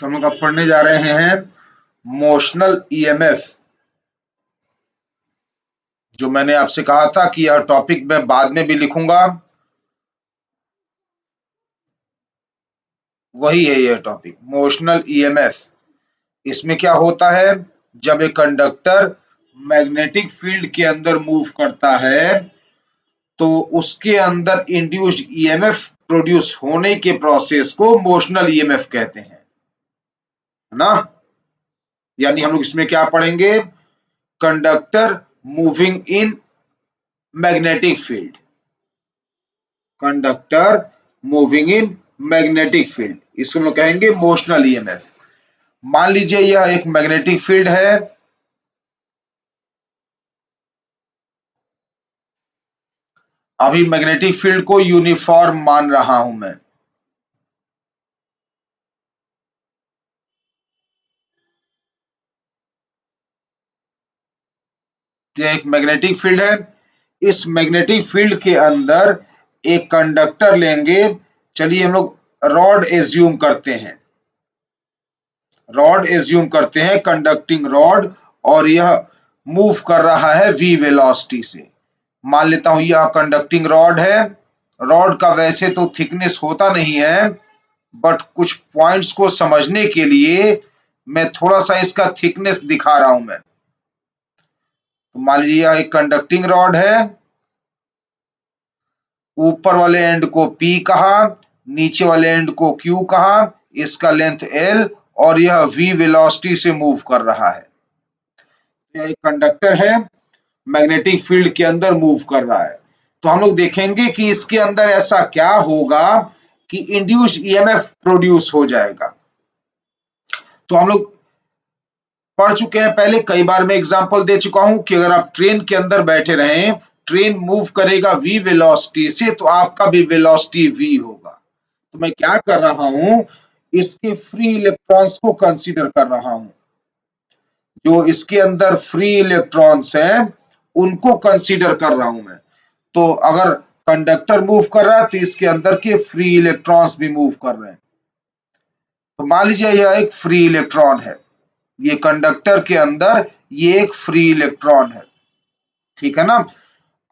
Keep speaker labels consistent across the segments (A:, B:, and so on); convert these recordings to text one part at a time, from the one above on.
A: तो हम लोग अब पढ़ने जा रहे हैं मोशनल ईएमएफ। जो मैंने आपसे कहा था कि यह टॉपिक मैं बाद में भी लिखूंगा, वही है यह टॉपिक मोशनल ईएमएफ। इसमें क्या होता है, जब एक कंडक्टर मैग्नेटिक फील्ड के अंदर मूव करता है तो उसके अंदर इंड्यूस्ड ईएमएफ प्रोड्यूस होने के प्रोसेस को मोशनल ईएमएफ कहते हैं, है ना। यानी हम लोग इसमें क्या पढ़ेंगे, conductor moving in magnetic field, conductor moving in magnetic field, इसको हम लोग कहेंगे मोशनल ईएमएफ। मान लीजिए यह एक मैग्नेटिक फील्ड है, अभी मैग्नेटिक फील्ड को यूनिफॉर्म मान रहा हूं मैं। यह एक मैग्नेटिक फील्ड है, इस मैग्नेटिक फील्ड के अंदर एक कंडक्टर लेंगे। चलिए हम लोग रॉड एज्यूम करते हैं, कंडक्टिंग रॉड, और यह मूव कर रहा है v वेलोसिटी से। मान लेता हूं यह कंडक्टिंग रॉड है। रॉड का वैसे तो थिकनेस होता नहीं है, बट कुछ पॉइंट्स को समझने के लिए मैं थोड़ा सा इसका थिकनेस दिखा रहा हूं मैं। तो मान लीजिए यह एक कंडक्टिंग रॉड है, ऊपर वाले एंड को P कहा, नीचे वाले एंड को Q कहा, इसका लेंथ L, और यह v वेलोसिटी से मूव कर रहा है। यह एक कंडक्टर है, मैग्नेटिक फील्ड के अंदर मूव कर रहा है। तो हम लोग देखेंगे कि इसके अंदर ऐसा क्या होगा कि इंड्यूस्ड ईएमएफ प्रोड्यूस हो जाएगा। तो हम लोग पढ़ चुके हैं पहले, कई बार मैं एग्जांपल दे चुका हूं कि अगर आप ट्रेन के अंदर बैठे रहें, ट्रेन मूव करेगा v वेलोसिटी से, तो आपका भी वेलोसिटी v होगा। तो मैं क्या कर रहा हूं, इसके फ्री इलेक्ट्रॉन्स को कंसीडर कर रहा हूं। जो इसके अंदर फ्री इलेक्ट्रॉन्स हैं उनको कंसीडर कर रहा हूं मैं। तो अगर कंडक्टर मूव कर रहा है तो इसके अंदर के फ्री इलेक्ट्रॉन्स भी मूव कर रहे हैं। तो मान लीजिए यह एक फ्री इलेक्ट्रॉन है, ये कंडक्टर के अंदर ये एक फ्री इलेक्ट्रॉन है, ठीक है ना।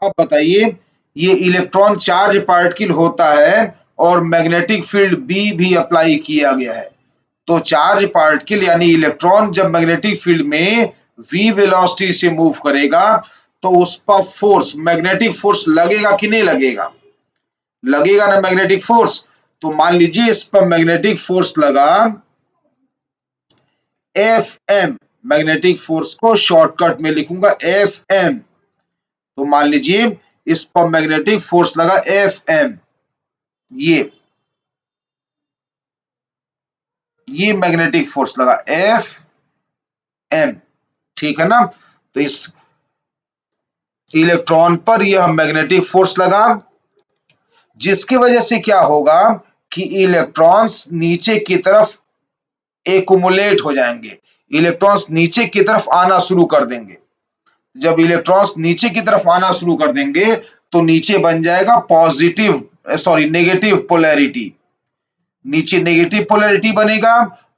A: अब बताइए, ये इलेक्ट्रॉन चार्ज पार्टिकल होता है और मैग्नेटिक फील्ड बी भी अप्लाई किया गया है। तो चार्ज पार्टिकल यानी इलेक्ट्रॉन जब मैग्नेटिक फील्ड में v वेलोसिटी से मूव करेगा तो उस पर फोर्स, मैग्नेटिक फोर्स लगेगा कि नहीं लगेगा, लगेगा ना मैग्नेटिक फोर्स। तो मान लीजिए इस पर मैग्नेटिक फोर्स लगा Fm, मैग्नेटिक फोर्स को शॉर्टकट में लिखूंगा Fm। तो मान लीजिए इस पर मैग्नेटिक फोर्स लगा Fm, ये मैग्नेटिक फोर्स लगा Fm, ठीक है ना। तो इस इलेक्ट्रॉन पर यह मैग्नेटिक फोर्स लगा, जिसकी वजह से क्या होगा कि इलेक्ट्रॉन्स नीचे की तरफ एकुमुलेट हो जाएंगे, इलेक्ट्रॉन्स नीचे की तरफ आना शुरू कर देंगे। जब इलेक्ट्रॉन्स नीचे की तरफ आना शुरू कर देंगे तो नीचे बन जाएगा नेगेटिव पोलैरिटी। नीचे नेगेटिव पोलैरिटी बनेगा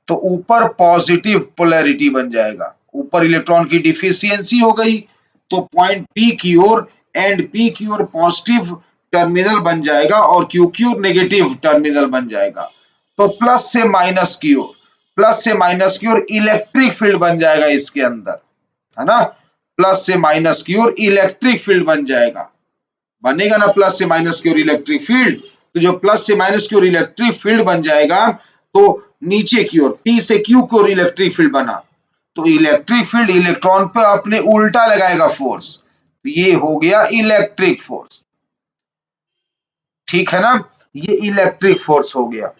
A: तो ऊपर पॉजिटिव पोलैरिटी बन जाएगा। ऊपर इलेक्ट्रॉन की डिफिशियंसी हो गई तो पॉइंट P की ओर, एंड P की ओर पॉजिटिव टर्मिनल बन जाएगा और Q की ओर नेगेटिव टर्मिनल बन जाएगा। तो प्लस से माइनस की ओर इलेक्ट्रिक फील्ड बन जाएगा इसके अंदर, है ना। प्लस से माइनस की ओर इलेक्ट्रिक फील्ड बन जाएगा, बनेगा ना प्लस से माइनस की ओर इलेक्ट्रिक फील्ड। तो जो प्लस से माइनस की ओर इलेक्ट्रिक फील्ड बन जाएगा तो नीचे की ओर P से Q की ओर इलेक्ट्रिक फील्ड बना, तो इलेक्ट्रिक फील्ड इलेक्ट्रॉन पर अपने उल्टा लगाएगा फोर्स, तो ये हो गया इलेक्ट्रिक फोर्स, ठीक है ना। ये इलेक्ट्रिक फोर्स हो गया।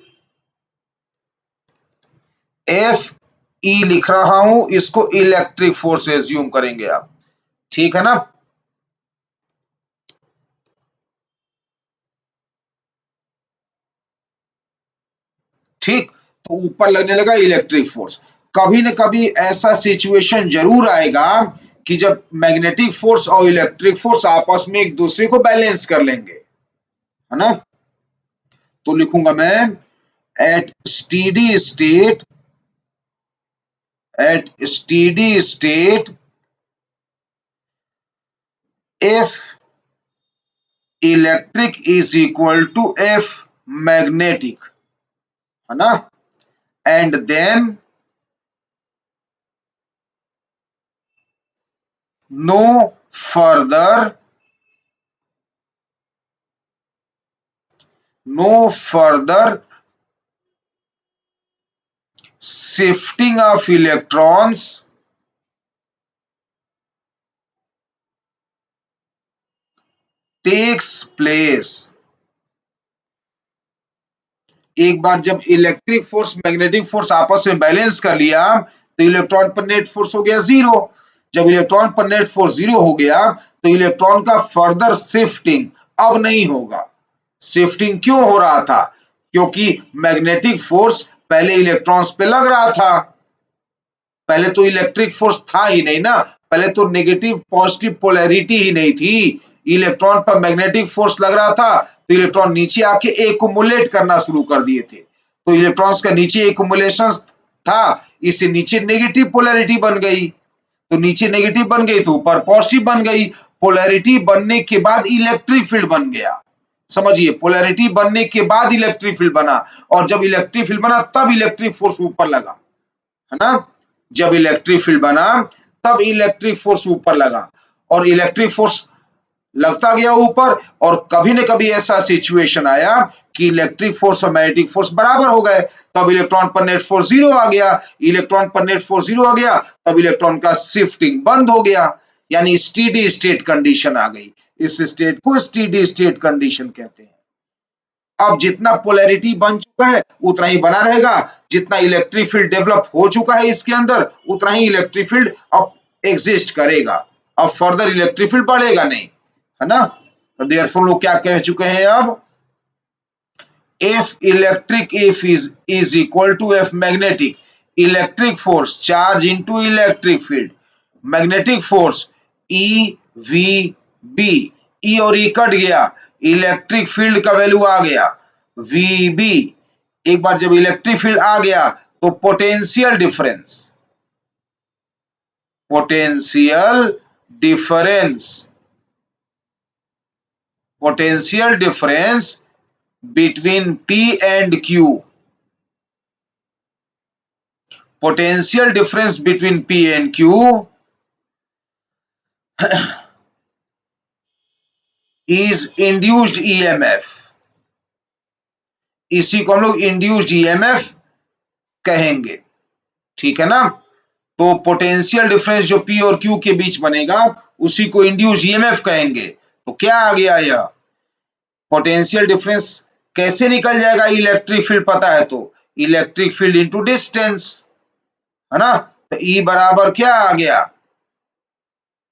A: Fe लिख रहा हूं, इसको इलेक्ट्रिक फोर्स एज्यूम करेंगे आप, ठीक है ना। ठीक, तो ऊपर लगने लगा इलेक्ट्रिक फोर्स। कभी न कभी ऐसा सिचुएशन जरूर आएगा कि जब मैग्नेटिक फोर्स और इलेक्ट्रिक फोर्स आपस में एक दूसरे को बैलेंस कर लेंगे, है ना। तो लिखूंगा मैं, at steady state at steady state F electric is equal to F magnetic, है ना, and then no further shifting of electrons takes place. एक बार जब इलेक्ट्रिक फोर्स मैग्नेटिक फोर्स आपस में बैलेंस कर लिया तो इलेक्ट्रॉन पर नेट फोर्स हो गया जीरो। जब इलेक्ट्रॉन पर नेट फोर्स जीरो हो गया तो इलेक्ट्रॉन का फर्दर शिफ्टिंग अब नहीं होगा। शिफ्टिंग क्यों हो रहा था? क्योंकि मैग्नेटिक फोर्स पहले इलेक्ट्रॉन्स पे लग रहा था। पहले तो इलेक्ट्रिक फोर्स था ही नहीं ना, पहले तो नेगेटिव पॉजिटिव पोलैरिटी ही नहीं थी। इलेक्ट्रॉन पर मैग्नेटिक फोर्स लग रहा था तो इलेक्ट्रॉन नीचे आके एक्युमुलेट करना शुरू कर दिए थे। तो इलेक्ट्रॉन्स का नीचे एक्युमुलेशन था, इससे नीचे नेगेटिव पोलैरिटी बन गई। तो नीचे नेगेटिव बन गई तो ऊपर पॉजिटिव बन गई। पोलैरिटी बनने के बाद इलेक्ट्रिक फील्ड बन गया। समझिए, पोलैरिटी बनने के बाद इलेक्ट्रिक फील्ड बना, और जब इलेक्ट्रिक फील्ड बना तब इलेक्ट्रिक फोर्स ऊपर लगा, है ना। जब इलेक्ट्रिक फील्ड बना तब इलेक्ट्रिक फोर्स ऊपर लगा, और इलेक्ट्रिक फोर्स लगता गया ऊपर, और कभी न कभी ऐसा सिचुएशन आया कि इलेक्ट्रिक फोर्स और मैग्नेटिक फोर्स बराबर हो गए। तब इलेक्ट्रॉन पर नेट फोर्स जीरो आ गया। इलेक्ट्रॉन पर नेट फोर्स जीरो आ गया तब इलेक्ट्रॉन का शिफ्टिंग बंद हो गया, यानी स्टेडी स्टेट कंडीशन आ गई। इस स्टेट को स्टेडी स्टेट कंडीशन कहते हैं। अब जितना पोलैरिटी बन चुका है उतना ही बना रहेगा, जितना इलेक्ट्रिक फील्ड डेवलप हो चुका है इसके अंदर उतना ही इलेक्ट्रिक फील्ड अब एग्जिस्ट करेगा। अब फर्दर इलेक्ट्रिक फील्ड बढ़ेगा नहीं, है ना। तो देयरफॉर लोग क्या कह चुके हैं अब, F electric F is equal to F magnetic, electric force charge into electric field, magnetic force E V B, E और E कट गया, इलेक्ट्रिक फील्ड का वैल्यू आ गया VB। एक बार जब इलेक्ट्रिक फील्ड आ गया तो potential difference potential difference between P and Q, potential difference between P and Q is induced EMF। इसी को हम लोग इंड्यूस्ड EMF कहेंगे, ठीक है ना। तो पोटेंशियल डिफरेंस जो P और Q के बीच बनेगा उसी को इंड्यूस्ड EMF कहेंगे। तो क्या आ गया, यह पोटेंशियल डिफरेंस कैसे निकल जाएगा? इलेक्ट्रिक फील्ड पता है तो इलेक्ट्रिक फील्ड इंटू डिस्टेंस, है ना। तो E बराबर क्या आ गया,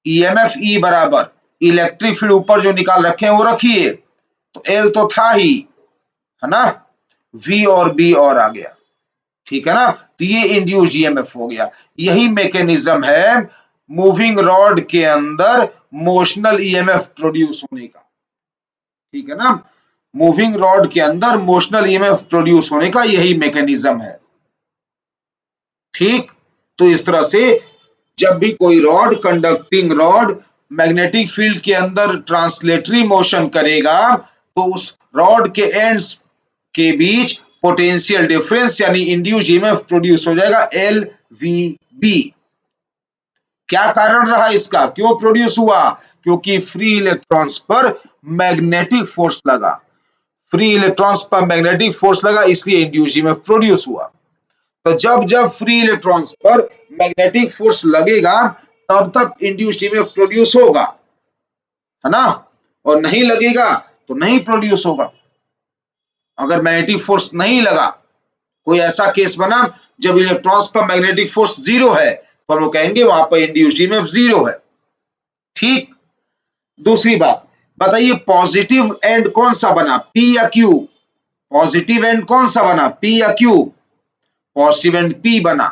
A: EMF E बराबर इलेक्ट्रिक फील्ड ऊपर जो निकाल रखे हैं वो रखिए, तो L तो था ही, है ना, V और B और आ गया, ठीक है ना। तो ये इंड्यूस्ड EMF हो गया। यही मैकेनिज्म है मूविंग रॉड के अंदर मोशनल EMF प्रोड्यूस होने का, ठीक है ना। मूविंग रॉड के अंदर मोशनल EMF प्रोड्यूस होने का यही मैकेनिज्म है, ठीक। तो इस तरह से जब भी कोई rod, conducting rod magnetic field के अंदर ट्रांसलेटरी मोशन करेगा तो उस रॉड के एंड्स के बीच पोटेंशियल डिफरेंस यानी इंड्यूस्ड ईएमएफ प्रोड्यूस हो जाएगा LVB। क्या कारण रहा इसका, क्यों प्रोड्यूस हुआ? क्योंकि फ्री इलेक्ट्रॉन्स पर मैग्नेटिक फोर्स लगा। फ्री इलेक्ट्रॉन्स पर मैग्नेटिक फोर्स लगा इसलिए इंड्यूस्ड ईएमएफ प्रोड्यूस हुआ। तो जब जब फ्री इलेक्ट्रॉन्स पर मैग्नेटिक फोर्स लगेगा तब तब इंड्यूस्ड ईएमएफ प्रोड्यूस होगा, है ना, और नहीं लगेगा तो नहीं प्रोड्यूस होगा। अगर मैग्नेटिक फोर्स नहीं लगा, कोई ऐसा केस बना जब इलेक्ट्रॉन्स पर मैग्नेटिक फोर्स जीरो है तो हम लोग कहेंगे वहां पर इंड्यूस्ड ईएमएफ जीरो है, ठीक। दूसरी बात बताइए, पॉजिटिव एंड कौन सा बना, P या Q? पॉजिटिव एंड कौन सा बना, P या Q? पॉजिटिव एंड P बना।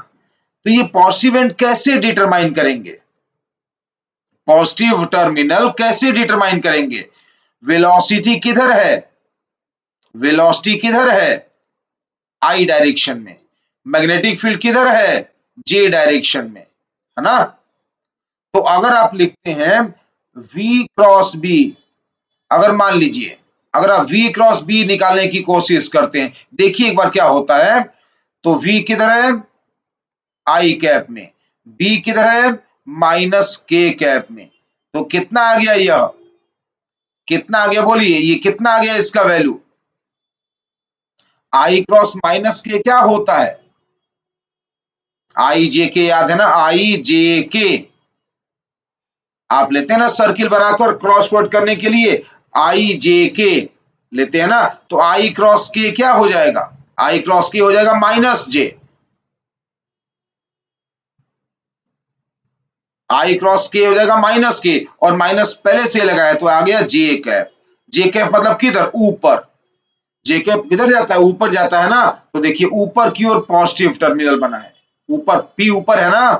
A: तो ये पॉजिटिव एंड कैसे डिटरमाइन करेंगे, पॉजिटिव टर्मिनल कैसे डिटरमाइन करेंगे? वेलोसिटी किधर है, वेलोसिटी किधर है, I डायरेक्शन में। मैग्नेटिक फील्ड किधर है, जे डायरेक्शन में, है ना। तो अगर आप लिखते हैं V क्रॉस बी, अगर मान लीजिए अगर आप V क्रॉस बी निकालने की कोशिश करते हैं, देखिए एक बार क्या होता है। तो V किधर है, आई कैप में, B किधर है, माइनस के कैप में। तो कितना आ गया, यह कितना आ गया बोलिए, ये कितना आ गया इसका वैल्यू। आई क्रॉस माइनस के क्या होता है, आई जे के, याद है ना, आई जे के। आप लेते हैं ना सर्किल बनाकर क्रॉस वर्ड करने के लिए, आई जे के लेते हैं ना। तो आई क्रॉस के क्या हो जाएगा, आई क्रॉस के हो जाएगा माइनस जे। आई क्रॉस के हो जाएगा माइनस के, और माइनस पहले से लगाया तो आ गया जे कैप। जे कैप मतलब किधर, ऊपर। जे कैप किधर जाता है, ऊपर जाता है ना। तो देखिए ऊपर की ओर पॉजिटिव टर्मिनल बना है, ऊपर, पी ऊपर है ना,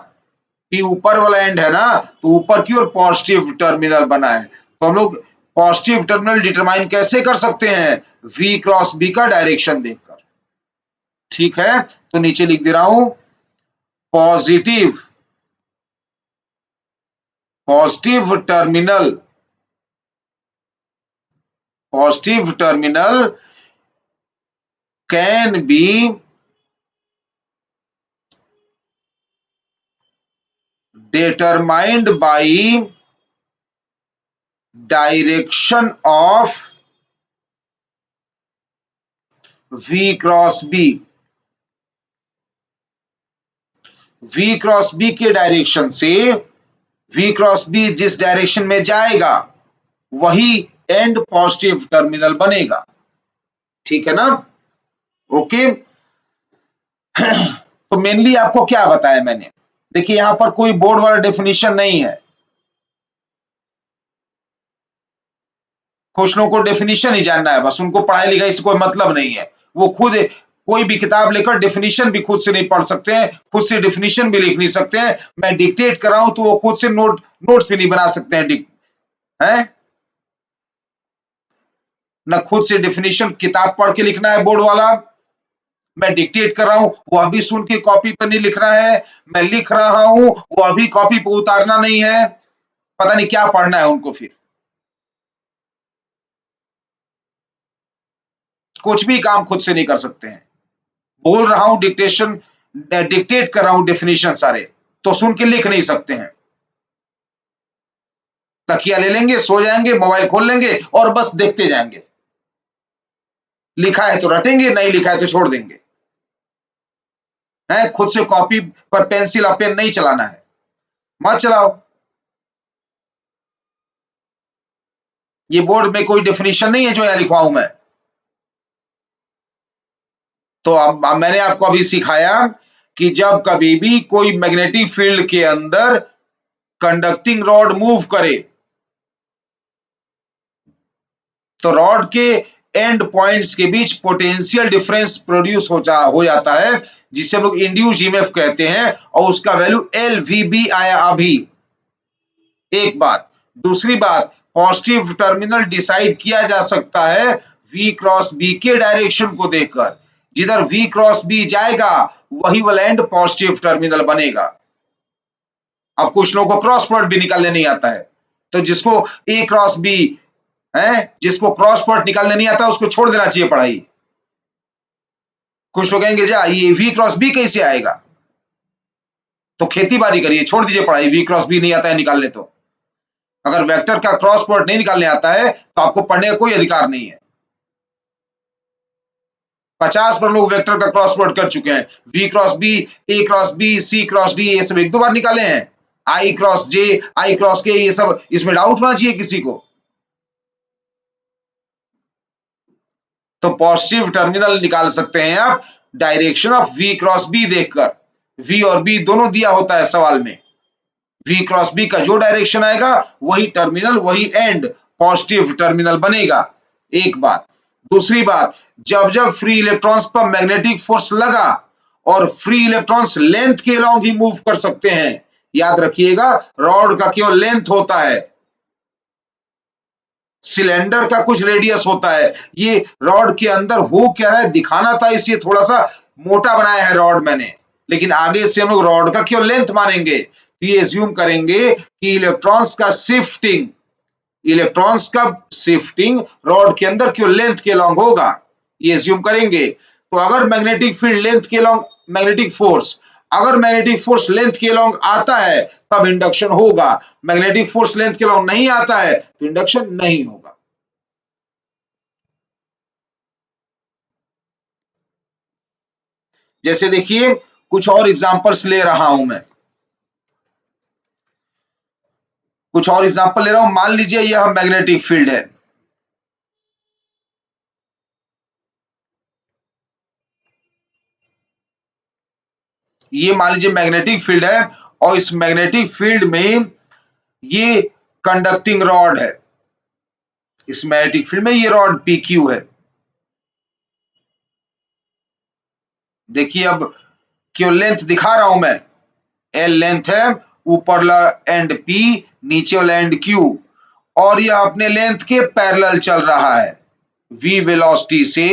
A: पी ऊपर वाला एंड है ना, तो ऊपर की ओर पॉजिटिव टर्मिनल बना है। तो हम लोग पॉजिटिव टर्मिनल डिटरमाइन कैसे कर सकते हैं, V क्रॉस B का डायरेक्शन देखकर। ठीक है, तो नीचे लिख दे रहा हूं positive, positive terminal, positive terminal can be determined by direction of V cross B। V cross B के डायरेक्शन से, V क्रॉस B जिस डायरेक्शन में जाएगा वही एंड पॉजिटिव टर्मिनल बनेगा। ठीक है ना, ओके। तो मेनली आपको क्या बताया मैंने, देखिए यहां पर कोई बोर्ड वाला डेफिनेशन नहीं है, कुछ लोगों को डेफिनेशन ही जानना है बस, उनको पढ़ाई लिखाई से कोई मतलब नहीं है। वो खुद कोई भी किताब लेकर डेफिनेशन भी खुद से नहीं पढ़ सकते हैं, खुद से डेफिनेशन भी लिख नहीं सकते हैं। मैं डिक्टेट कर रहा हूं तो वो खुद से नोट्स भी नहीं बना सकते हैं, है ना। खुद से डेफिनेशन किताब पढ़ के लिखना है बोर्ड वाला, मैं डिक्टेट कर रहा हूं वो अभी सुन के कॉपी पर नहीं लिखना है, मैं लिख रहा हूं वो अभी कॉपी पर उतारना नहीं है। पता नहीं क्या पढ़ना है उनको, फिर कुछ भी काम खुद से नहीं कर सकते हैं। बोल रहा हूं डिक्टेशन, डिक्टेट कर रहा हूं डेफिनेशन सारे, तो सुन के लिख नहीं सकते हैं। तकिया ले लेंगे, सो जाएंगे, मोबाइल खोल लेंगे और बस देखते जाएंगे। लिखा है तो रटेंगे, नहीं लिखा है तो छोड़ देंगे। है, खुद से कॉपी पर पेंसिल और पेन नहीं चलाना है, मत चलाओ। ये बोर्ड में कोई डेफिनेशन नहीं है जो यहां लिखवाऊं मैं। तो अब मैंने आपको अभी सिखाया कि जब कभी भी कोई मैग्नेटिक फील्ड के अंदर कंडक्टिंग रॉड मूव करे तो रॉड के एंड पॉइंट्स के बीच पोटेंशियल डिफरेंस प्रोड्यूस हो जाता है, जिसे हम लोग इंड्यूस ईएमएफ कहते हैं, और उसका वैल्यू LVB आया अभी। एक बात, दूसरी बात, पॉजिटिव टर्मिनल डिसाइड किया जा सकता है V क्रॉस B के डायरेक्शन को देखकर। जिधर V क्रॉस B जाएगा वही वाला एंड पॉजिटिव टर्मिनल बनेगा। अब कुछ लोगों को क्रॉस प्रोडक्ट भी निकालने नहीं आता है, तो जिसको A क्रॉस B है, जिसको क्रॉस प्रोडक्ट निकालने नहीं आता उसको छोड़ देना चाहिए पढ़ाई। कुछ लोग कहेंगे जा ये V क्रॉस B कैसे आएगा, तो खेती बाड़ी करिए, छोड़ दीजिए पढ़ाई, V क्रॉस B नहीं आता है निकालने। तो अगर वेक्टर का क्रॉस प्रोडक्ट नहीं निकालने आता है तो आपको पढ़ने का कोई अधिकार नहीं है। 50 पर लोग वेक्टर का क्रॉस प्रोडक्ट कर चुके हैं, V cross B, A cross B, C cross D, ये सब एक दो बार निकाले हैं। I cross J, I cross K, ये सब, इसमें डाउट होना चाहिए किसी को। तो पॉजिटिव टर्मिनल निकाल सकते हैं आप direction of V cross B देखकर। V और B दोनों दिया होता है सवाल में, V क्रॉस B का जो डायरेक्शन आएगा वही टर्मिनल, वही एंड पॉजिटिव टर्मिनल बनेगा। एक बात, दूसरी बात, जब जब फ्री इलेक्ट्रॉन्स पर मैग्नेटिक फोर्स लगा, और फ्री इलेक्ट्रॉन्स लेंथ के अलोंग ही मूव कर सकते हैं, याद रखिएगा रॉड का केवल लेंथ होता है, सिलेंडर का कुछ रेडियस होता है। ये रॉड के अंदर हो क्या रहा है दिखाना था, इसलिए थोड़ा सा मोटा बनाया है रॉड मैंने, लेकिन आगे से हम लोग रॉड का क्यों लेंथ मानेंगे, तो ये एज्यूम करेंगे कि इलेक्ट्रॉन्स का शिफ्टिंग रॉड के अंदर क्यों लेंथ के लॉन्ग होगा, ये एज्यूम करेंगे। तो अगर मैग्नेटिक फील्ड लेंथ के लॉन्ग मैग्नेटिक फोर्स लेंथ के लॉन्ग आता है तब इंडक्शन होगा, मैग्नेटिक फोर्स लेंथ के लॉन्ग नहीं आता है तो इंडक्शन नहीं होगा। जैसे देखिए कुछ और एग्जांपल्स ले रहा हूं मैं, कुछ और एग्जांपल ले रहा हूं। मान लीजिए यह मैग्नेटिक फील्ड है, ये मान लीजिए मैग्नेटिक फील्ड है और इस मैग्नेटिक फील्ड में ये कंडक्टिंग रॉड है, इस मैग्नेटिक फील्ड में ये रॉड पी क्यू है। देखिए अब क्यों लेंथ दिखा रहा हूं मैं, एल लेंथ है, ऊपर वाला एंड पी, नीचे वाला एंड क्यू, और यह अपने लेंथ के पैरेलल चल रहा है, v वेलोसिटी से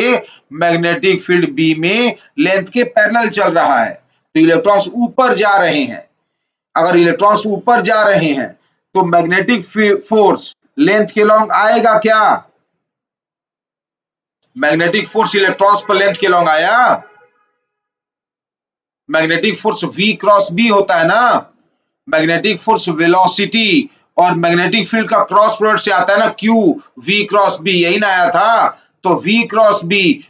A: मैग्नेटिक फील्ड बी में लेंथ के पैरेलल चल रहा है। तो इलेक्ट्रॉन्स ऊपर जा रहे हैं, अगर इलेक्ट्रॉन्स ऊपर जा रहे हैं तो मैग्नेटिक फोर्स लेंथ के लॉन्ग आएगा क्या, मैग्नेटिक फोर्स इलेक्ट्रॉन्स पर लेंथ के लॉन्ग आया, magnetic force v cross B होता है ना, मैग्नेटिक फोर्स वेलोसिटी और मैग्नेटिक फील्ड का क्रॉस प्रोडक्ट से आता है ना q, v क्रॉस बी, यही ना आया था। तो v क्रॉस बी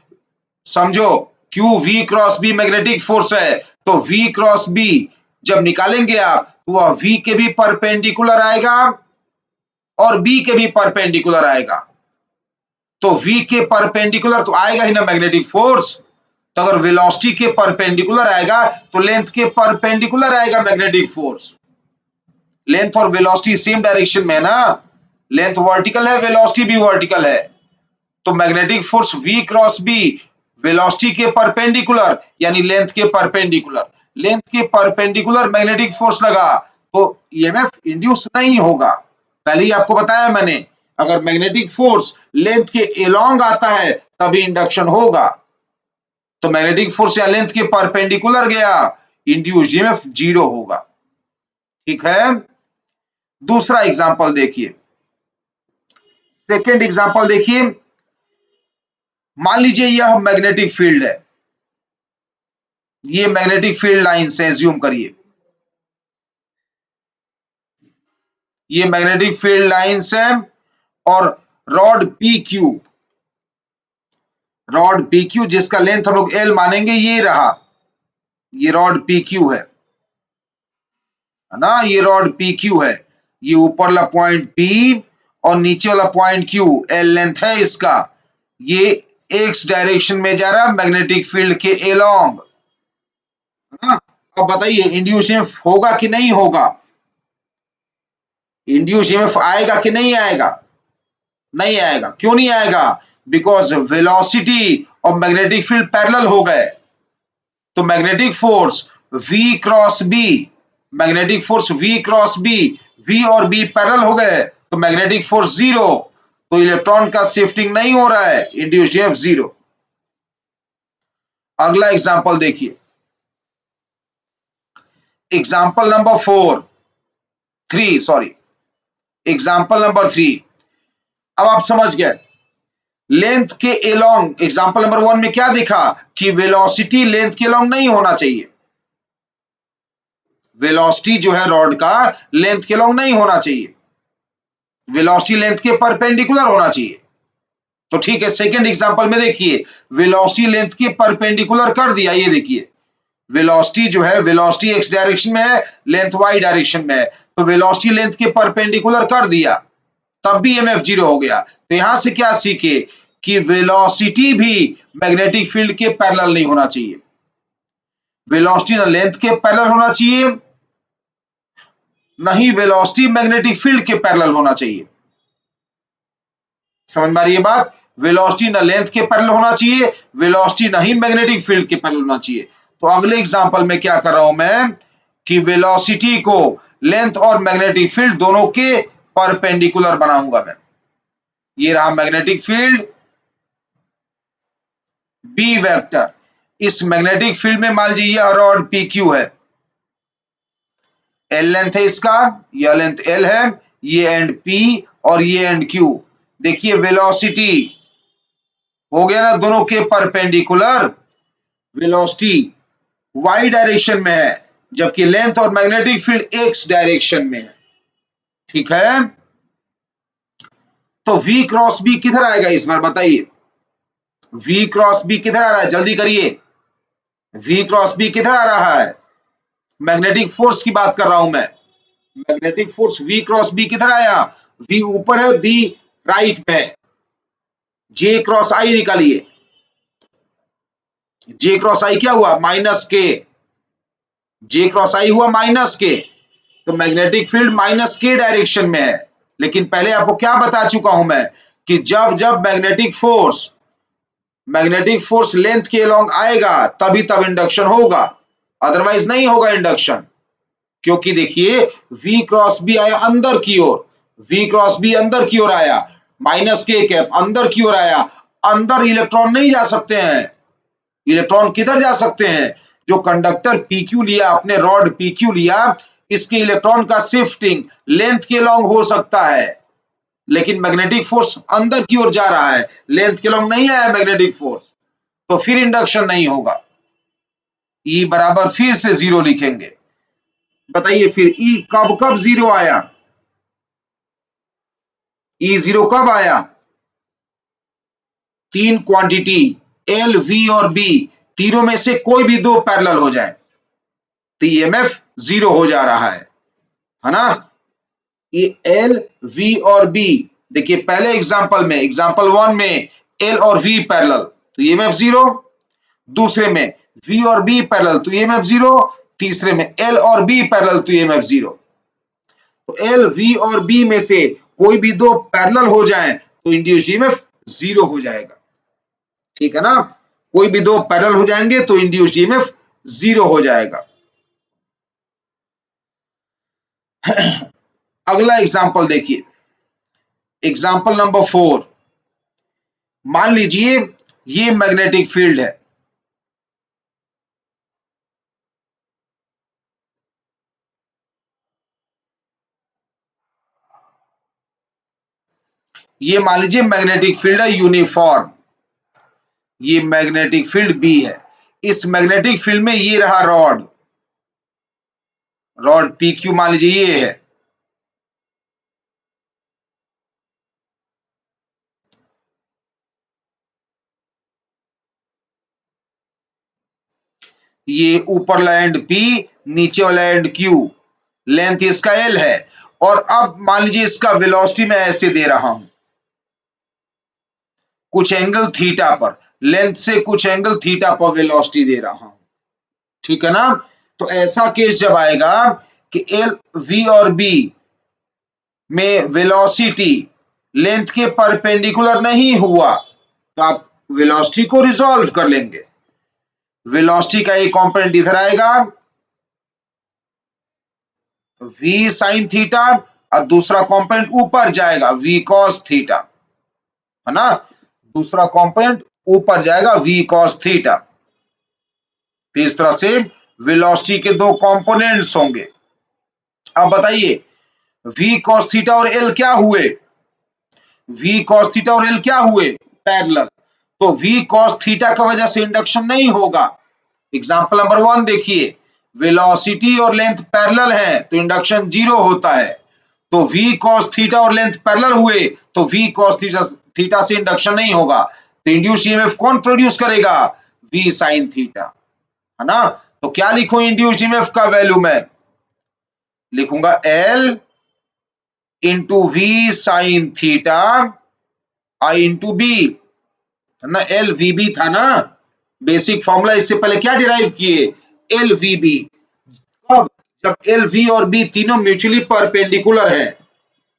A: समझो, q v cross B magnetic force है, तो v क्रॉस बी जब निकालेंगे आप तो वह v के भी परपेंडिकुलर आएगा और b के भी परपेंडिकुलर आएगा। तो v के परपेंडिकुलर तो आएगा ही ना मैग्नेटिक फोर्स, तो अगर वेलोसिटी के परपेंडिकुलर आएगा तो लेंथ के परपेंडिकुलर आएगा मैग्नेटिक फोर्स। लेंथ और वेलोसिटी सेम डायरेक्शन में है ना, लेंथ वर्टिकल है, वेलोसिटी भी वर्टिकल है, तो magnetic force v cross B velocity के परपेंडिकुलर यानी लेंथ के परपेंडिकुलर, लेंथ के परपेंडिकुलर मैग्नेटिक फोर्स लगा तो ईएमएफ इंड्यूस नहीं होगा। पहले ही आपको बताया मैंने, अगर मैग्नेटिक फोर्स लेंथ के एलोंग आता है तभी इंडक्शन होगा, तो मैग्नेटिक फोर्स या लेंथ के परपेंडिकुलर गया, इंड्यूस्ड ईएमएफ 0 होगा। ठीक है, दूसरा एग्जांपल देखिए, सेकंड एग्जांपल देखिए। मान लीजिए यह मैग्नेटिक फील्ड है, ये मैग्नेटिक फील्ड लाइन से एज्यूम करिए, ये मैग्नेटिक फील्ड लाइंस है और रॉड पी क्यू जिसका लेंथ हम लोग एल मानेंगे, ये रहा, ये रॉड पी क्यू है ना, ये रॉड पी क्यू है, ये ऊपर वाला पॉइंट पी और नीचे वाला पॉइंट क्यू, एल लेंथ है इसका, ये एक्स डायरेक्शन में जा रहा है मैग्नेटिक फील्ड के एलोंग, है ना। अब बताइए इंड्यूस ईएमएफ होगा कि नहीं होगा, इंड्यूस ईएमएफ आएगा कि नहीं आएगा, नहीं आएगा। क्यों नहीं आएगा, बिकॉज वेलोसिटी और मैग्नेटिक फील्ड पैरेलल हो गए, तो magnetic force v cross B, magnetic force v cross B, v और b पैरेलल हो गए तो मैग्नेटिक फोर्स 0, तो इलेक्ट्रॉन का शिफ्टिंग नहीं हो रहा है, इंड्यूस्ड ईएमएफ 0। अगला एग्जांपल देखिए, एग्जांपल नंबर 3। अब आप समझ गए लेंथ के एलोंग, एग्जांपल नंबर 1 में क्या देखा कि वेलोसिटी लेंथ के एलोंग नहीं होना चाहिए, वेलोसिटी जो है रॉड का लेंथ के एलोंग नहीं होना चाहिए, वेलोसिटी लेंथ के परपेंडिकुलर होना चाहिए। तो ठीक है, सेकंड एग्जांपल में देखिए वेलोसिटी लेंथ के परपेंडिकुलर कर दिया, ये देखिए वेलोसिटी जो है, वेलोसिटी एक्स डायरेक्शन में है, लेंथ वाई डायरेक्शन में है, तो वेलोसिटी लेंथ के परपेंडिकुलर कर दिया तब भी ईएमएफ 0 हो गया। तो यहां से क्या सीखे कि वेलोसिटी भी मैग्नेटिक फील्ड के पैरेलल नहीं होना चाहिए, वेलोसिटी ना लेंथ के पैरेलल होना चाहिए, नहीं वेलोसिटी मैग्नेटिक फील्ड के पैरेलल होना चाहिए। समझ में आ रही है बात, वेलोसिटी ना लेंथ के पैरेलल होना चाहिए, वेलोसिटी नहीं मैग्नेटिक फील्ड के पैरेलल होना चाहिए। तो अगले एग्जांपल में क्या कर रहा हूं मैं कि वेलोसिटी को लेंथ और मैग्नेटिक फील्ड दोनों के परपेंडिकुलर बनाऊंगा मैं, ये रहा मैग्नेटिक फील्ड बी वेक्टर, इस मैग्नेटिक फील्ड में मान लीजिए यह रॉड पी क्यू है, एल लेंथ है इसका, यह लेंथ एल है, ये एंड पी और ये एंड क्यू। देखिए वेलोसिटी हो गया ना दोनों के परपेंडिकुलर, वेलोसिटी वाई डायरेक्शन में है जबकि लेंथ और मैग्नेटिक फील्ड एक्स डायरेक्शन में है। ठीक है, तो V क्रॉस B किधर आएगा इस बार बताइए, V क्रॉस B किधर आ रहा है, जल्दी करिए, V क्रॉस B किधर आ रहा है, मैग्नेटिक फोर्स की बात कर रहा हूं मैं, magnetic force V cross B किधर आया, V ऊपर है, B राइट में है, J क्रॉस I निकालिए, J क्रॉस I क्या हुआ माइनस के, J क्रॉस I हुआ माइनस के, तो मैग्नेटिक फील्ड माइनस के डायरेक्शन में है। लेकिन पहले आपको क्या बता चुका हूं मैं कि जब जब मैग्नेटिक फोर्स लेंथ के अलोंग आएगा तभी तब इंडक्शन होगा, अदरवाइज नहीं होगा इंडक्शन। क्योंकि देखिए V क्रॉस B आया अंदर की ओर, V क्रॉस B अंदर की ओर आया, माइनस के कैप अंदर की ओर आया, अंदर इलेक्ट्रॉन नहीं जा सकते हैं, इलेक्ट्रॉन किधर जा सकते हैं, जो कंडक्टर PQ लिया, आपने रॉड PQ लिया, इसके इलेक्ट्रॉन का शिफ्टिंग लेंथ के लॉन्ग हो सकता है, लेकिन मैग्नेटिक फोर्स अंदर की ओर जा रहा है, लेंथ के लॉन्ग नहीं आया मैग्नेटिक फोर्स, तो फिर इंडक्शन नहीं होगा। E बराबर फिर से 0 लिखेंगे। बताइए फिर E कब कब 0 आया, E 0 कब आया, तीन क्वांटिटी L, V और B तीनों में से कोई भी दो पैरेलल हो जाए तो EMF 0 हो जा रहा है ना। ये L, V और B, देखिए पहले एग्जांपल में, एग्जांपल 1 में L और V पैरेलल तो EMF 0, दूसरे में V और B पैरेलल तो EMF 0, तीसरे में L और B पैरेलल तो EMF 0। तो L, V और B में से कोई भी दो पैरेलल हो जाएं तो इंड्यूस्ड EMF 0 हो जाएगा। ठीक है ना, कोई भी दो पैरेलल हो जाएंगे तो इंड्यूस्ड EMF 0 हो जाएगा। अगला एग्जांपल देखिए, एग्जांपल नंबर 4, मान लीजिए ये मैग्नेटिक फील्ड है, ये मान लीजिए मैग्नेटिक फील्ड है यूनिफॉर्म, ये मैग्नेटिक फील्ड B है, इस मैग्नेटिक फील्ड में ये रहा रॉड, रॉड PQ मान लीजिए ये है, ये ऊपर वाला एंड P, नीचे वाला एंड Q, लेंथ इसका L है, और अब मान लीजिए इसका वेलोसिटी मैं ऐसे दे रहा हूं, कुछ एंगल थीटा पर, लेंथ से कुछ एंगल थीटा पर वेलोसिटी दे रहा हूं। ठीक है ना, तो ऐसा केस जब आएगा कि L, V और B में वेलोसिटी लेंथ के परपेंडिकुलर नहीं हुआ तो आप वेलोसिटी को रिजॉल्व कर लेंगे। वेलोसिटी का एक कंपोनेंट इधर आएगा v sin थीटा और दूसरा कंपोनेंट ऊपर जाएगा v cos थीटा, है ना, दूसरा कंपोनेंट ऊपर जाएगा v cos थीटा। तो इस तरह से वेलोसिटी के दो कंपोनेंट्स होंगे। अब बताइए v cos थीटा और L क्या हुए, v cos थीटा और L क्या हुए पैरेलल, तो v cos थीटा की वजह से इंडक्शन नहीं होगा। एग्जांपल नंबर 1 देखिए, वेलोसिटी और लेंथ पैरेलल है तो इंडक्शन 0 होता है, तो v cos थीटा और लेंथ पैरेलल हुए तो v cos थीटा से इंडक्शन नहीं होगा, तो इंड्यूस्ड ईएमएफ कौन प्रोड्यूस करेगा, v sin थीटा, है ना। तो क्या लिखूं इंड्यूस्ड ईएमएफ का वैल्यू, मैं लिखूंगा L into v sin theta I into b, है ना, L VB था ना, बेसिक फॉर्मूला इससे पहले क्या डिराइव किए, L VB, कब, जब L V और B तीनों म्यूचुअली परपेंडिकुलर है,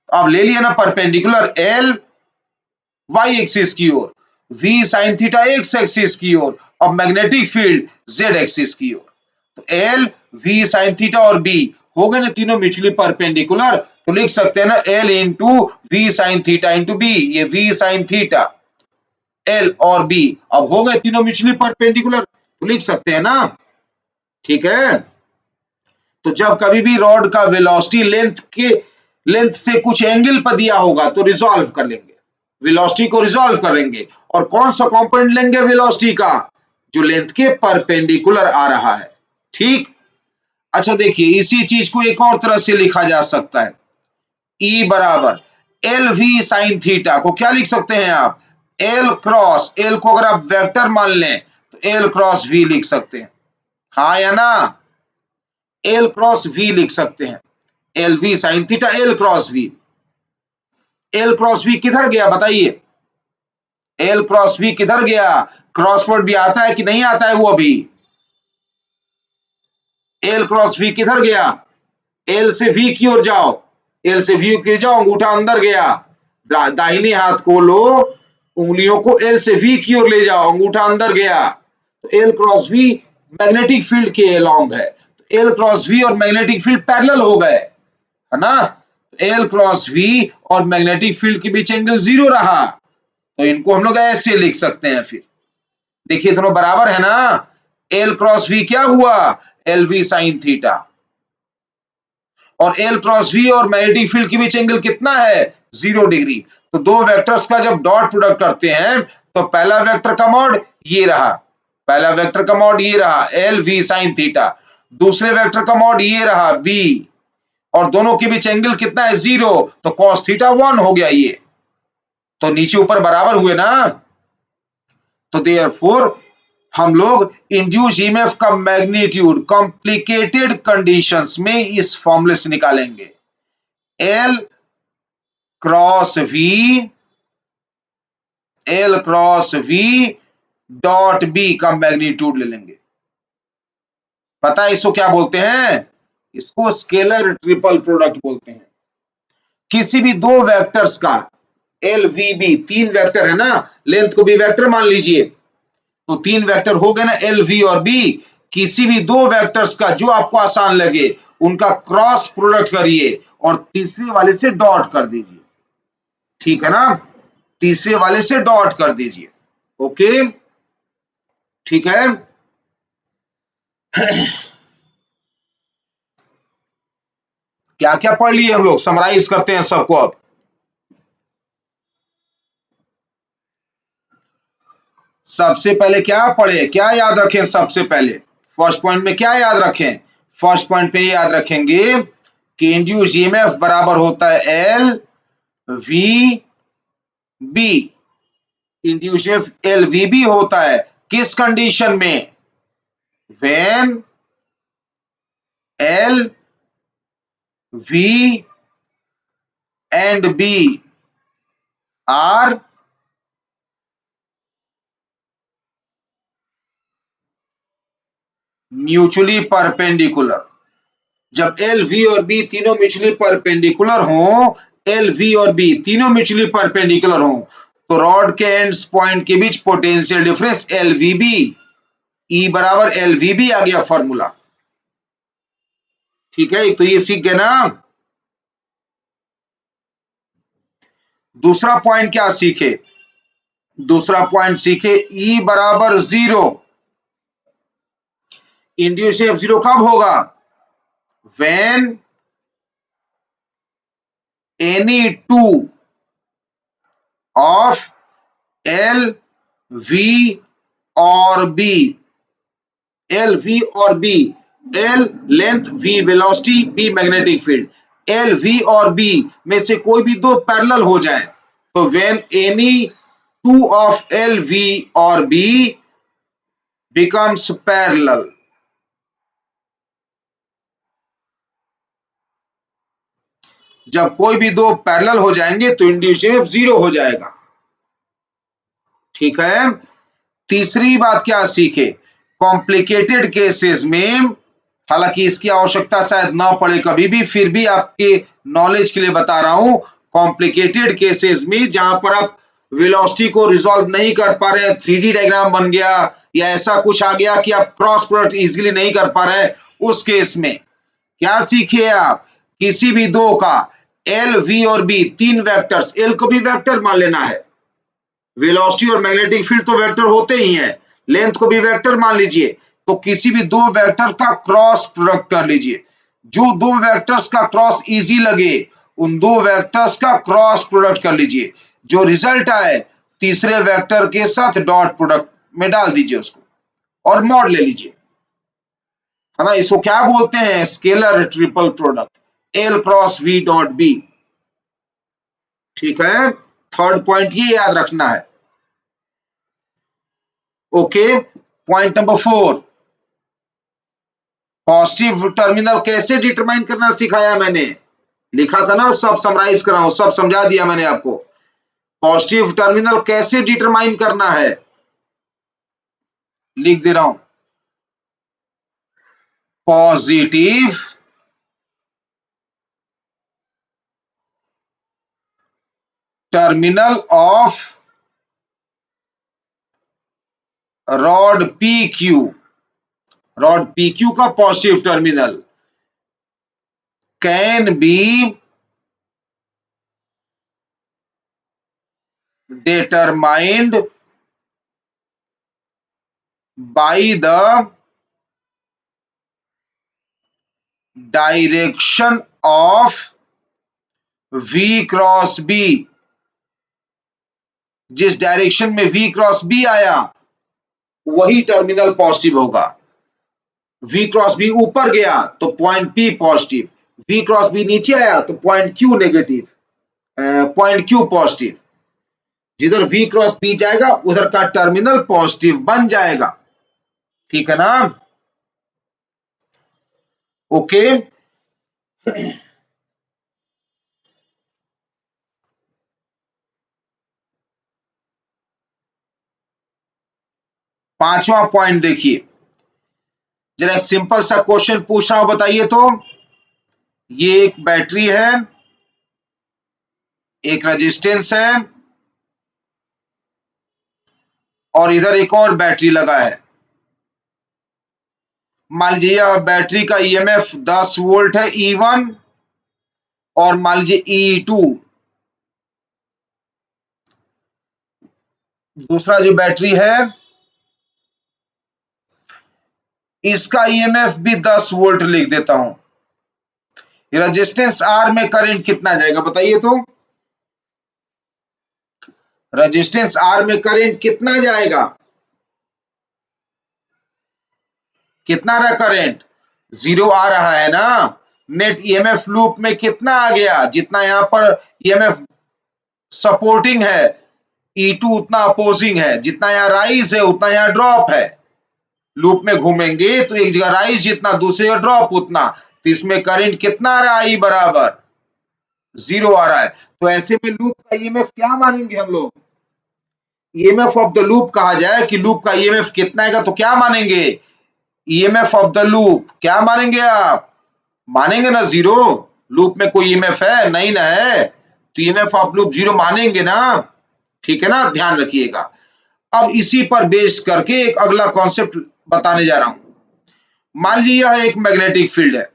A: अब ले लिया ना परपेंडिकुलर L y एक्सिस की ओर, V sin theta x axis की ओर, और मैग्नेटिक फील्ड z एक्सिस की ओर, तो L V sin थीटा और B हो गए ना तीनों म्यूचुअली परपेंडिकुलर, तो लिख सकते हैं ना L into V sin theta into B, ये V sin थीटा L और B अब हो गए तीनों म्यूचुअली परपेंडिकुलर, तो लिख सकते हैं ना, ठीक है। तो जब कभी भी रॉड का वेलोसिटी लेंथ से कुछ एंगल पर दिया होगा तो रिजॉल्व कर लेंगे, वेलोसिटी को रिजॉल्व करेंगे, और कौन सा कंपोनेंट लेंगे वेलोसिटी का, जो लेंथ के परपेंडिकुलर आ रहा है, ठीक। अच्छा देखिए, इसी चीज को एक और तरह से लिखा जा सकता है, E बराबर एल वी साइन थीटा को क्या लिख सकते हैं आप, एल क्रॉस, एल को अगर आप वेक्टर मान लें तो एल क्रॉस वी लिख सकते हैं, हाँ या ना, एल क्रॉस वी लिख सकते हैं, L V sine theta L cross V. L cross V किधर गया बताइए, एल क्रॉस वी किधर गया, क्रॉसवर्ड भी आता है कि नहीं आता है वो अभी, एल क्रॉस वी किधर गया, एल से वी की ओर जाओ, एल से वी की ओर जाओ, अंगूठा अंदर गया, दाहिने हाथ को लो, उंगलियों को एल से वी की ओर ले जाओ, अंगूठा अंदर गया, तो L cross V magnetic field के अलोंग है, तो एल क्रॉस वी और मैग्नेटिक फील्ड पैरेलल हो गए, है ना, एल क्रॉस वी और मैग्नेटिक फील्ड के बीच एंगल 0 रहा, तो इनको हम लोग ऐसे लिख सकते हैं। फिर देखिए दोनों बराबर है ना, एल क्रॉस वी क्या हुआ, एल वी साइन थीटा, और एल क्रॉस वी और मैग्नेटिक फील्ड के बीच एंगल कितना है, 0 डिग्री। तो दो वेक्टर्स का जब डॉट प्रोडक्ट करते हैं तो पहला वेक्टर का मॉड ये रहा, पहला वेक्टर का मॉड ये रहा एल वी साइन थीटा, दूसरे वेक्टर का मॉड ये रहा बी, और दोनों के बीच एंगल कितना है 0, तो कॉस थीटा 1 हो गया ये, तो नीचे ऊपर बराबर हुए ना। तो देयरफॉर हम लोग इंड्यूस ईएमएफ का मैग्नीट्यूड कॉम्प्लिकेटेड कंडीशंस में इस फॉर्मूले से निकालेंगे, L cross V dot B का मैग्नीट्यूड ले लेंगे। पता है इसको क्या बोलते हैं, इसको स्केलर ट्रिपल प्रोडक्ट बोलते हैं। किसी भी दो वेक्टर्स का एल वी बी, तीन वेक्टर है ना, लेंथ को भी वेक्टर मान लीजिए, तो तीन वेक्टर हो गए ना एल वी और बी, किसी भी दो वेक्टर्स का जो आपको आसान लगे उनका क्रॉस प्रोडक्ट करिए और तीसरे वाले से डॉट कर दीजिए, ठीक है ना, तीसरे वाले से डॉट कर दीजिए, ओके, ठीक है। क्या क्या पढ़ लिए हम लोग, समराइज करते हैं सबको अब। सबसे पहले क्या पढ़े, क्या याद रखें, सबसे पहले फर्स्ट पॉइंट में क्या याद रखें, फर्स्ट पॉइंट पे याद रखेंगे कि इंड्यूस ईएमएफ बराबर होता है L V B, induce EMF L V B होता है किस कंडीशन में, when L V and B are mutually perpendicular. जब एल वी और बी तीनों म्यूचुअली परपेंडिकुलर हो, एल वी और बी तीनों म्यूचुअली परपेंडिकुलर हो, तो रॉड के एंड्स पॉइंट के बीच potential difference L V B, E बराबर एल वी बी आ गया फॉर्मूला, ठीक है, तो ये सीख गए ना। दूसरा पॉइंट क्या सीखे, दूसरा पॉइंट सीखे ई बराबर 0, इंड्यूस ईएमएफ 0 कब होगा, when any two of L V और बी, एल वी और B, L length, V velocity, B magnetic field, L V और बी में से कोई भी दो पैरेलल हो जाए, तो when any two of L V और बी बिकम्स पैरेलल, जब कोई भी दो पैरेलल हो जाएंगे तो इंड्यूस्ड ईएमएफ 0 हो जाएगा, ठीक है। तीसरी बात क्या सीखे, कॉम्प्लिकेटेड केसेस में, हालांकि इसकी आवश्यकता शायद ना पड़े कभी भी, फिर भी आपके नॉलेज के लिए बता रहा हूं, कॉम्प्लिकेटेड केसेस में जहां पर आप वेलोसिटी को रिजॉल्व नहीं कर पा रहे हैं, 3D डायग्राम बन गया या ऐसा कुछ आ गया कि आप क्रॉस प्रोडक्ट इजीली नहीं कर पा रहे हैं, उस केस में क्या सीखे आप, किसी भी दो का एल वी और बी, तीन वेक्टर्स, एल को भी वेक्टर मान लेना है, वेलोसिटी और मैग्नेटिक फील्ड तो वेक्टर होते ही हैं, लेंथ को भी वेक्टर मान लीजिए, तो किसी भी दो वेक्टर का क्रॉस प्रोडक्ट कर लीजिए। जो दो वेक्टर्स का क्रॉस इजी लगे उन दो वेक्टर्स का क्रॉस प्रोडक्ट कर लीजिए। जो रिजल्ट आए तीसरे वेक्टर के साथ डॉट प्रोडक्ट में डाल दीजिए उसको और मॉड ले लीजिए, है ना। इसको क्या बोलते हैं? Scalar triple product, L cross V dot B. ठीक है, थर्ड पॉइंट ये याद रखना है। Okay, point number 4, positive terminal कैसे डिटरमाइन करना सिखाया मैंने, लिखा था ना, सब समराइज कर रहा हूं, सब समझा दिया मैंने आपको। पॉजिटिव टर्मिनल कैसे डिटरमाइन करना है, लिख दे रहा हूं। Positive terminal of rod P Q, rod P Q का positive terminal can be determined by the direction of V cross B। जिस डायरेक्शन में V क्रॉस B आया वही टर्मिनल पॉजिटिव होगा। V क्रॉस B ऊपर गया तो point P positive, V cross B नीचे आया तो point Q negative, point Q positive. जिधर V क्रॉस B जाएगा उधर का टर्मिनल पॉजिटिव बन जाएगा। ठीक है ना? ओके, पांचवा पॉइंट देखिए, जरा एक सिंपल सा क्वेश्चन पूछ रहा हूं, बताइए तो। ये एक बैटरी है, एक रेजिस्टेंस है और इधर एक और बैटरी लगा है। मान लीजिए यह बैटरी का ईएमएफ 10 वोल्ट है E1 और मान लीजिए E2। दूसरा जो बैटरी है इसका ईएमएफ भी 10 वोल्ट लिख देता हूं। रेजिस्टेंस R में करंट कितना जाएगा बताइए तो। रेजिस्टेंस R में करंट कितना जाएगा, कितना रहा करंट? 0 आ रहा है ना। नेट ईएमएफ लूप में कितना आ गया? जितना यहां पर ईएमएफ सपोर्टिंग है E2 उतना अपोजिंग है, जितना यहां राइज है उतना यहां ड्रॉप है। लूप में घूमेंगे तो एक जगह राइज जितना दूसरी जगह ड्रॉप उतना, तो इसमें करंट कितना आ रहा है? I बराबर 0 आ रहा है। तो ऐसे में लूप का ईएमएफ क्या मानेंगे हम लोग? ईएमएफ ऑफ द लूप कहा जाए कि लूप का ईएमएफ कितना आएगा तो क्या मानेंगे? ईएमएफ ऑफ द लूप क्या मानेंगे आप? मानेंगे ना 0। लूप में कोई ईएमएफ है नहीं ना है, तो ईएमएफ ऑफ लूप 0 मानेंगे ना। ठीक है ना, ध्यान रखिएगा। अब इसी पर बेस करके एक अगला कॉन्सेप्ट बताने जा रहा हूं। मान लीजिए यह एक मैग्नेटिक फील्ड है,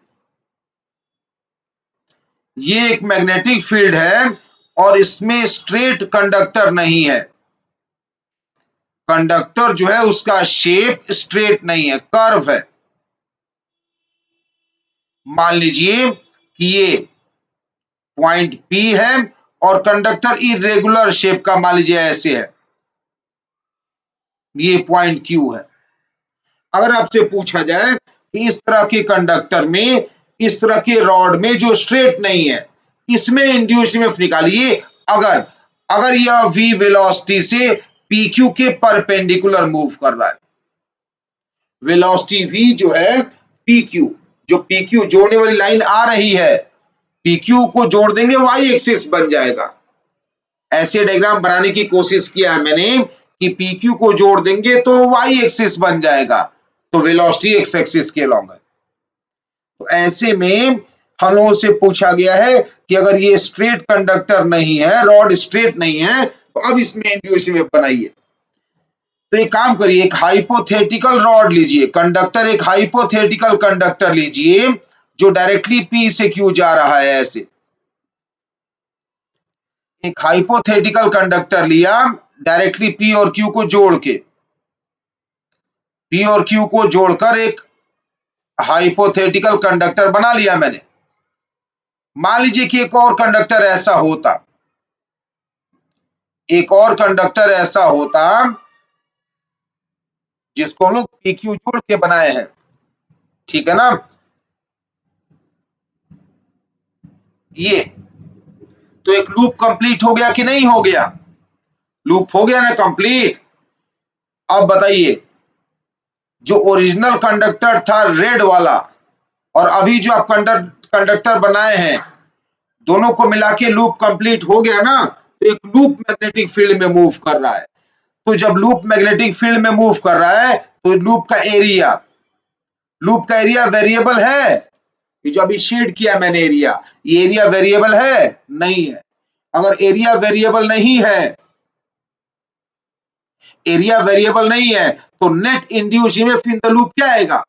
A: ये एक मैग्नेटिक फील्ड है और इसमें स्ट्रेट कंडक्टर नहीं है। कंडक्टर जो है उसका शेप स्ट्रेट नहीं है, कर्व है। मान लीजिए कि ये पॉइंट P है और कंडक्टर इरेगुलर शेप का, मान लीजिए ऐसे है, ये पॉइंट Q है। अगर आपसे पूछा जाए कि इस तरह के कंडक्टर में, इस तरह के रॉड में जो स्ट्रेट नहीं है, इसमें इंड्यूस्ड ईएमएफ निकालिए। अगर अगर यह v वेलोसिटी से PQ के परपेंडिकुलर मूव कर रहा है, वेलोसिटी v जो है PQ, जो PQ जोड़ने वाली लाइन आ रही है, PQ को जोड़ देंगे y एक्सिस बन जाएगा। ऐसे डायग्राम बनाने की कोशिश किया है मैंने कि PQ को जोड़ देंगे तो y एक्सिस बन जाएगा, तो वेलोसिटी एक्स एक्सिस के अलॉन्ग है। तो ऐसे में हम लोगों से पूछा गया है कि अगर ये स्ट्रेट कंडक्टर नहीं है, रॉड स्ट्रेट नहीं है, तो अब इसमें इंड्यूस्ड ईएमएफ बनाइए। तो एक काम करिए, एक हाइपोथेटिकल रॉड लीजिए, कंडक्टर, एक हाइपोथेटिकल कंडक्टर लीजिए जो डायरेक्टली P से Q जा रहा है। ऐसे एक हाइपोथेटिकल कंडक्टर लिया डायरेक्टली P और Q को जोड़ के, P और Q को जोड़कर एक हाइपोथेटिकल कंडक्टर बना लिया मैंने। मान लीजिए कि एक और कंडक्टर ऐसा होता, एक और कंडक्टर ऐसा होता जिसको हम लोग PQ जोड़ के बनाए हैं, ठीक है ना। ये तो एक लूप कंप्लीट हो गया कि नहीं हो गया? लूप हो गया ना कंप्लीट। अब बताइए, जो ओरिजिनल कंडक्टर था रेड वाला और अभी जो आप कंडक्टर बनाए हैं, दोनों को मिला के लूप कंप्लीट हो गया ना, तो एक लूप मैग्नेटिक फील्ड में मूव कर रहा है। तो जब लूप मैग्नेटिक फील्ड में मूव कर रहा है तो लूप का एरिया वेरिएबल है। ये जो अभी शेड किया मैंने एरिया, ये एरिया वेरिएबल है? नहीं है। अगर एरिया वेरिएबल नहीं है, एरिया वेरिएबल नहीं है तो net induce EMF in the loop क्या आएगा?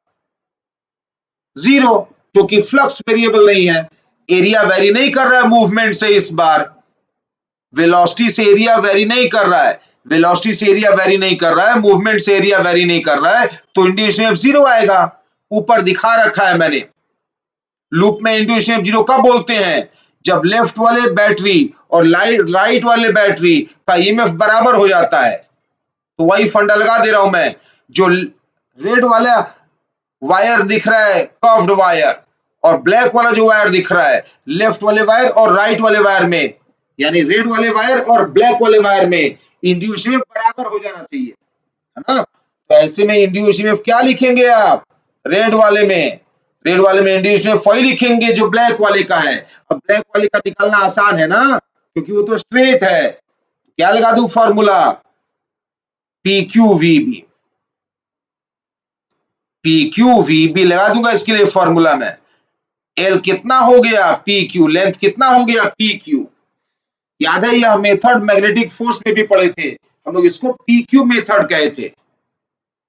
A: जीरो, क्योंकि फ्लक्स वेरिएबल नहीं है। एरिया वेरी नहीं कर रहा है मूवमेंट से, इस बार वेलोसिटी से एरिया वेरी नहीं कर रहा है, वेलोसिटी से एरिया वेरी नहीं कर रहा है, मूवमेंट से एरिया वेरी नहीं कर रहा है, तो इंड्यूस ईएमएफ जीरो आएगा। ऊपर दिखा रखा है मैंने। लूप में इंड्यूस ईएमएफ जीरो कब बोलते हैं? जब लेफ्ट वाले बैटरी और राइट वाले बैटरी का ईएमएफ बराबर हो जाता है। तो वही फंडा लगा दे रहा हूं मैं। जो रेड वाला वायर दिख रहा है कर्व्ड वायर, और ब्लैक वाला जो वायर दिख रहा है लेफ्ट वाले वायर और राइट वाले वायर में, यानी रेड वाले वायर और ब्लैक वाले वायर में इंड्यूस ईएमएफ बराबर हो जाना चाहिए, है ना। तो ऐसे में इंड्यूस ईएमएफ क्या लिखेंगे आप? रेड वाले में इंड्यूस ईएमएफ वही लिखेंगे जो ब्लैक वाले का है। अब ब्लैक वाले का निकालना आसान है ना, क्योंकि वो तो स्ट्रेट है। क्या लगा दूं फॉर्मूला? PQVB, PQVB लगा दूंगा इसके लिए फॉर्मूला में। L कितना हो गया? PQ। लेंथ कितना हो गया? PQ। याद है, यह मेथड मैग्नेटिक फोर्स में भी पढ़े थे हम लोग, इसको PQ मेथड कहे थे।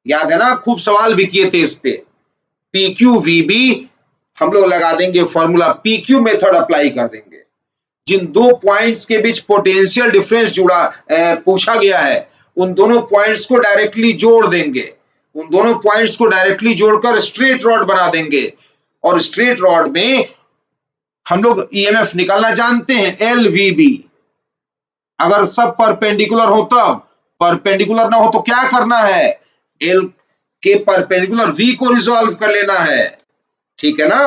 A: याद है ना, खूब सवाल भी किए थे इस पे। PQVB हम लोग लगा देंगे फॉर्मूला, PQ मेथड अप्लाई कर देंगे। जिन दो पॉइंट्स के बीच पोटेंशियल डिफरेंस पूछा गया है, उन दोनों पॉइंट्स को डायरेक्टली जोड़ देंगे। उन दोनों पॉइंट्स को डायरेक्टली जोड़कर स्ट्रेट रॉड बना देंगे, और स्ट्रेट रॉड में हम लोग ईएमएफ निकालना जानते हैं, LVB। अगर सब परपेंडिकुलर हो तब, परपेंडिकुलर ना हो तो क्या करना है? L के परपेंडिकुलर V को रिजॉल्व कर लेना है, ठीक है ना,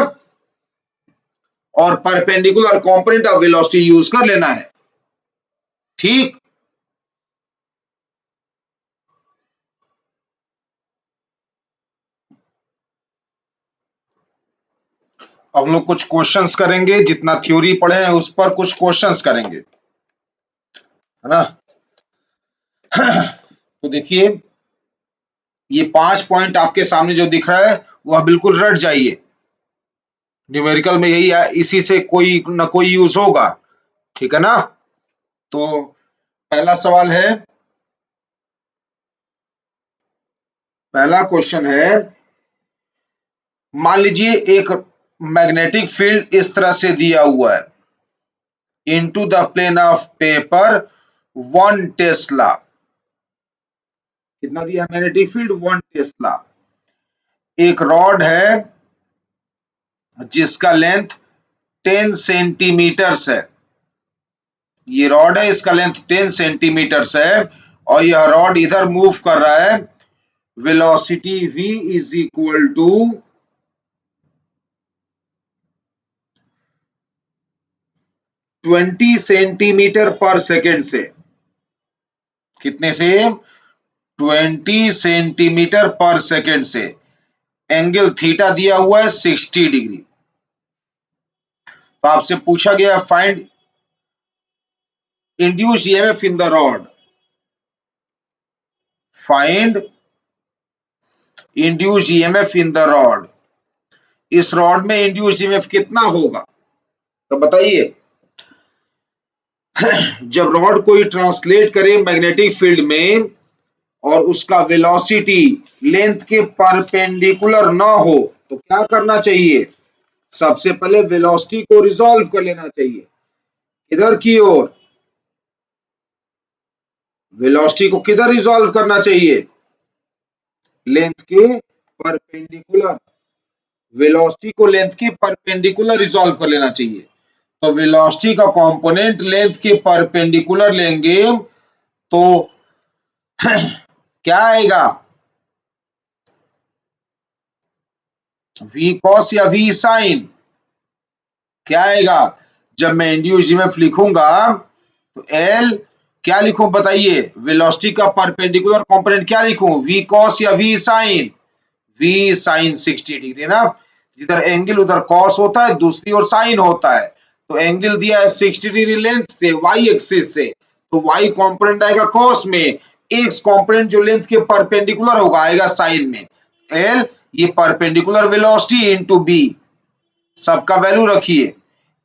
A: और perpendicular component of velocity use कर लेना है, ठीक। अब हम लोग कुछ क्वेश्चंस करेंगे, जितना थ्योरी पढ़े हैं उस पर कुछ क्वेश्चंस करेंगे, है ना। तो देखिए, ये 5 पॉइंट आपके सामने जो दिख रहा है वह बिल्कुल रट जाइए। न्यूमेरिकल में यही है, इसी से कोई ना कोई यूज होगा, ठीक है ना। तो पहला सवाल है, पहला क्वेश्चन है, मान लीजिए एक मैग्नेटिक फील्ड इस तरह से दिया हुआ है, into the plane of paper 1 tesla. कितना दिया मैग्नेटिक फील्ड? 1 टेस्ला। एक रॉड है जिसका लेंथ 10 सेंटीमीटर है। ये रॉड है, इसका लेंथ 10 सेंटीमीटर है, और यह रॉड इधर मूव कर रहा है। Velocity v is equal to 20 centimetre per second से। कितने से? 20 सेंटीमीटर पर सेकेंड से। एंगल थीटा दिया हुआ है 60 डिग्री। तो आपसे पूछा गया find induce EMF in the rod. Find induce EMF in the rod. इस रॉड में इंड्यूस ईएमएफ कितना होगा? तो बताइए। जब रॉड को ट्रांसलेट करें मैग्नेटिक फील्ड में और उसका वेलोसिटी लेंथ के परपेंडिकुलर ना हो, तो क्या करना चाहिए? सबसे पहले वेलोसिटी को रिजॉल्व कर लेना चाहिए। इधर की ओर वेलोसिटी को किधर रिजॉल्व करना चाहिए? लेंथ के परपेंडिकुलर, वेलोसिटी को लेंथ के परपेंडिकुलर रिजॉल्व कर लेना चाहिए। तो वेलोसिटी का कंपोनेंट लेंथ के परपेंडिकुलर लेंगे तो क्या आएगा, v cos या v sin, क्या आएगा। जब मैं इंड्यूस्ड ईएमएफ लिखूंगा तो L क्या लिखूं बताइए, वेलोसिटी का परपेंडिकुलर कंपोनेंट क्या लिखूं, v cos या v sin, v sin 60 degree ना, जिधर एंगल उधर cos होता है, दूसरी ओर sin होता है। तो एंगल दिया है 60 डिग्री लेंथ से y एक्सिस से, तो y कंपोनेंट आएगा cos में, x कंपोनेंट जो लेंथ के परपेंडिकुलर होगा आएगा sin में। L ये परपेंडिकुलर वेलोसिटी इनटू b, सबका वैल्यू रखिए।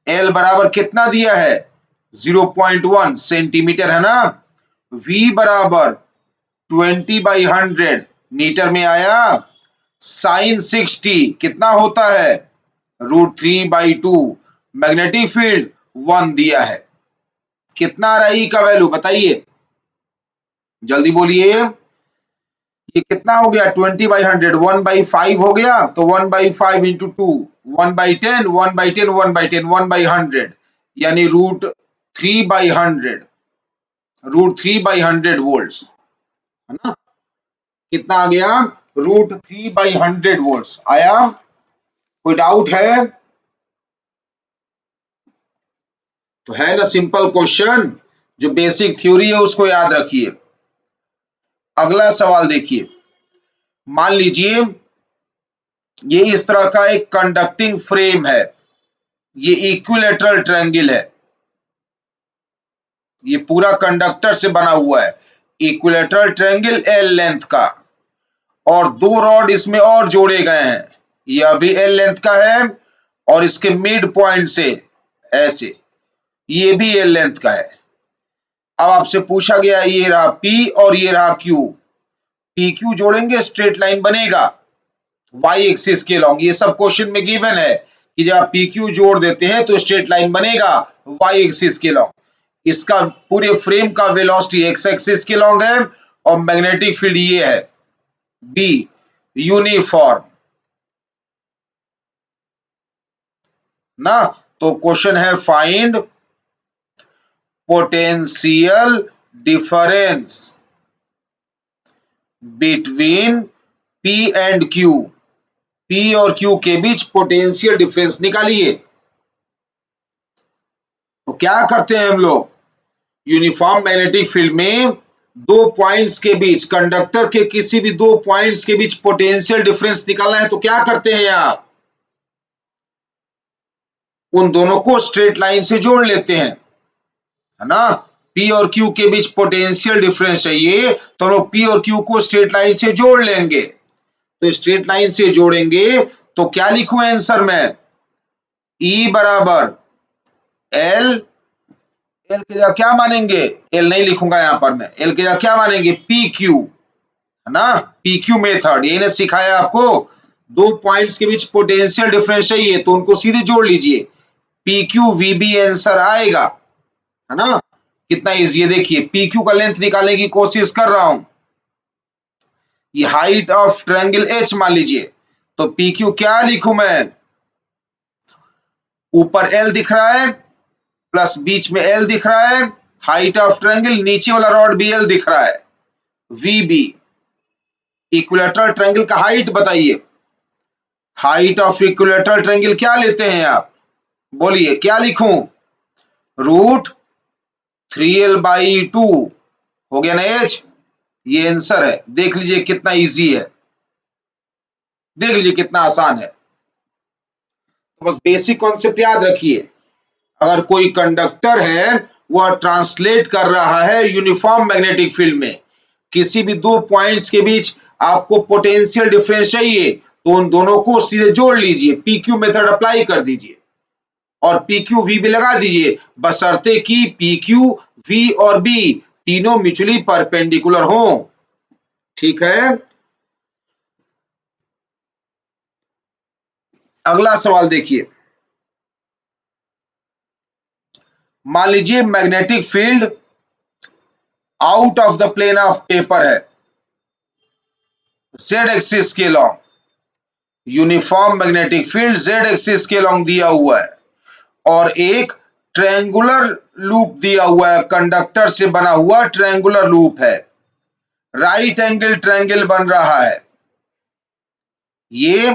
A: L बराबर कितना दिया है 0.1 सेंटीमीटर है ना, V बराबर 20/100 मीटर में आया, साइन 60 कितना होता है √3/2, मैग्नेटिक फील्ड 1 दिया है। कितना आ रहा है E का वैल्यू बताइए, जल्दी बोलिए। ये कितना हो गया 20/100, 1/5 हो गया, तो 1/5 इंटू 2, 1/10, 1/10, 1/10, 1/100, यानी √3/100, √3/100 वोल्ट्स है ना। कितना आ गया √3/100 वोल्ट्स आया। कोई डाउट है तो है ना, सिंपल क्वेश्चन, जो बेसिक थ्योरी है उसको याद रखिए। अगला सवाल देखिए, मान लीजिए ये इस तरह का एक कंडक्टिंग फ्रेम है, ये इक्विलैटरल ट्रायंगल है, ये पूरा कंडक्टर से बना हुआ है, इक्विलैटरल ट्रायंगल एल लेंथ का, और दो रॉड इसमें और जोड़े गए हैं, यह भी एल लेंथ का है, और इसके मिड पॉइंट से ऐसे ये भी एल लेंथ का है। अब आपसे पूछा गया ये रहा P और ये रहा Q, PQ जोड़ेंगे स्ट्रेट लाइन बनेगा y एक्सिस के लॉन्ग, ये सब क्वेश्चन में गिवन है कि जब आप PQ जोड़ देते हैं तो स्ट्रेट लाइन बनेगा y एक्सिस के लॉन्ग। इसका पूरे फ्रेम का वेलोसिटी x एक्सिस के लॉन्ग है, और मैग्नेटिक फील्ड ये है B, यूनिफॉर्म ना। तो क्वेश्चन है find potential difference between P and Q, P और Q के बीच पोटेंशियल डिफरेंस निकालिए। तो क्या करते हैं हम लोग, यूनिफॉर्म मैग्नेटिक फील्ड में दो पॉइंट्स के बीच, कंडक्टर के किसी भी दो पॉइंट्स के बीच पोटेंशियल डिफरेंस निकालना है, तो क्या करते हैं यहां, उन दोनों को स्ट्रेट लाइन से जोड़ लेते हैं, है ना। P और Q के बीच पोटेंशियल डिफरेंस चाहिए तो हम लोग P और Q को स्ट्रेट लाइन से जोड़ लेंगे। तो स्ट्रेट लाइन से जोड़ेंगे तो क्या लिखूं आंसर में, E बराबर L, एल के जगह क्या मानेंगे, एल नहीं लिखूंगा यहां पर मैं, एल के जगह क्या मानेंगे पी क्यू, है ना। पी क्यू मेथड यही ने सिखाया आपको, दो पॉइंट्स के बीच पोटेंशियल डिफरेंस चाहिए तो उनको सीधे जोड़ लीजिए, P Q V B answer आएगा, है ना। कितना इजी है देखिए, पी क्यू का लेंथ निकालने की कोशिश कर रहा हूं, ये हाइट ऑफ ट्रायंगल एच मान लीजिए, तो पी क्यू क्या लिखूं मैं, ऊपर एल दिख रहा है प्लस बीच में एल दिख रहा है, हाइट ऑफ ट्रायंगल नीचे वाला रॉड भी एल दिख रहा है, वी बी, इक्विलैटरल ट्रायंगल का हाइट बताइए, हाइट ऑफ इक्विलैटरल ट्रायंगल क्या लेते हैं आप, बोलिए क्या लिखूं, √3l/2 हो गया ना एच, ये आंसर है। देख लीजिए कितना इजी है, देख लीजिए कितना आसान है। तो बस बेसिक कॉन्सेप्ट याद रखिए, अगर कोई कंडक्टर है वह ट्रांसलेट कर रहा है यूनिफॉर्म मैग्नेटिक फील्ड में, किसी भी दो पॉइंट्स के बीच आपको पोटेंशियल डिफरेंस चाहिए तो उन दोनों को सीधे जोड़ लीजिए, पी क्यू मेथड अप्लाई कर दीजिए और पी क्यू वी भी लगा दीजिए, बशर्ते कि पी क्यू वी और बी तीनों म्यूचुअली परपेंडिकुलर हो, ठीक है। अगला सवाल देखिए, मान लीजिए magnetic field out of the plane of paper है, जेड एक्सिस के along, uniform magnetic field Z axis के लॉन्ग दिया हुआ है और एक ट्रायंगुलर लूप दिया हुआ है, कंडक्टर से बना हुआ ट्रायंगुलर लूप है, राइट एंगल ट्रायंगल बन रहा है, ये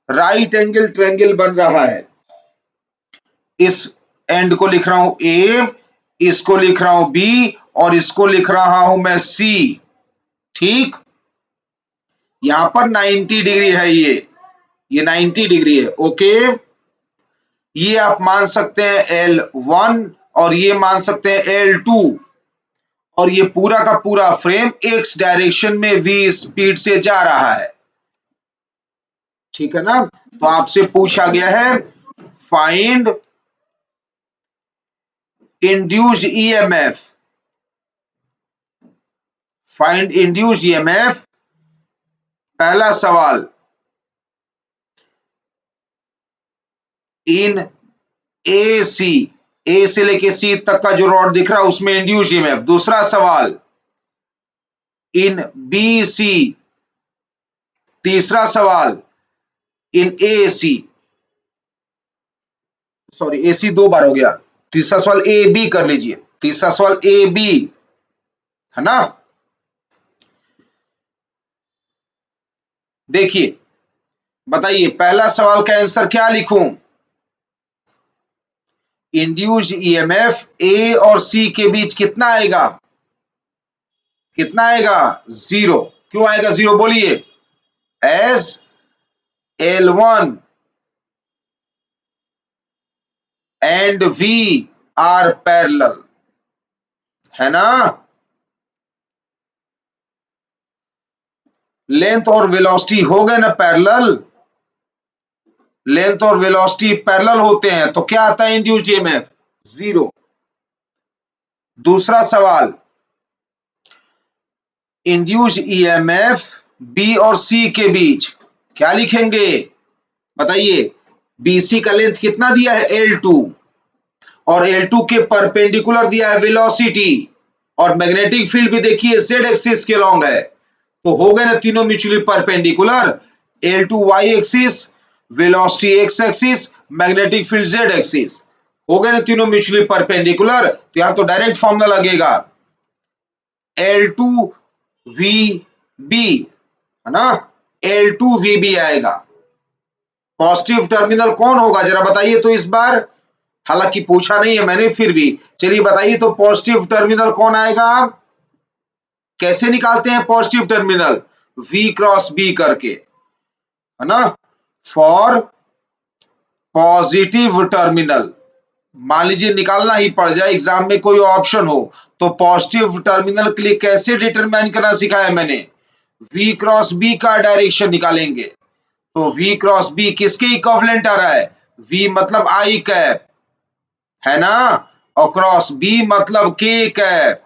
A: राइट एंगल ट्रायंगल बन रहा है। इस एंड को लिख रहा हूं ए, इसको लिख रहा हूं बी और इसको लिख रहा हूं मैं सी। ठीक, यहां पर 90 डिग्री है, ये 90 डिग्री है। ओके, ये आप मान सकते हैं L1 और ये मान सकते हैं L2 और ये पूरा का पूरा फ्रेम एक्स डायरेक्शन में v स्पीड से जा रहा है। ठीक है ना, तो आपसे पूछा गया है find induced EMF, find induced EMF. पहला सवाल, इन ए सी, ए से लेके सी तक का जो रॉड दिख रहा है उसमें इंड्यूस्ड ईएमएफ। दूसरा सवाल, इन बी सी। तीसरा सवाल, इन ए सी, सॉरी ए सी दो बार हो गया। तीसरा सवाल ए बी कर लीजिए, तीसरा सवाल ए बी, है ना। देखिए, बताइए पहला सवाल का आंसर क्या लिखूं? इंड्यूस्ड ईएमएफ ए और सी के बीच कितना आएगा? कितना आएगा? जीरो। क्यों आएगा जीरो बोलिए? As L1 and V are parallel, है ना। लेंथ और वेलोसिटी हो गए ना पैरेलल, लेंथ और वेलोसिटी पैरेलल होते हैं तो क्या आता है इंड्यूस्ड ईएमएफ? जीरो। दूसरा सवाल, इंड्यूस्ड ईएमएफ बी और सी के बीच क्या लिखेंगे? बताइए, BC का लेंथ कितना दिया है? L2 और L2 के परपेंडिकुलर दिया है वेलोसिटी और मैग्नेटिक फील्ड भी देखिए Z एक्सिस के लॉन्ग है, तो हो गए ना तीनों mutually perpendicular. L2 Y axis, velocity X axis, magnetic field Z axis, हो गए ना तीनों म्यूचुअली परपेंडिकुलर। तो यहां तो डायरेक्ट फॉर्मूला लगेगा L2 VB, है ना, L2 VB आएगा। पॉजिटिव टर्मिनल कौन होगा जरा बताइए तो इस बार, हालांकि पूछा नहीं है मैंने फिर भी चलिए बताइए तो पॉजिटिव टर्मिनल कौन आएगा? कैसे निकालते हैं positive terminal? V cross B करके, है ना। फॉर पॉजिटिव टर्मिनल, मान लीजिए निकालना ही पड़ जाए एग्जाम में कोई ऑप्शन हो, तो पॉजिटिव टर्मिनल के लिए कैसे डिटरमाइन करना सिखाया मैंने? V क्रॉस B का डायरेक्शन निकालेंगे, तो V क्रॉस B किसके इक्विवेलेंट आ रहा है? V मतलब I कैप, है ना, और क्रॉस B मतलब K कैप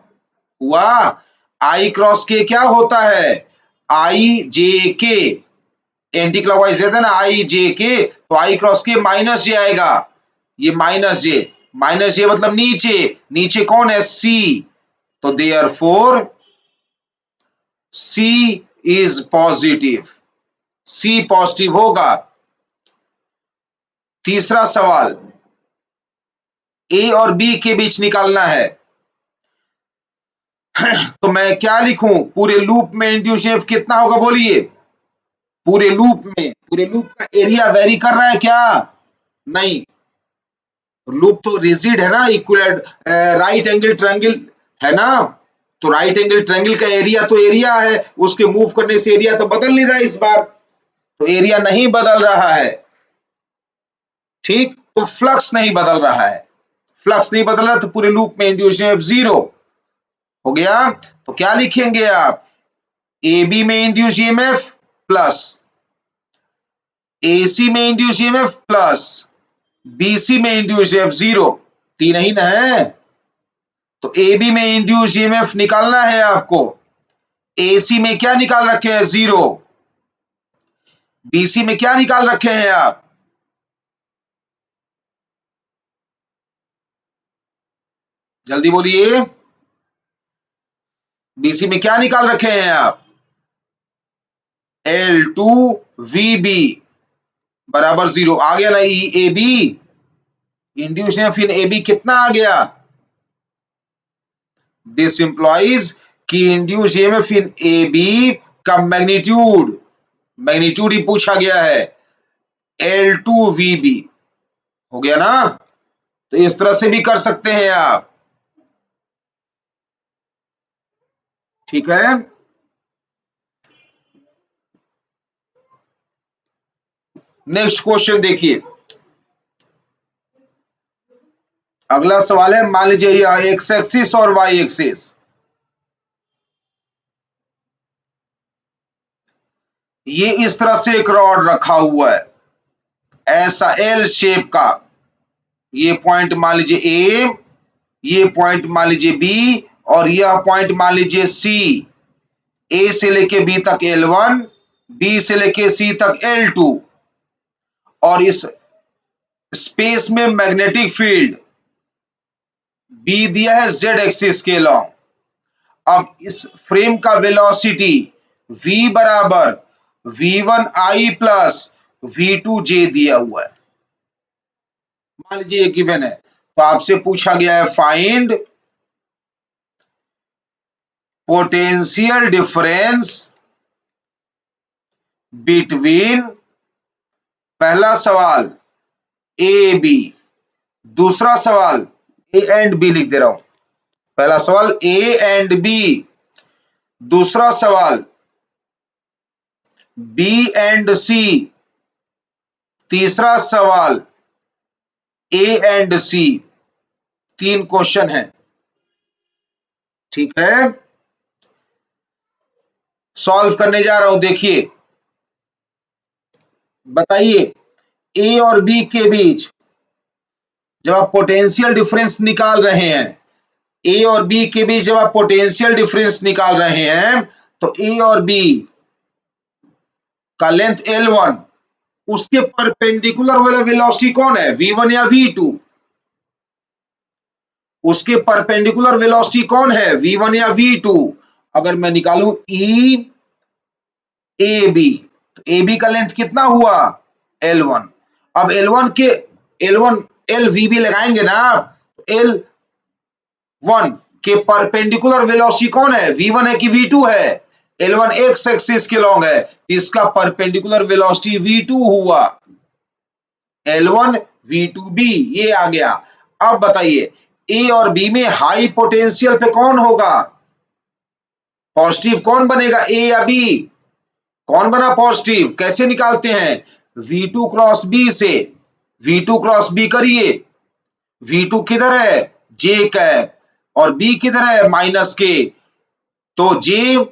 A: हुआ। I क्रॉस K क्या होता है? I J K, anti clockwise रहता है ना I J K, तो I क्रॉस K माइनस जे आएगा, ये माइनस जे, माइनस जे मतलब नीचे, नीचे कौन है? C, तो therefore C is positive, C positive होगा। तीसरा सवाल, A और B के बीच निकालना है तो मैं क्या लिखूं? पूरे लूप में इंड्यूस्ड ईएमएफ कितना होगा बोलिए? पूरे लूप में, पूरे लूप का एरिया वेरी कर रहा है क्या? नहीं, लूप तो रिजिड है ना, इक्वल राइट एंगल ट्रायंगल है ना, तो राइट एंगल ट्रायंगल का एरिया तो एरिया है, उसके मूव करने से एरिया तो बदल नहीं रहा है इस बार, तो एरिया नहीं बदल रहा है। ठीक, तो फ्लक्स नहीं बदल रहा है, फ्लक्स नहीं बदल रहा तो पूरे लूप में इंड्यूस्ड ईएमएफ जीरो हो गया। तो क्या लिखेंगे आप? ए बी में इंड्यूस्ड ईएमएफ प्लस AC में इंड्यूस्ड ईएमएफ प्लस BC में इंड्यूस्ड ईएमएफ जीरो, तीन ही ना है, तो AB में इंड्यूस्ड ईएमएफ निकालना है आपको। AC में क्या निकाल रखे हैं? जीरो। BC में क्या निकाल रखे हैं आप? जल्दी बोलिए, BC में क्या निकाल रखे हैं आप? L2VB बराबर 0 आ गया ना। AB इंड्यूस EMF इन AB कितना आ गया? दिस इंप्लॉइज कि इंड्यूस EMF इन AB का मैग्नीट्यूड ही पूछा गया है, L2VB हो गया ना। तो इस तरह से भी कर सकते हैं आप, ठीक है। नेक्स्ट क्वेश्चन देखिए, अगला सवाल है, मान लीजिए यह एक्स एक्सिस और वाई एक्सिस, ये इस तरह से एक रॉड रखा हुआ है, ऐसा एल शेप का। ये पॉइंट मान लीजिए ए, ये पॉइंट मान लीजिए बी, और यह पॉइंट मान लीजिए सी। ए से लेके बी तक L1, बी से लेके सी तक L2, और इस स्पेस में मैग्नेटिक फील्ड बी दिया है जेड एक्सिस के लॉन्ग। अब इस फ्रेम का वेलोसिटी v बराबर v1i प्लस v2j दिया हुआ है। मान लीजिए ये गिवन है, तो आपसे पूछा गया है फाइंड पोटेंशियल डिफरेंस बिटवीन, पहला सवाल ए बी, दूसरा सवाल ए एंड बी लिख दे रहा हूं। पहला सवाल ए एंड बी, दूसरा सवाल बी एंड सी, तीसरा सवाल ए एंड सी। 3 क्वेश्चन है, ठीक है। सॉल्व करने जा रहा हूं, देखिए बताइए ए और बी के बीच जब आप पोटेंशियल डिफरेंस निकाल रहे हैं, ए और बी के बीच जब आप पोटेंशियल डिफरेंस निकाल रहे हैं, तो ए और बी का लेंथ L1, उसके परपेंडिकुलर वाला वेलोसिटी कौन है, V1 या V2? उसके परपेंडिकुलर वेलोसिटी कौन है, V1 या V2? अगर मैं निकालूं E AB, तो AB का लेंथ कितना हुआ, L1। अब L1 के L1 LVB लगाएंगे ना आप, L1 के परपेंडिकुलर वेलोसिटी कौन है, V1 है कि V2 है? L1 एक्स एक्सिस के लॉन्ग है, इसका परपेंडिकुलर वेलोसिटी V2 हुआ, L1 V2B, ये आ गया। अब बताइए A और B में हाई पोटेंशियल पे कौन होगा, पॉजिटिव कौन बनेगा, A या B? कौन बना पॉजिटिव, कैसे निकालते हैं, V2 क्रॉस B से। V2 क्रॉस B करिए, V2 किधर है, J कैप, और B किधर है, माइनस K, तो J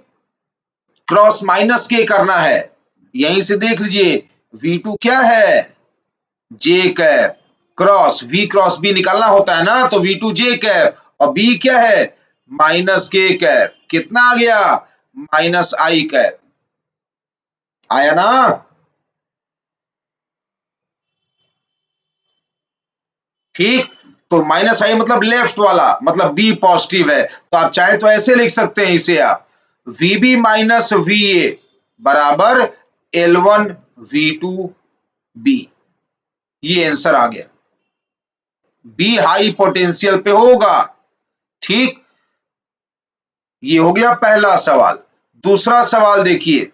A: क्रॉस माइनस K करना है। यहीं से देख लीजिए V2 क्या है, J cap, cross V cross B निकालना होता है ना, तो V2 J कैप, और B क्या है, माइनस K कैप। कितना आ गया, माइनस I कैप। आया ना। ठीक, तो माइनस आई मतलब लेफ्ट वाला, मतलब बी पॉजिटिव है, तो आप चाहे तो ऐसे लिख सकते हैं इसे आप, VB माइनस VA बराबर L1 V2B। ये आंसर आ गया, बी हाई पोटेंशियल पे होगा, ठीक। ये हो गया पहला सवाल। दूसरा सवाल देखिए,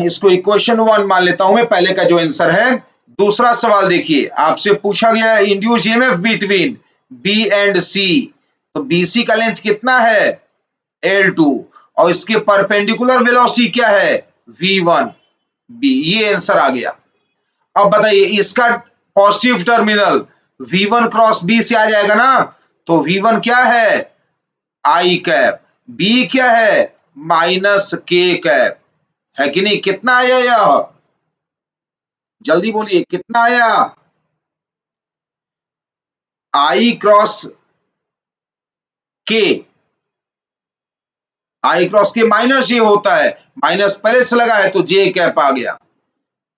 A: इसको इक्वेशन 1 मान लेता हूं मैं, पहले का जो आंसर है। दूसरा सवाल देखिए, आपसे पूछा गया है induced EMF between B and C, तो बीसी का लेंथ कितना है, L2, और इसके परपेंडिकुलर वेलोसिटी क्या है, V1 B। ये आंसर आ गया। अब बताइए इसका positive terminal V1 cross B से आ जाएगा ना, तो V1 क्या है, I कैप, B क्या है, माइनस K कैप, है कि नहीं? कितना आया यह, जल्दी बोलिए कितना आया, I cross K, I cross K minus J होता है, माइनस पहले से लगा है तो J कैप आ गया।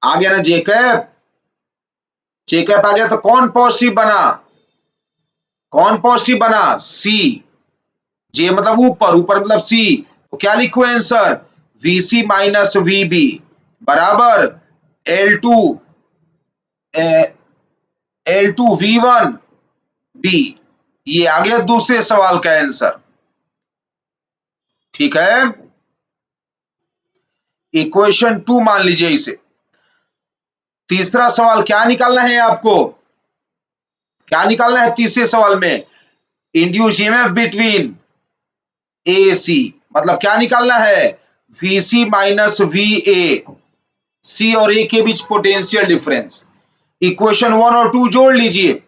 A: आ गया ना J कैप, J कैप आ गया, तो कौन पॉजिटिव बना, कौन पॉजिटिव बना, C। J मतलब ऊपर, ऊपर मतलब C, तो क्या लिखो आंसर, VC माइनस VB बराबर L2 V1B। ये आ गया दूसरे सवाल का आंसर। ठीक है, इक्वेशन 2 मान लीजिए इसे। तीसरा सवाल क्या निकालना है आपको? क्या निकालना है तीसरे सवाल में? इंड्यूस ईएमएफ बिटवीन ए सी, मतलब क्या निकालना है? VC माइनस VA, सी और ए के बीच पोटेंशियल डिफरेंस। इक्वेशन 1 और 2 जोड़ लीजिए,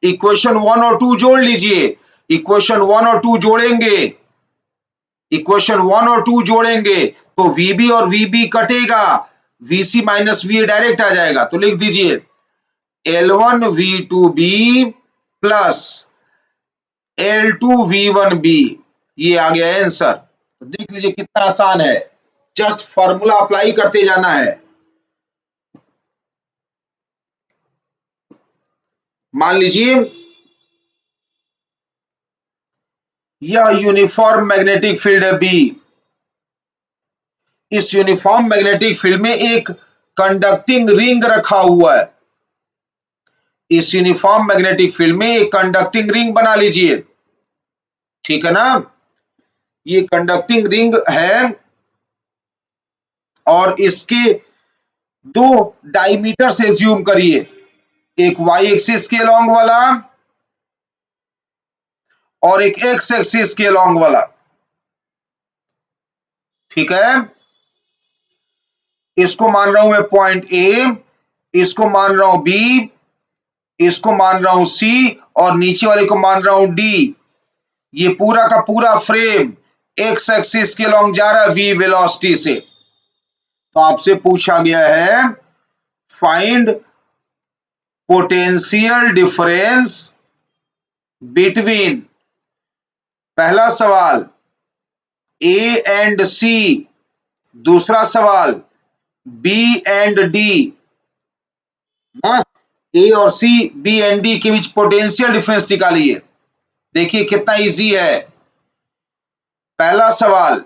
A: इक्वेशन 1 और 2 जोड़ लीजिए। इक्वेशन 1 और 2 जोड़ेंगे, इक्वेशन 1 और 2 जोड़ेंगे तो VB और VB कटेगा, VC माइनस VA डायरेक्ट आ जाएगा। तो लिख दीजिए L1 V2B plus L2 V1B। ये आ गया आंसर। तो देख लीजिए कितना आसान है, जस्ट फॉर्मूला अप्लाई करते जाना है। मान लीजिए यह यूनिफॉर्म मैग्नेटिक फील्ड है बी। इस यूनिफॉर्म मैग्नेटिक फील्ड में एक कंडक्टिंग रिंग रखा हुआ है। इस यूनिफॉर्म मैग्नेटिक फील्ड में एक कंडक्टिंग रिंग बना लीजिए, ठीक है ना? ये कंडक्टिंग रिंग है और इसके दो डायमीटर से एज्यूम करिए, एक वाई एक्सिस के लॉन्ग वाला और एक एक्स एक्सिस के लॉन्ग वाला। ठीक है, इसको मान रहा हूं मैं पॉइंट ए, इसको मान रहा हूं बी, इसको मान रहा हूं सी और नीचे वाले को मान रहा हूं डी। ये पूरा का पूरा फ्रेम एक्स एक्सिस के लॉन्ग जा रहा है v वेलोसिटी से। तो आपसे पूछा गया है फाइंड पोटेंशियल डिफरेंस बिटवीन, पहला सवाल A एंड C, दूसरा सवाल B एंड D ना, A और C, B एंड D के बीच पोटेंशियल डिफरेंस निकालिए। देखिए कितना इजी है। पहला सवाल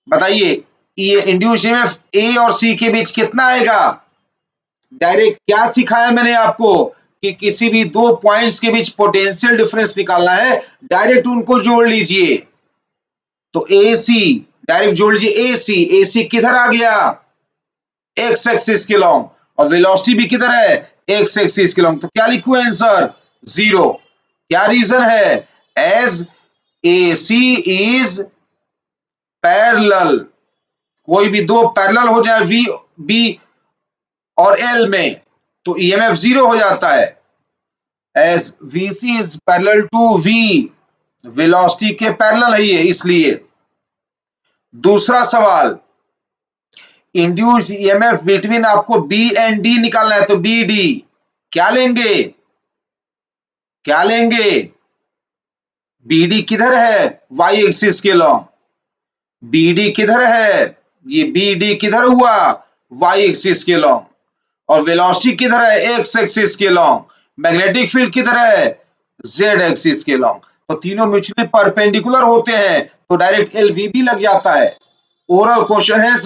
A: बताइए, ये इंड्यूस ईएमएफ A और C के बीच कितना आएगा? डायरेक्ट क्या सिखाया मैंने आपको कि किसी भी दो पॉइंट्स के बीच पोटेंशियल डिफरेंस निकालना है, डायरेक्ट उनको जोड़ लीजिए। तो AC डायरेक्ट जोड़ लीजिए, AC किधर आ गया? एक्स एक्सिस के लॉन्ग, और वेलोसिटी भी किधर है? एक्स एक्सिस के लॉन्ग। तो क्या लिखूं आंसर? 0। क्या रीजन है? एज AC इज पैरेलल, कोई भी दो पैरेलल हो जाए V B और L में तो EMF 0 हो जाता है। As VC is parallel to V, velocity के पैरेलल है ये, इसलिए। दूसरा सवाल, इंड्यूस ईएमएफ बिटवीन, आपको B एंड D निकालना है तो BD क्या लेंगे? क्या लेंगे? BD किधर है? Y एक्सिस के लॉन्ग। BD किधर है? ये BD किधर हुआ? Y एक्सिस के लॉन्ग। और वेलोसिटी किधर है? X एक्सिस के लॉन्ग। मैग्नेटिक फील्ड किधर है? Z एक्सिस के लॉन्ग। तो तीनों म्यूचुअली परपेंडिकुलर होते हैं तो डायरेक्ट LVB लग जाता है। ओरल क्वेश्चन है,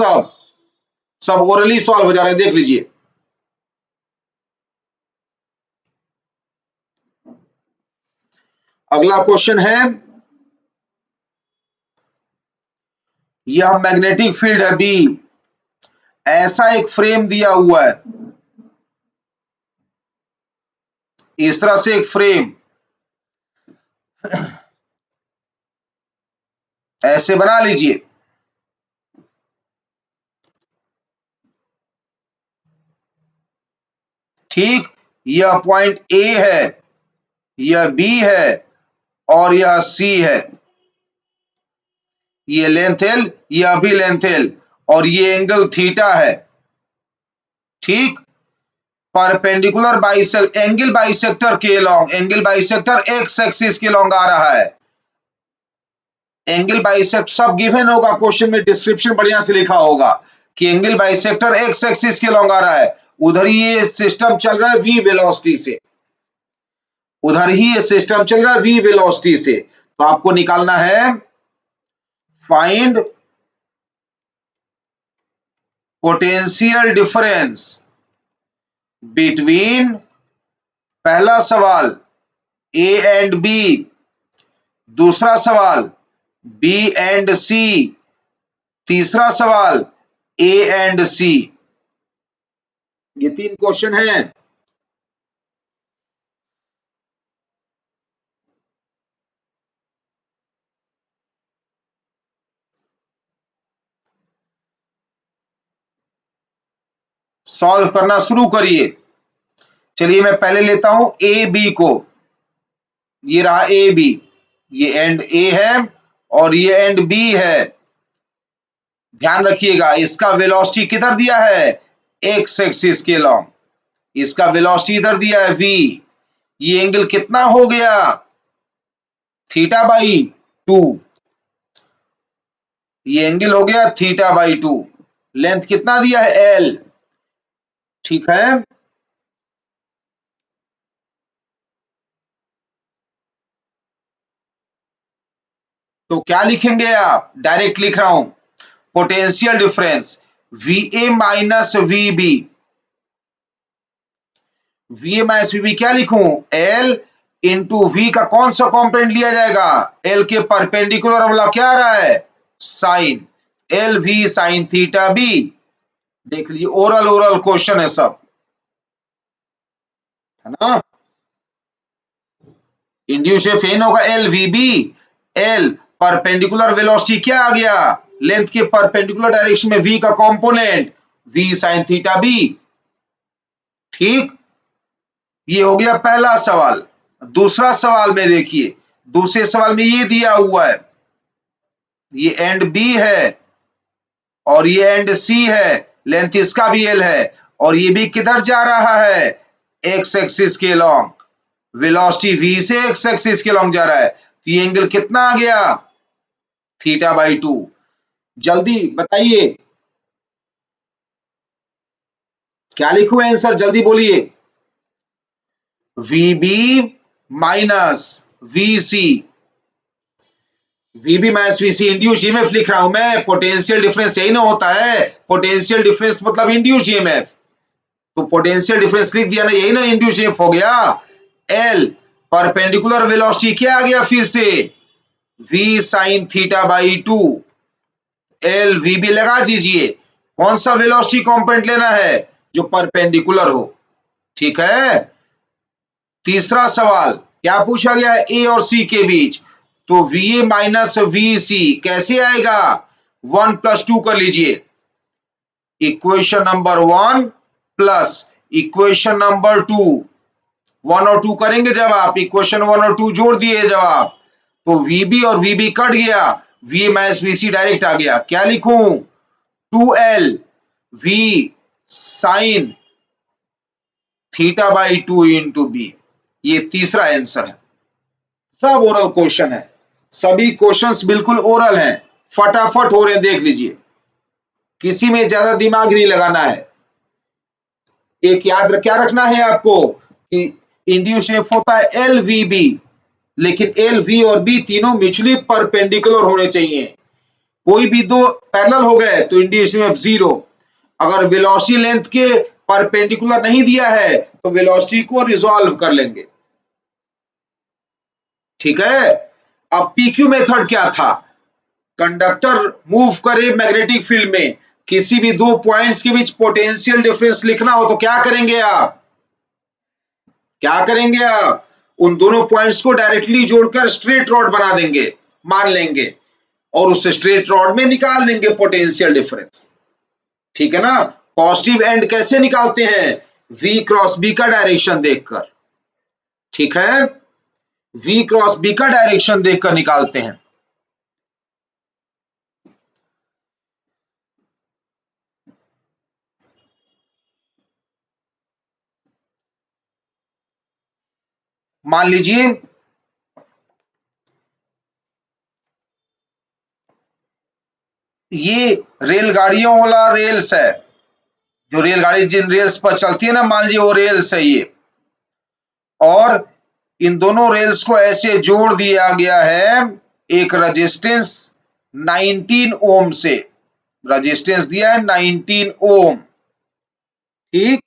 A: सब ओरली सॉल्व हो जा रहे हैं, देख लीजिए। अगला क्वेश्चन है, यह मैग्नेटिक फील्ड है बी, ऐसा एक फ्रेम दिया हुआ है, इस तरह से एक फ्रेम ऐसे बना लीजिए। ठीक, यह पॉइंट ए है, यह बी है और यह सी है। ये लेंथ एल, यह भी लेंथ एल और ये एंगल थीटा है। ठीक, परपेंडिकुलर बाइसेक्टर, एंगल बाइसेक्टर के long, angle bisector x axis के लॉन्ग आ रहा है। एंगल बाइसेक्टर सब गिवन होगा क्वेश्चन में, डिस्क्रिप्शन बढ़िया से लिखा होगा कि एंगल बाइसेक्टर एक्स एक्सिस के लॉन्ग आ रहा है। उधर ही ये सिस्टम चल रहा है v वेलोसिटी से, उधर ही ये सिस्टम चल रहा है v वेलोसिटी से। तो आपको निकालना है फाइंड पोटेंशियल डिफरेंस बिटवीन, पहला सवाल ए एंड बी, दूसरा सवाल बी एंड सी, तीसरा सवाल ए एंड सी। ये 3 क्वेश्चन हैं। सॉल्व करना शुरू करिए। चलिए मैं पहले लेता हूं ए बी को। ये रहा ए बी, ये एंड ए है और ये एंड बी है। ध्यान रखिएगा इसका वेलोसिटी किधर दिया है, एक्स एक्सिस के लॉन्ग। इसका वेलोसिटी इधर दिया है v। ये एंगल कितना हो गया, θ/2। ये एंगल हो गया θ/2। लेंथ कितना दिया है l, ठीक है। तो क्या लिखेंगे आप, डायरेक्ट लिख रहा हूं, potential difference VA minus VB। VA minus VB क्या लिखूं, L इंटू V का कौन सा कॉम्पोनेंट लिया जाएगा, L के परपेंडिकुलर वाला क्या आ रहा है, sine, LV sine theta B। देख लीजिए ओरल ओरल क्वेश्चन है सब, है ना। इंड्यूस फेन होगा LVB, L परपेंडिकुलर वेलोसिटी क्या आ गया, लेंथ के परपेंडिकुलर डायरेक्शन में V का component V sign theta B। ठीक, ये हो गया पहला सवाल। दूसरा सवाल में देखिए, दूसरे सवाल में ये दिया हुआ है, ये एंड B है और ये एंड C है, लेंथ इसका भी L है और ये भी किधर जा रहा है, एक्स एक्सिस के लॉन्ग। वेलोसिटी V से एक्स एक्सिस के लॉन्ग जा रहा है, तो ये एंगल कितना आ गया, θ/2। जल्दी बताइए क्या लिखूं आंसर, जल्दी बोलिए। VB minus VC, VB minus VC induce EMF लिख रहा हूं मैं। पोटेंशियल डिफरेंस यही ना होता है, पोटेंशियल डिफरेंस मतलब इंड्यूस ईएमएफ। तो पोटेंशियल डिफरेंस लिख दिया ना, यही ना इंड्यूस ईएमएफ हो गया। L परपेंडिकुलर वेलोसिटी क्या आ गया फिर से, V साइन θ/2। L VB लगा दीजिए, कौन सा वेलोसिटी कंपोनेंट लेना है, जो परपेंडिकुलर हो, ठीक है। तीसरा सवाल क्या पूछा गया है, ए और सी के बीच, तो VA माइनस VC कैसे आएगा, 1 + 2 कर लीजिए। Equation number 1 plus equation number 2, 1 और 2 करेंगे जब आप, इक्वेशन 1 और 2 जोड़ दिए जब आप, तो VB और VB कट गया, VA माइनस VC डायरेक्ट आ गया। क्या लिखूं, 2L V sign θ/2 into B। ये तीसरा आंसर है। सब ओरल क्वेश्चन है, सभी क्वेश्चंस बिल्कुल ओरल हैं, फटाफट हो रहे हैं, देख लीजिए, किसी में ज्यादा दिमाग नहीं लगाना है। एक याद क्या रखना है आपको कि इंड्यूस ईएमएफ होता है LVB, लेकिन LV और B तीनों म्यूचुअली परपेंडिकुलर होने चाहिए। कोई भी दो पैरेलल हो गए तो इंड्यूस ईएमएफ 0। अगर वेलोसिटी लेंथ के परपेंडिकुलर नहीं दिया है तो वेलोसिटी को रिजॉल्व कर लेंगे, ठीक है। अब PQ मेथड क्या था, कंडक्टर मूव करे मैग्नेटिक फील्ड में, किसी भी दो पॉइंट्स के बीच पोटेंशियल डिफरेंस लिखना हो तो क्या करेंगे आप, क्या करेंगे आप, उन दोनों पॉइंट्स को डायरेक्टली जोड़कर स्ट्रेट रॉड बना देंगे, मान लेंगे, और उस स्ट्रेट रॉड में निकाल देंगे पोटेंशियल डिफरेंस, ठीक है ना। पॉजिटिव एंड कैसे निकालते हैं, V क्रॉस B का डायरेक्शन देखकर, ठीक है, V क्रॉस B का डायरेक्शन देखकर निकालते हैं। मान लीजिए ये रेलगाड़ियों वाला रेल्स है, जो रेलगाड़ी जिन रेल्स पर चलती है ना, मान लीजिए वो रेल्स है ये, और इन दोनों रेल्स को ऐसे जोड़ दिया गया है एक रेजिस्टेंस 19 ओम से, रेजिस्टेंस दिया है 19 ओम। ठीक,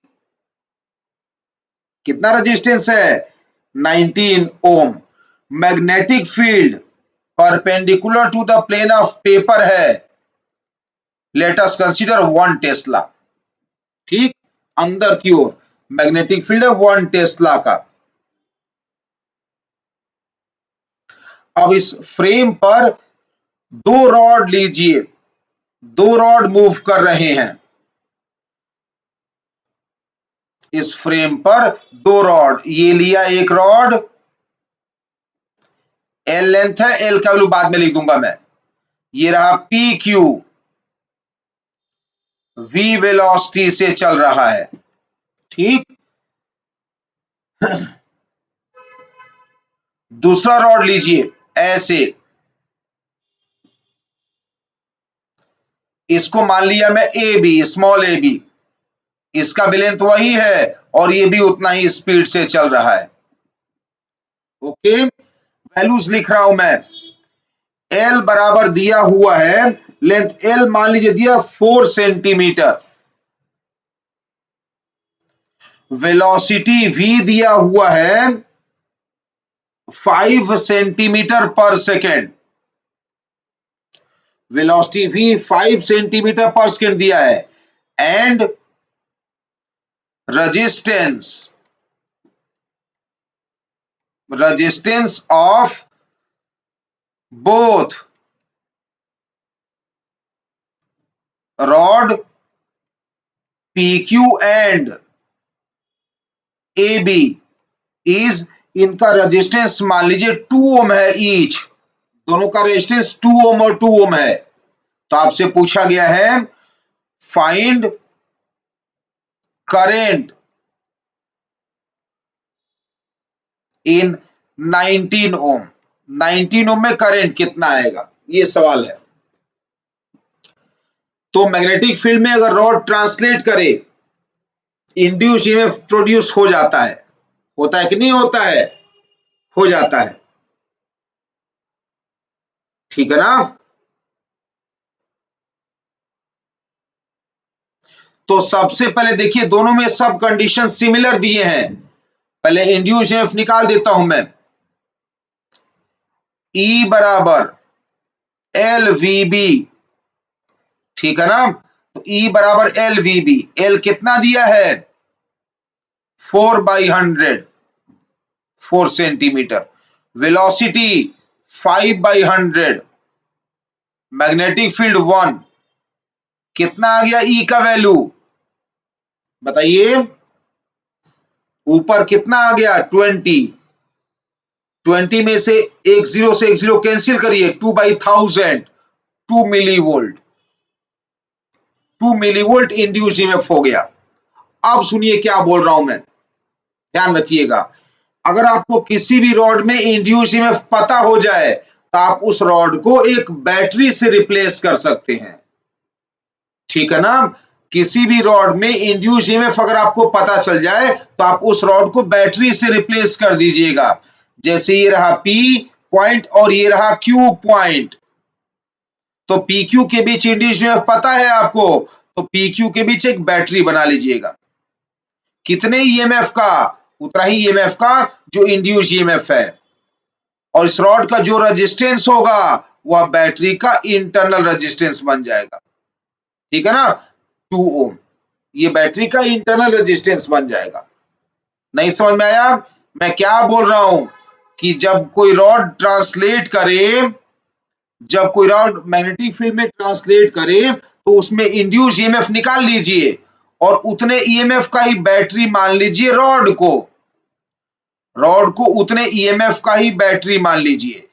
A: कितना रेजिस्टेंस है? 19 ohm. Magnetic field perpendicular to the plane of paper है, लेट अस कंसीडर 1 टेस्ला। ठीक, अंदर की ओर मैग्नेटिक फील्ड है 1 टेस्ला का। अब इस फ्रेम पर दो रॉड लीजिए, दो रॉड मूव कर रहे हैं। इस फ्रेम पर दो रॉड, ये लिया एक रॉड, एल लेंथ है, एल का वैल्यू बाद में लिख दूंगा मैं। ये रहा पी क्यू, वी वेलोसिटी से चल रहा है। ठीक, दूसरा रॉड लीजिए ऐसे, इसको मान लिया मैं A B, small A B, इसका भी लेंथ वही है और ये भी उतना ही स्पीड से चल रहा है। ओके, वैल्यूज लिख रहा हूं मैं। एल बराबर दिया हुआ है, लेंथ एल मान लीजिए दिया 4 सेंटीमीटर, वेलोसिटी वी दिया हुआ है 5 centimetre per second. Velocity we 5 centimetre per second दिया है, and resistance of both rod PQ and AB is, इनका रेजिस्टेंस मान लीजिए 2 ओम है ईच, दोनों का रेजिस्टेंस 2 ओम और 2 ओम है। तो आपसे पूछा गया है फाइंड करेंट इन 19 ओम। 19 ओम में करंट कितना आएगा, ये सवाल है। तो मैग्नेटिक फील्ड में अगर रॉड ट्रांसलेट करे, इंड्यूस ईएमएफ प्रोड्यूस हो जाता है, होता है कि नहीं होता है? हो जाता है। ठीक है ना? तो सबसे पहले देखिए, दोनों में सब कंडीशन सिमिलर दिए हैं। पहले इंड्यूस ईएमएफ निकाल देता हूं मैं। E बराबर एल वी बी, ठीक है ना? तो E बराबर एल वी बी, एल कितना दिया है? 4/100, 4 सेंटीमीटर। वेलोसिटी 5/100, मैग्नेटिक फील्ड 1, कितना आ गया E का वैल्यू बताइए? ऊपर कितना आ गया? 20। 20 में से एक जीरो कैंसिल करिए, 2/1000, 2 मिलीवोल्ट। 2 मिलीवोल्ट इंड्यूस्ड ईएमएफ हो गया। अब सुनिए क्या बोल रहा हूं मैं, ध्यान रखिएगा। अगर आपको किसी भी रॉड में इंड्यूस्ड ईएमएफ पता हो जाए, तो आप उस रॉड को एक बैटरी से रिप्लेस कर सकते हैं। ठीक है ना? किसी भी रॉड में इंड्यूस्ड ईएमएफ अगर आपको पता चल जाए, तो आप उस रॉड को बैटरी से रिप्लेस कर दीजिएगा। जैसे ये रहा P पॉइंट और ये रहा Q पॉइंट, तो PQ के बीच इंड्यूस्ड ईएमएफ पता है आपको, तो PQ के बीच एक बैटरी बना लीजिएगा। कितने ईएमएफ का? उतना ही ईएमएफ का जो इंड्यूस्ड ईएमएफ है, और इस रॉड का जो रेजिस्टेंस होगा वह बैटरी का इंटरनल रेजिस्टेंस बन जाएगा। ठीक है ना? 2 ओम, ये बैटरी का इंटरनल रेजिस्टेंस बन जाएगा। नहीं समझ में आया मैं क्या बोल रहा हूं? कि जब कोई रॉड ट्रांसलेट करे, जब कोई रॉड मैग्नेटिक फील्ड में ट्रांसलेट करे, तो उसमें इंड्यूस ईएमएफ निकाल लीजिए और उतने ईएमएफ का ही बैटरी मान लीजिए रॉड को, रॉड को उतने ईएमएफ का ही बैटरी मान लीजिए।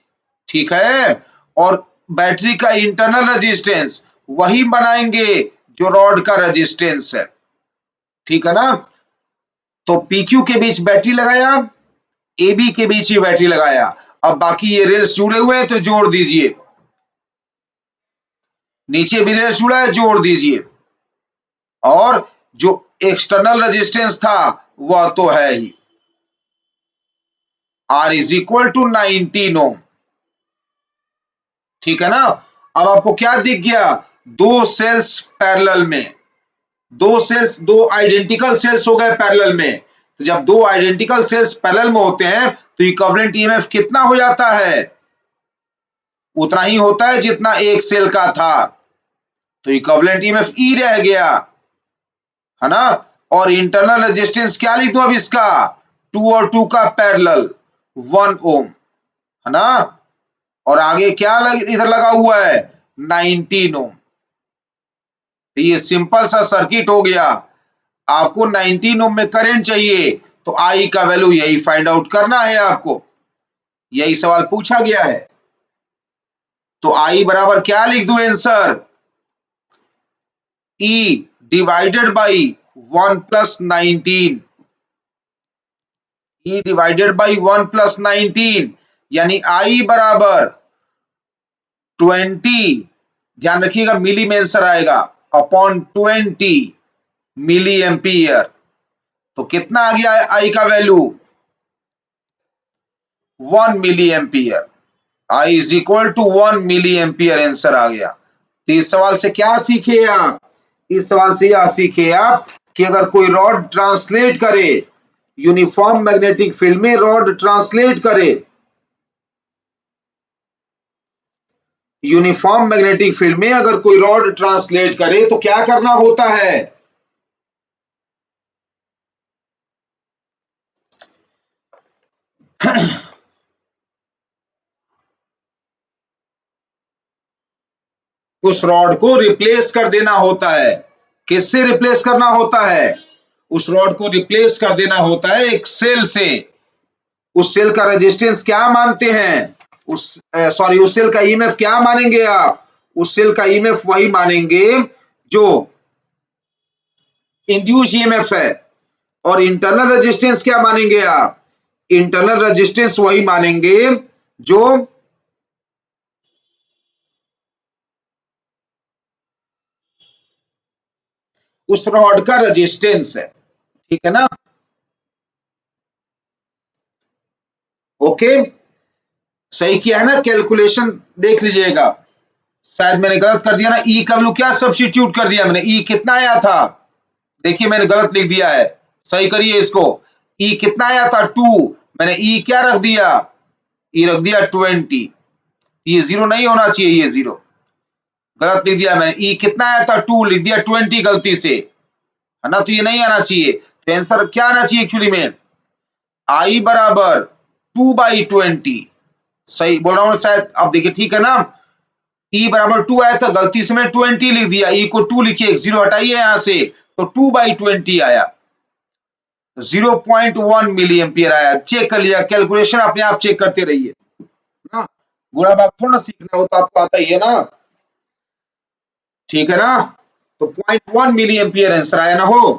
A: ठीक है? और बैटरी का इंटरनल रेजिस्टेंस वही बनाएंगे जो रॉड का रेजिस्टेंस है। ठीक है ना? तो PQ के बीच बैटरी लगाया, AB के बीच ही बैटरी लगाया। अब बाकी ये रेल्स जुड़े हुए हैं तो जोड़ दीजिए, नीचे भी रेल्स जुड़ा है, जोड़ दीजिए। और जो एक्सटर्नल रेजिस्टेंस था वह तो है ही, R इज इक्वल टू 19 ओम। ठीक है ना? अब आपको क्या दिख गया? दो सेल्स पैरेलल में, दो आइडेंटिकल सेल्स हो गए पैरेलल में। तो जब दो आइडेंटिकल सेल्स पैरेलल में होते हैं तो इक्विवेलेंट ईएमएफ कितना हो जाता है? उतना ही होता है जितना एक सेल का था। तो इक्विवेलेंट ईएमएफ ई रह गया, है ना। और इंटरनल रेजिस्टेंस क्या लिख दूं अब इसका? 2 और 2 का पैरेलल 1 ओम, है ना। और आगे क्या इधर लगा हुआ है? 19 ओम। तो ये सिंपल सा सर्किट हो गया। आपको 19 ओम में करंट चाहिए तो आई का वैल्यू यही फाइंड आउट करना है आपको, यही सवाल पूछा गया है। तो आई बराबर क्या लिख दूं answer? E divided by 1 plus 19, E divided by 1 plus 19, यानी I बराबर 20, ध्यान रखिएगा मिली में आंसर आएगा, अपॉन 20 मिली एम्पियर। तो कितना आ गया I का value? 1 milli ampere. I is equal to 1 milli ampere answer आ गया। तो इस सवाल से क्या सीखे आप? इस सवाल से यह सीखे आप कि अगर कोई रॉड ट्रांसलेट करे, यूनिफॉर्म मैग्नेटिक फील्ड में रॉड ट्रांसलेट करे, यूनिफॉर्म मैग्नेटिक फील्ड में अगर कोई रॉड ट्रांसलेट करे तो क्या करना होता है? उस रॉड को रिप्लेस कर देना होता है। किससे रिप्लेस करना होता है? उस रॉड को रिप्लेस कर देना होता है एक सेल से। उस सेल का रेजिस्टेंस क्या मानते हैं? उस सेल का ईएमएफ क्या मानेंगे आप? उस सेल का ईएमएफ वही मानेंगे जो इंड्यूस ईएमएफ है। और इंटरनल रेजिस्टेंस क्या मानेंगे आप? इंटरनल रेजिस्टेंस वही मानेंगे जो उस रॉड का रेजिस्टेंस है, ठीक है ना। ओके, सही किया है ना? कैलकुलेशन देख लीजिएगा। शायद मैंने गलत कर दिया ना, ई का वैल्यू क्या सब्स्टिट्यूट कर दिया मैंने? ई कितना आया था? देखिए मैंने गलत लिख दिया है, सही करिए इसको। ई कितना आया था? 2। मैंने ई क्या रख दिया? ई रख दिया 20। ये जीरो नहीं होना चाहिए, ये जीरो गलत लिख दिया मैंने। ई कितना आया था? 2 लिख दिया 20 गलती से, है ना। तो ये नहीं आना चाहिए। तो आंसर क्या आना चाहिए एक्चुअली में? आई बराबर 2/20। सही बोल रहा हूं शायद, अब देखिए ठीक है ना। ई बराबर 2 आया था, गलती से मैं 20 लिख दिया। ई को 2 लिखिए, जीरो हटाइए यहां से, तो 2/20 आया, 0.1 मिली एम्पियर आया। चेक कर लिया, कैलकुलेशन अपने आप चेक करते रहिए ना। बुरा बात थोड़ा ना सीखना हो, तो आपको आता ही है ना, ठीक है ना। तो 0.1 मिली एम्पियर आंसर आया ना हो,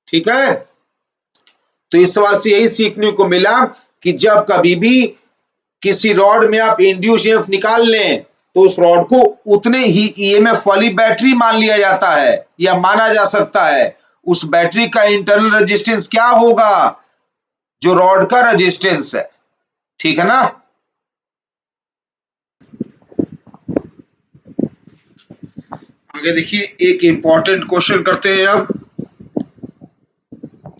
A: ठीक है। तो इस सवाल से यही सीखने को मिला कि जब कभी भी किसी रॉड में आप इंड्यूस ईएमएफ निकाल लें तो उस रॉड को उतने ही ईएमएफ वाली बैटरी मान लिया जाता है, या माना जा सकता है। उस बैटरी का इंटरनल रेजिस्टेंस क्या होगा? जो रॉड का रेजिस्टेंस है, ठीक है ना। आगे देखिए, एक इंपॉर्टेंट क्वेश्चन करते हैं अब।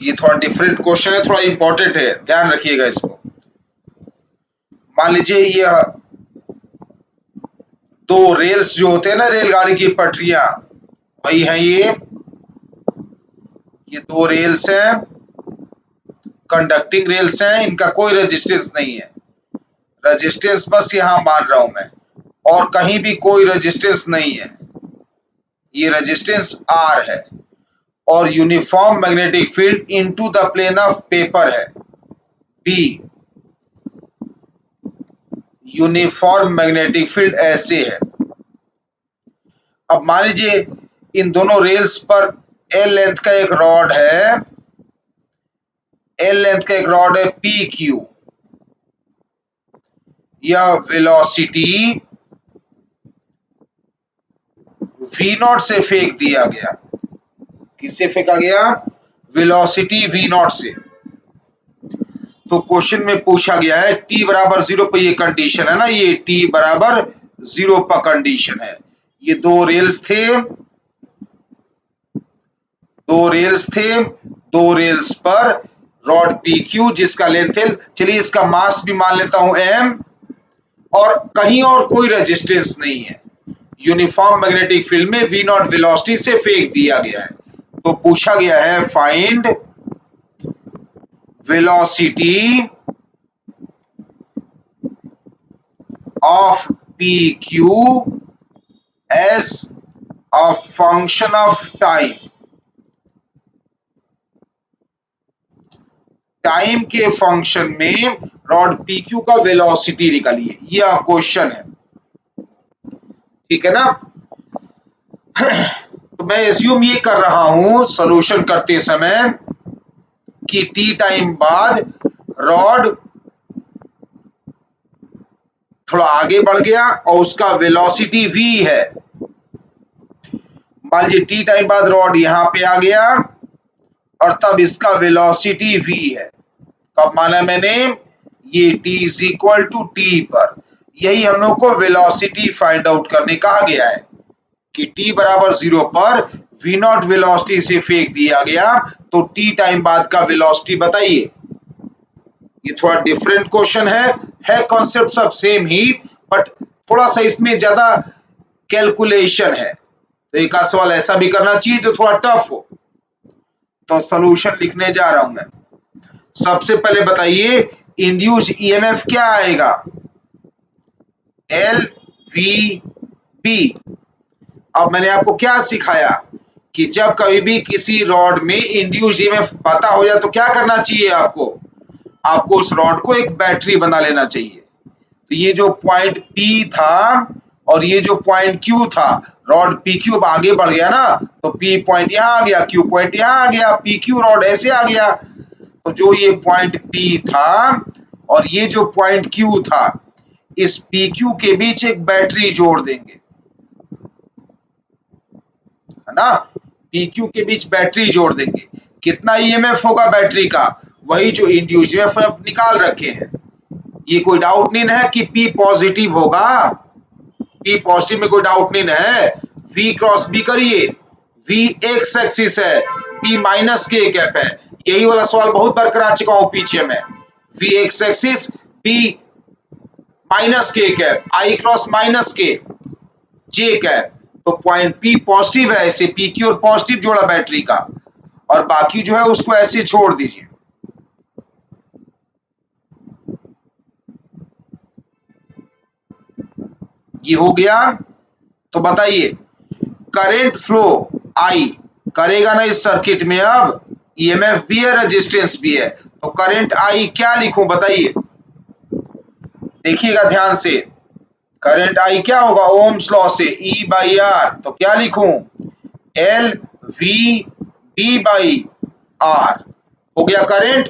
A: ये थोड़ा डिफरेंट क्वेश्चन है, थोड़ा इंपॉर्टेंट है, ध्यान रखिएगा इसको। मान लीजिए ये दो रेल्स जो होते हैं ना, रेलगाड़ी की पटरियां, वही है ये दो रेल्स हैं, कंडक्टिंग रेल्स हैं। इनका कोई रेजिस्टेंस नहीं है, रेजिस्टेंस बस यहां मान रहा हूं मैं, और कहीं भी कोई रेजिस्टेंस नहीं है। ये रेजिस्टेंस आर है, और uniform magnetic field into the plane of paper है बी। यूनिफॉर्म मैग्नेटिक फील्ड ऐसे है। अब मान लीजिए इन दोनों रेल्स पर एल लेंथ का एक रॉड है, एल लेंथ का एक रॉड है पी क्यू। यह वेलोसिटी वी नॉट से फेंक दिया गया। किससे फेंका गया? वेलोसिटी वी नॉट से। तो क्वेश्चन में पूछा गया है टी बराबर 0 पर, ये कंडीशन है ना, ये टी बराबर 0 पर कंडीशन है। ये दो रेल्स थे, दो रेल्स पर रॉड पी क्यू जिसका लेंथ एल, चलिए इसका मास भी मान लेता हूं एम, और कहीं और कोई रेजिस्टेंस नहीं है। यूनिफॉर्म मैग्नेटिक फील्ड में वी नॉट वेलोसिटी से फेंक दिया गया है। तो पूछा गया है find velocity of P Q as a function of time. Time के फंक्शन में रॉड पी क्यू का वेलोसिटी निकालिए, यह क्वेश्चन है, ठीक है ना। तो मैं एज्यूम ये कर रहा हूं सॉल्यूशन करते समय कि टी टाइम बाद रॉड थोड़ा आगे बढ़ गया और उसका वेलोसिटी v है। मान लीजिए टी टाइम बाद रॉड यहां पे आ गया और तब इसका वेलोसिटी v है। कब माना मैंने? ये t इज इक्वल टू टी पर। यही हम लोग को वेलोसिटी फाइंड आउट करने कहा गया है कि t बराबर 0 पर v नॉट वेलोसिटी से फेंक दिया गया, तो t टाइम बाद का वेलोसिटी बताइए। ये थोड़ा डिफरेंट क्वेश्चन है कॉन्सेप्ट सब सेम ही, बट थोड़ा सा इसमें ज्यादा कैलकुलेशन है। तो एक आध सवाल ऐसा भी करना चाहिए जो थोड़ा टफ हो। तो सॉल्यूशन लिखने जा रहा हूं मैं। सबसे पहले बताइए इंड्यूस ईएमएफ क्या आएगा? L V B. अब मैंने आपको क्या सिखाया कि जब कभी भी किसी रॉड में इंड्यूस ईएमएफ पता हो जाए तो क्या करना चाहिए आपको? आपको उस रॉड को एक बैटरी बना लेना चाहिए। तो ये जो पॉइंट P था और ये जो पॉइंट Q था, रॉड PQ अब आगे बढ़ गया ना, तो P पॉइंट यहाँ आ गया, Q पॉइंट यहाँ आ गया, PQ रॉड ऐसे आ गया। तो जो ये पॉइंट P था और ये जो पॉइंट Q था, इस PQ के बीच एक बैटरी जोड़ देंगे, है ना। PQ के बीच बैटरी जोड़ देंगे। कितना ईएमएफ होगा बैटरी का? वही जो इंड्यूस्ड ईएमएफ निकाल रखे हैं। ये कोई डाउट नहीं है कि P पॉजिटिव होगा, P पॉजिटिव में कोई डाउट नहीं है। V क्रॉस B करिए, V एक्स एक्सिस है, P माइनस के कैप है। यही वाला सवाल बहुत बार करा चुका हूं पीछे में। V x axis, P minus के कैप, I क्रॉस माइनस के, J कैप। तो पॉइंट P पॉजिटिव है, ऐसे P की ओर पॉजिटिव जोड़ा बैटरी का, और बाकी जो है उसको ऐसे छोड़ दीजिए। ये हो गया। तो बताइए करंट फ्लो I करेगा ना इस सर्किट में, अब ईएमएफ भी है, रेजिस्टेंस भी है, तो करंट I क्या लिखूं बताइए? देखिएगा ध्यान से, करंट I क्या होगा ओम्स लॉ से, E बाई आर। तो क्या लिखूं? L V B by R. हो गया करंट।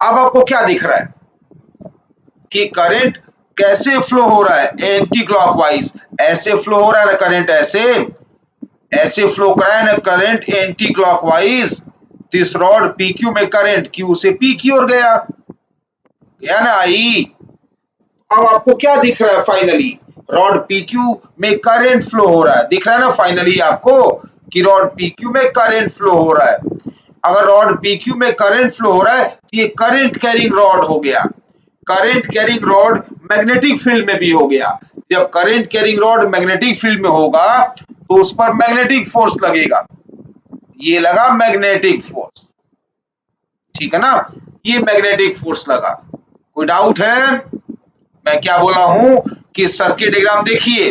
A: अब आपको क्या दिख रहा है कि करंट कैसे फ्लो हो रहा है? Anti clockwise. ऐसे फ्लो हो रहा है ना करंट, ऐसे फ्लो कर रहा है ना current anti clockwise. This rod PQ में करंट Q से P की ओर गया ना I। अब आपको क्या दिख रहा है फाइनली? रॉड PQ में करंट फ्लो हो रहा है, दिख रहा है ना फाइनली आपको कि रॉड PQ में करंट फ्लो हो रहा है। अगर रॉड PQ में करंट फ्लो हो रहा है तो ये करंट कैरिंग रॉड हो गया। Current carrying rod magnetic field में भी हो गया। जब current carrying rod magnetic field में होगा तो उस पर मैग्नेटिक फोर्स लगेगा। ये लगा मैग्नेटिक फोर्स, ठीक है ना। ये मैग्नेटिक फोर्स लगा। कोई डाउट है? मैं क्या बोला हूं कि सर्किट डायग्राम देखिए,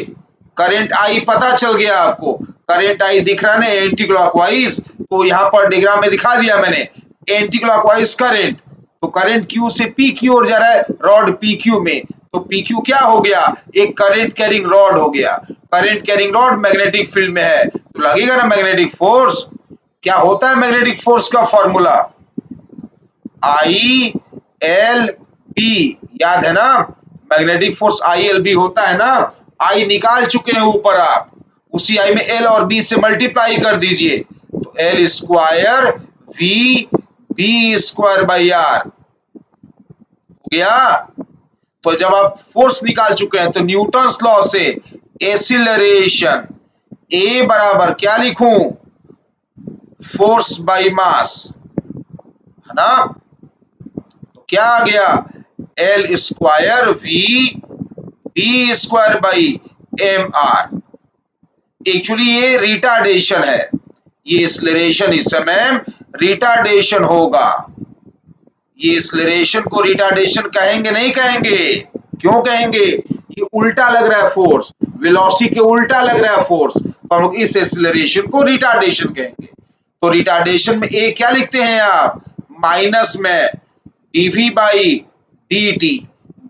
A: करंट I पता चल गया आपको, करंट I दिख रहा है ना एंटी क्लॉकवाइज। तो यहां पर डायग्राम में दिखा दिया मैंने एंटी क्लॉकवाइज करंट। तो करंट Q से P की ओर जा रहा है रॉड PQ में, तो PQ क्या हो गया? एक करंट कैरिंग रॉड हो गया। Current carrying rod magnetic field में है तो लगेगा ना मैग्नेटिक फोर्स। क्या होता है मैग्नेटिक फोर्स का फॉर्मूला? I L B, याद है ना? मैग्नेटिक फोर्स ILB होता है ना। I निकाल चुके हैं ऊपर आप, उसी I में L और B से मल्टीप्लाई कर दीजिए, तो L square V B square by R हो गया। तो जब आप फोर्स निकाल चुके हैं तो न्यूटन्स लॉ से एक्सीलरेशन ए बराबर क्या लिखूं, फोर्स बाय मास, है ना। तो क्या आ गया, L square V B square by M R. Actually ये रिटार्डेशन है, ये एक्सीलरेशन इस समय रिटार्डेशन होगा। ये एक्सीलरेशन को रिटार्डेशन कहेंगे नहीं कहेंगे, क्यों कहेंगे, ये उल्टा लग रहा है फोर्स, वेलोसिटी के उल्टा लग रहा है फोर्स, तो हम लोग इस एक्सीलरेशन को रिटार्डेशन कहेंगे। तो रिटार्डेशन में ए क्या लिखते हैं आप, माइनस में dv बाई dt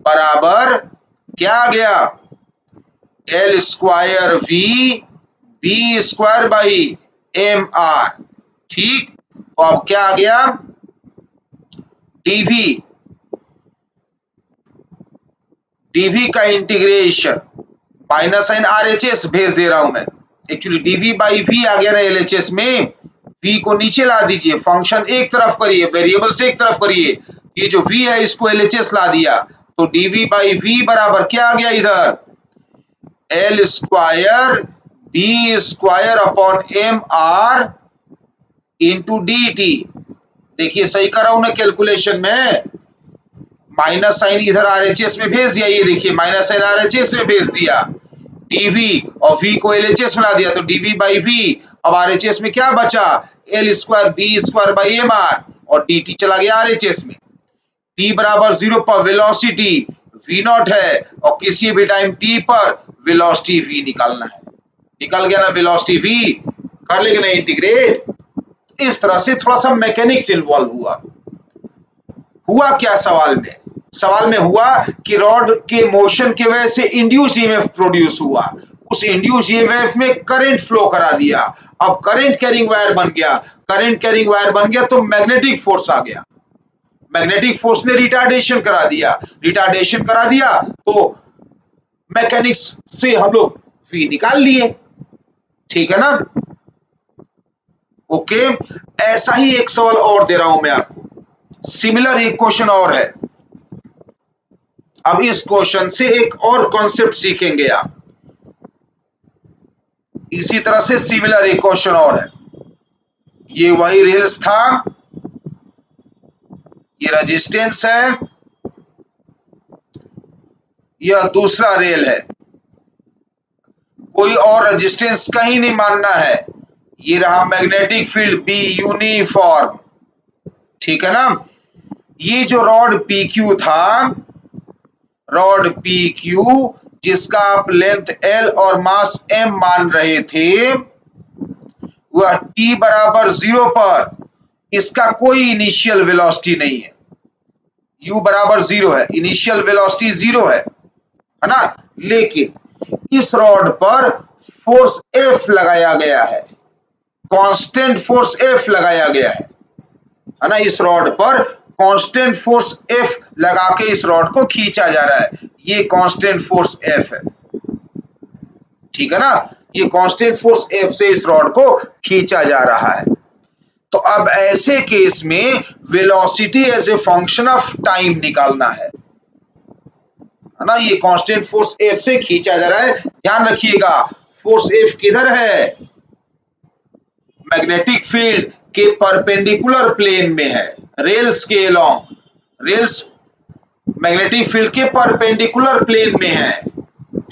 A: बराबर क्या आ गया, L square V B square by M R. ठीक, तो अब क्या आ गया, डीवी का इंटीग्रेशन, माइनस साइन RHS भेज दे रहा हूं मैं, एक्चुअली डीवी बाई वी आ गया ना LHS में, v को नीचे ला दीजिए, फंक्शन एक तरफ करिए, वेरिएबल से एक तरफ करिए, ये जो v है इसको LHS ला दिया, तो डीवी बाई वी बराबर क्या आ गया इधर, L square B square upon M R into D T. देखिए सही कर रहा हूं ना कैलकुलेशन में, माइनस साइन इधर RHS में भेज दिया, ये देखिए माइनस साइन RHS में भेज दिया, dv और v को LHS में ला दिया, तो dv बाई v, अब RHS में क्या बचा, L square B square by M R, और dt चला गया RHS में। t बराबर 0 पर वेलोसिटी v नॉट है, और किसी भी टाइम t पर वेलोसिटी v निकालना है, निकल गया ना वेलोसिटी v, कर लेंगे ना इंटीग्रेट। इस तरह से थोड़ा सा मैकेनिक्स इन्वॉल्व हुआ क्या सवाल में, सवाल में हुआ कि रॉड के मोशन की वजह से इंड्यूस ईएमएफ प्रोड्यूस हुआ, उस इंड्यूस ईएमएफ में करंट फ्लो करा दिया, अब करंट कैरिंग वायर बन गया, करंट कैरिंग वायर बन गया तो मैग्नेटिक फोर्स आ गया, मैग्नेटिक फोर्स ने रिटार्डेशन करा दिया, रिटार्डेशन करा दिया तो मैकेनिक्स से हम लोग v निकाल लिए, ठीक है ना। ओके, ऐसा ही एक सवाल और दे रहा हूं मैं आपको, सिमिलर एक क्वेश्चन और है। अब इस क्वेश्चन से एक और कॉन्सेप्ट सीखेंगे आप, इसी तरह से सिमिलर एक क्वेश्चन और है, ये वही रेल्स था, ये रेजिस्टेंस है, यह दूसरा रेल है, कोई और रेजिस्टेंस कहीं नहीं मानना है, ये रहा मैग्नेटिक फील्ड बी यूनिफॉर्म, ठीक है ना। ये जो रॉड PQ था, रॉड PQ जिसका आप लेंथ L और मास M मान रहे थे, वह t बराबर 0 पर, इसका कोई इनिशियल वेलोसिटी नहीं है, u बराबर 0 है, इनिशियल वेलोसिटी 0 है ना, लेकिन इस रॉड पर फोर्स F लगाया गया है, कांस्टेंट फोर्स F लगाया गया है ना, इस रॉड पर कांस्टेंट फोर्स F लगा के इस रॉड को खींचा जा रहा है, ये कांस्टेंट फोर्स F है, ठीक है ना, ये कांस्टेंट फोर्स F से इस रॉड को खींचा जा रहा है। तो अब ऐसे केस में velocity as a function of time निकालना है ना, ये कांस्टेंट फोर्स F से खींचा जा रहा है, ध्यान रखिएगा फोर्स F किधर है, मैग्नेटिक फील्ड के परपेंडिकुलर प्लेन में है, रेल्स के अलोंग, रेल्स मैग्नेटिक फील्ड के परपेंडिकुलर प्लेन में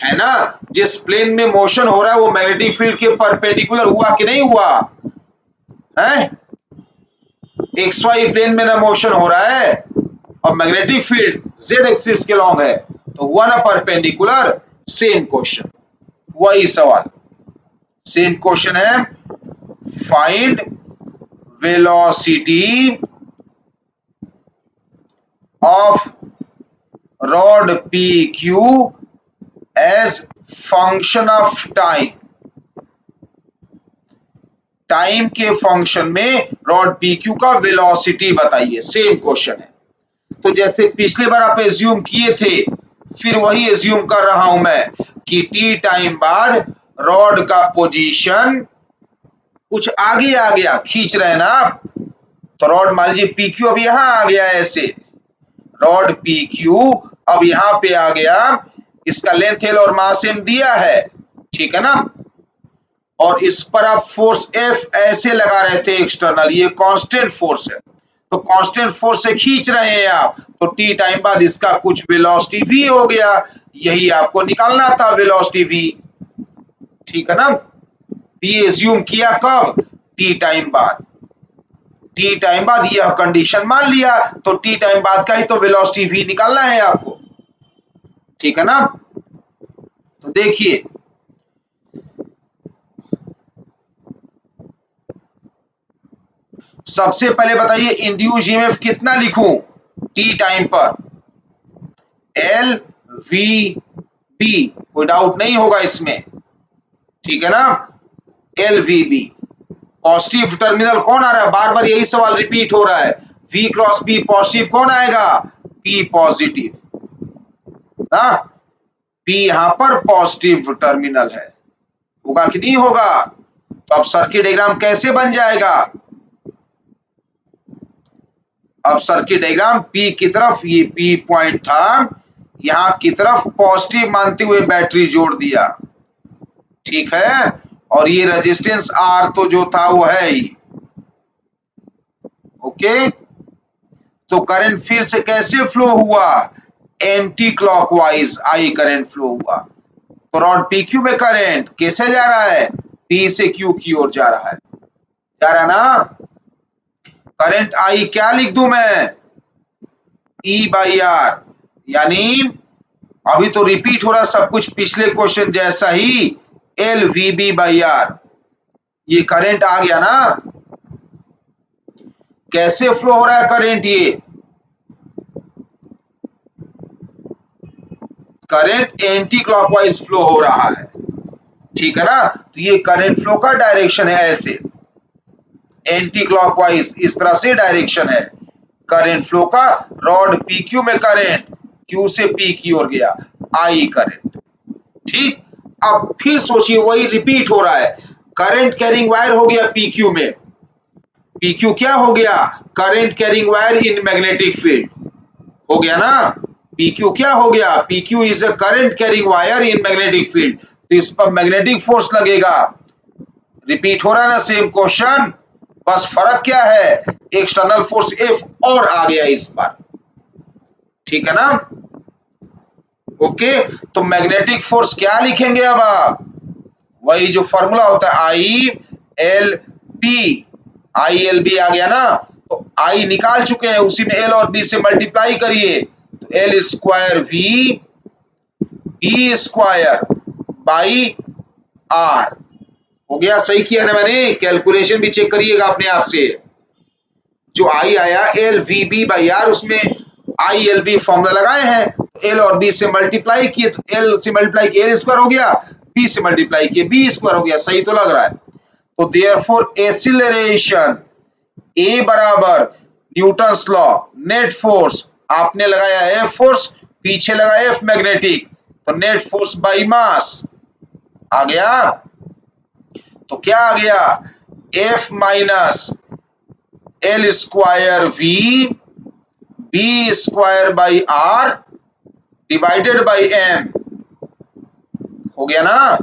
A: है ना, जिस प्लेन में मोशन हो रहा है वो मैग्नेटिक फील्ड के परपेंडिकुलर हुआ कि नहीं हुआ है, XY प्लेन में ना मोशन हो रहा है और मैग्नेटिक फील्ड Z एक्सिस के अलोंग है, तो हुआ ना परपेंडिकुलर। सेम क्वेश्चन, वही सवाल, सेम क्वेश्चन है, find velocity of rod PQ as function of time, time के फंक्शन में रॉड PQ का वेलोसिटी बताइए, सेम क्वेश्चन है। तो जैसे पिछली बार आप एज्यूम किए थे, फिर वही एज्यूम कर रहा हूं मैं कि t टाइम बाद रॉड का पोजीशन कुछ आगे आ गया, खींच रहे हैं ना आप, तो रॉड मान लीजिए PQ अब यहां आ गया, ऐसे रॉड PQ अब यहां पे आ गया, इसका लेंथ एल और मास एम दिया है, ठीक है ना, और इस पर आप फोर्स एफ ऐसे लगा रहे थे एक्सटर्नल, ये कांस्टेंट फोर्स है, तो कांस्टेंट फोर्स से खींच रहे हैं आप, तो टी टाइम बाद इसका कुछ वेलोसिटी वी हो गया, यही आपको निकालना था वेलोसिटी वी, ठीक है ना। ये एज्यूम किया कब, टी टाइम बाद, टी टाइम बाद यह कंडीशन मान लिया, तो टी टाइम बाद का ही तो वेलोसिटी वी निकालना है आपको, ठीक है ना। तो देखिए सबसे पहले बताइए इंड्यूस ईएमएफ कितना लिखूं टी टाइम पर, एल वी बी, कोई डाउट नहीं होगा इसमें, ठीक है ना, L V B. Positive terminal कौन आ रहा है, बार बार यही सवाल रिपीट हो रहा है, V क्रॉस P पॉजिटिव कौन आएगा, P पॉजिटिव, ना, P यहां पर पॉजिटिव टर्मिनल है, होगा कि नहीं होगा, तो अब सर्किट डायग्राम कैसे बन जाएगा, अब सर्किट डायग्राम P की तरफ, ये P पॉइंट था, यहां की तरफ पॉजिटिव मानते हुए बैटरी जोड़ दिया, ठीक है, और ये रेजिस्टेंस R तो जो था वो है ही, ओके। तो करंट फिर से कैसे फ्लो हुआ, anti clockwise I current flow हुआ, तो रॉड PQ में करंट कैसे जा रहा है, P से Q की ओर जा रहा है, जा रहा है ना, करंट आई क्या लिख दूं मैं, E बाई आर, यानी अभी तो रिपीट हो रहा सब कुछ पिछले क्वेश्चन जैसा ही, L V B by R, ये करंट आ गया ना, कैसे फ्लो हो रहा है करंट, ये करंट एंटी क्लॉकवाइज फ्लो हो रहा है, ठीक है ना, तो ये करंट फ्लो का डायरेक्शन है, ऐसे एंटी क्लॉकवाइज इस तरह से डायरेक्शन है करंट फ्लो का, रॉड PQ में करंट Q से P की ओर गया, आई करंट, ठीक। अब फिर सोचिए वही रिपीट हो रहा है, करंट कैरिंग वायर हो गया PQ में, PQ क्या हो गया, current carrying wire in magnetic field, हो गया ना, PQ क्या हो गया, PQ is a current carrying wire in magnetic field, तो इस पर मैग्नेटिक फोर्स लगेगा, रिपीट हो रहा है ना सेम क्वेश्चन, बस फर्क क्या है, एक्सटर्नल फोर्स F और आ गया इस बार, ठीक है ना, ओके। तो मैग्नेटिक फोर्स क्या लिखेंगे अब आप, वही जो फॉर्मूला होता है I L B, I L B आ गया ना, तो आई निकाल चुके हैं, उसी में एल और बी से मल्टीप्लाई करिए, तो L square V B square by R, हो गया, सही किया ना मैंने, कैलकुलेशन भी चेक करिएगा अपने आप से, जो आई आया L V B by R, उसमें आई एल बी फॉर्मूला लगाए हैं, एल और बी से मल्टीप्लाई किए, तो एल से मल्टीप्लाई किए एल स्क्वायर हो गया, बी से मल्टीप्लाई किए बी स्क्वायर हो गया, सही तो लग रहा है, तो देयरफॉर एक्सीलरेशन ए बराबर न्यूटन्स लॉ, नेट फोर्स आपने लगाया एफ फोर्स, पीछे लगा एफ मैग्नेटिक, तो नेट फोर्स बाई मास आ गया, तो क्या आ गया, F minus L square V B square by R divided by M, हो गया ना,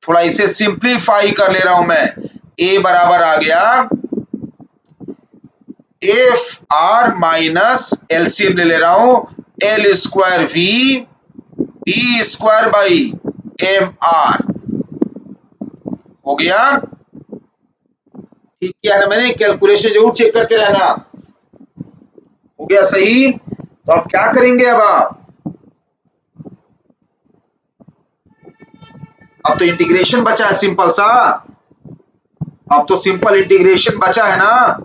A: थोड़ा इसे सिंप्लीफाई कर ले रहा हूं मैं, ए बराबर आ गया एफ आर माइनस एलसीएम ले रहा हूं, L square V B square by M R, हो गया, ठीक किया ना मैंने, कैलकुलेशन जरूर चेक करते रहना, हो गया सही, तो अब क्या करेंगे, अब आप, अब तो इंटीग्रेशन बचा है सिंपल सा, अब तो सिंपल इंटीग्रेशन बचा है ना,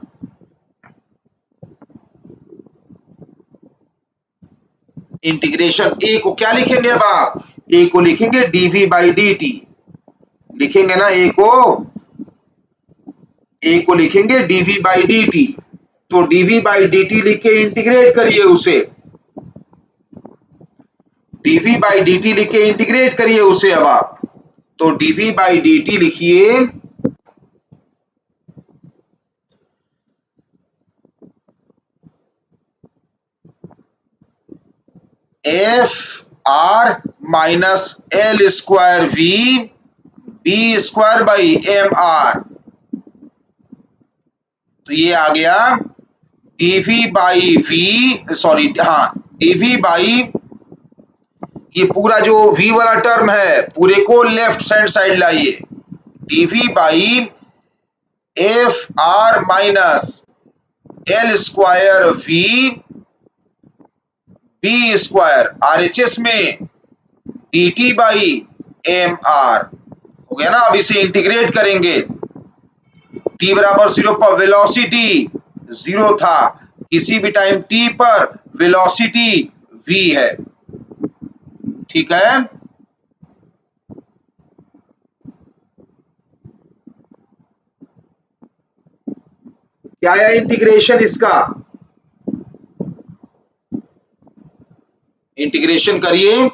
A: इंटीग्रेशन ए को क्या लिखेंगे अब आप, ए को लिखेंगे डीवी बाई डी टी, लिखेंगे ना ए को लिखेंगे डीवी बाई डी टी, तो डीवी बाई डी टी लिख के इंटीग्रेट करिए उसे, डीवी बाई डी टी लिख के इंटीग्रेट करिए उसे, अब आप, तो डीवी बाई डी टी लिखिए, F R minus L square V B square by M R. तो ये आ गया डीवी बाई वी, सॉरी हाँ, डीवी बाई, ये पूरा जो v वाला टर्म है पूरे को लेफ्ट हैंड साइड लाइए, dv by F R minus L square V B square RHS में dt बाई एम आर हो गया ना। अब इसे इंटीग्रेट करेंगे, t बराबर 0 पर वेलोसिटी 0 था, किसी भी टाइम t पर वेलोसिटी v है। ठीक है, क्या है इंटीग्रेशन इसका, इंटीग्रेशन करिए।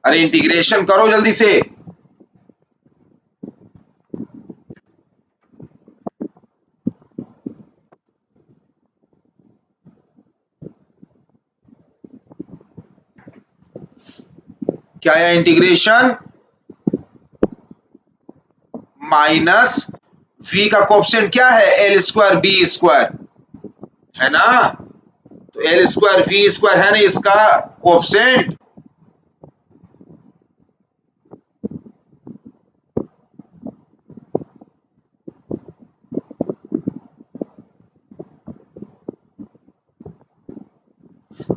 A: अरे इंटीग्रेशन करो जल्दी से। क्या है इंटीग्रेशन, माइनस v का कोएफिशिएंट क्या है, एल स्क्वायर बी स्क्वायर है ना, तो एल स्क्वायर वी स्क्वायर है ना इसका कोएफिशिएंट।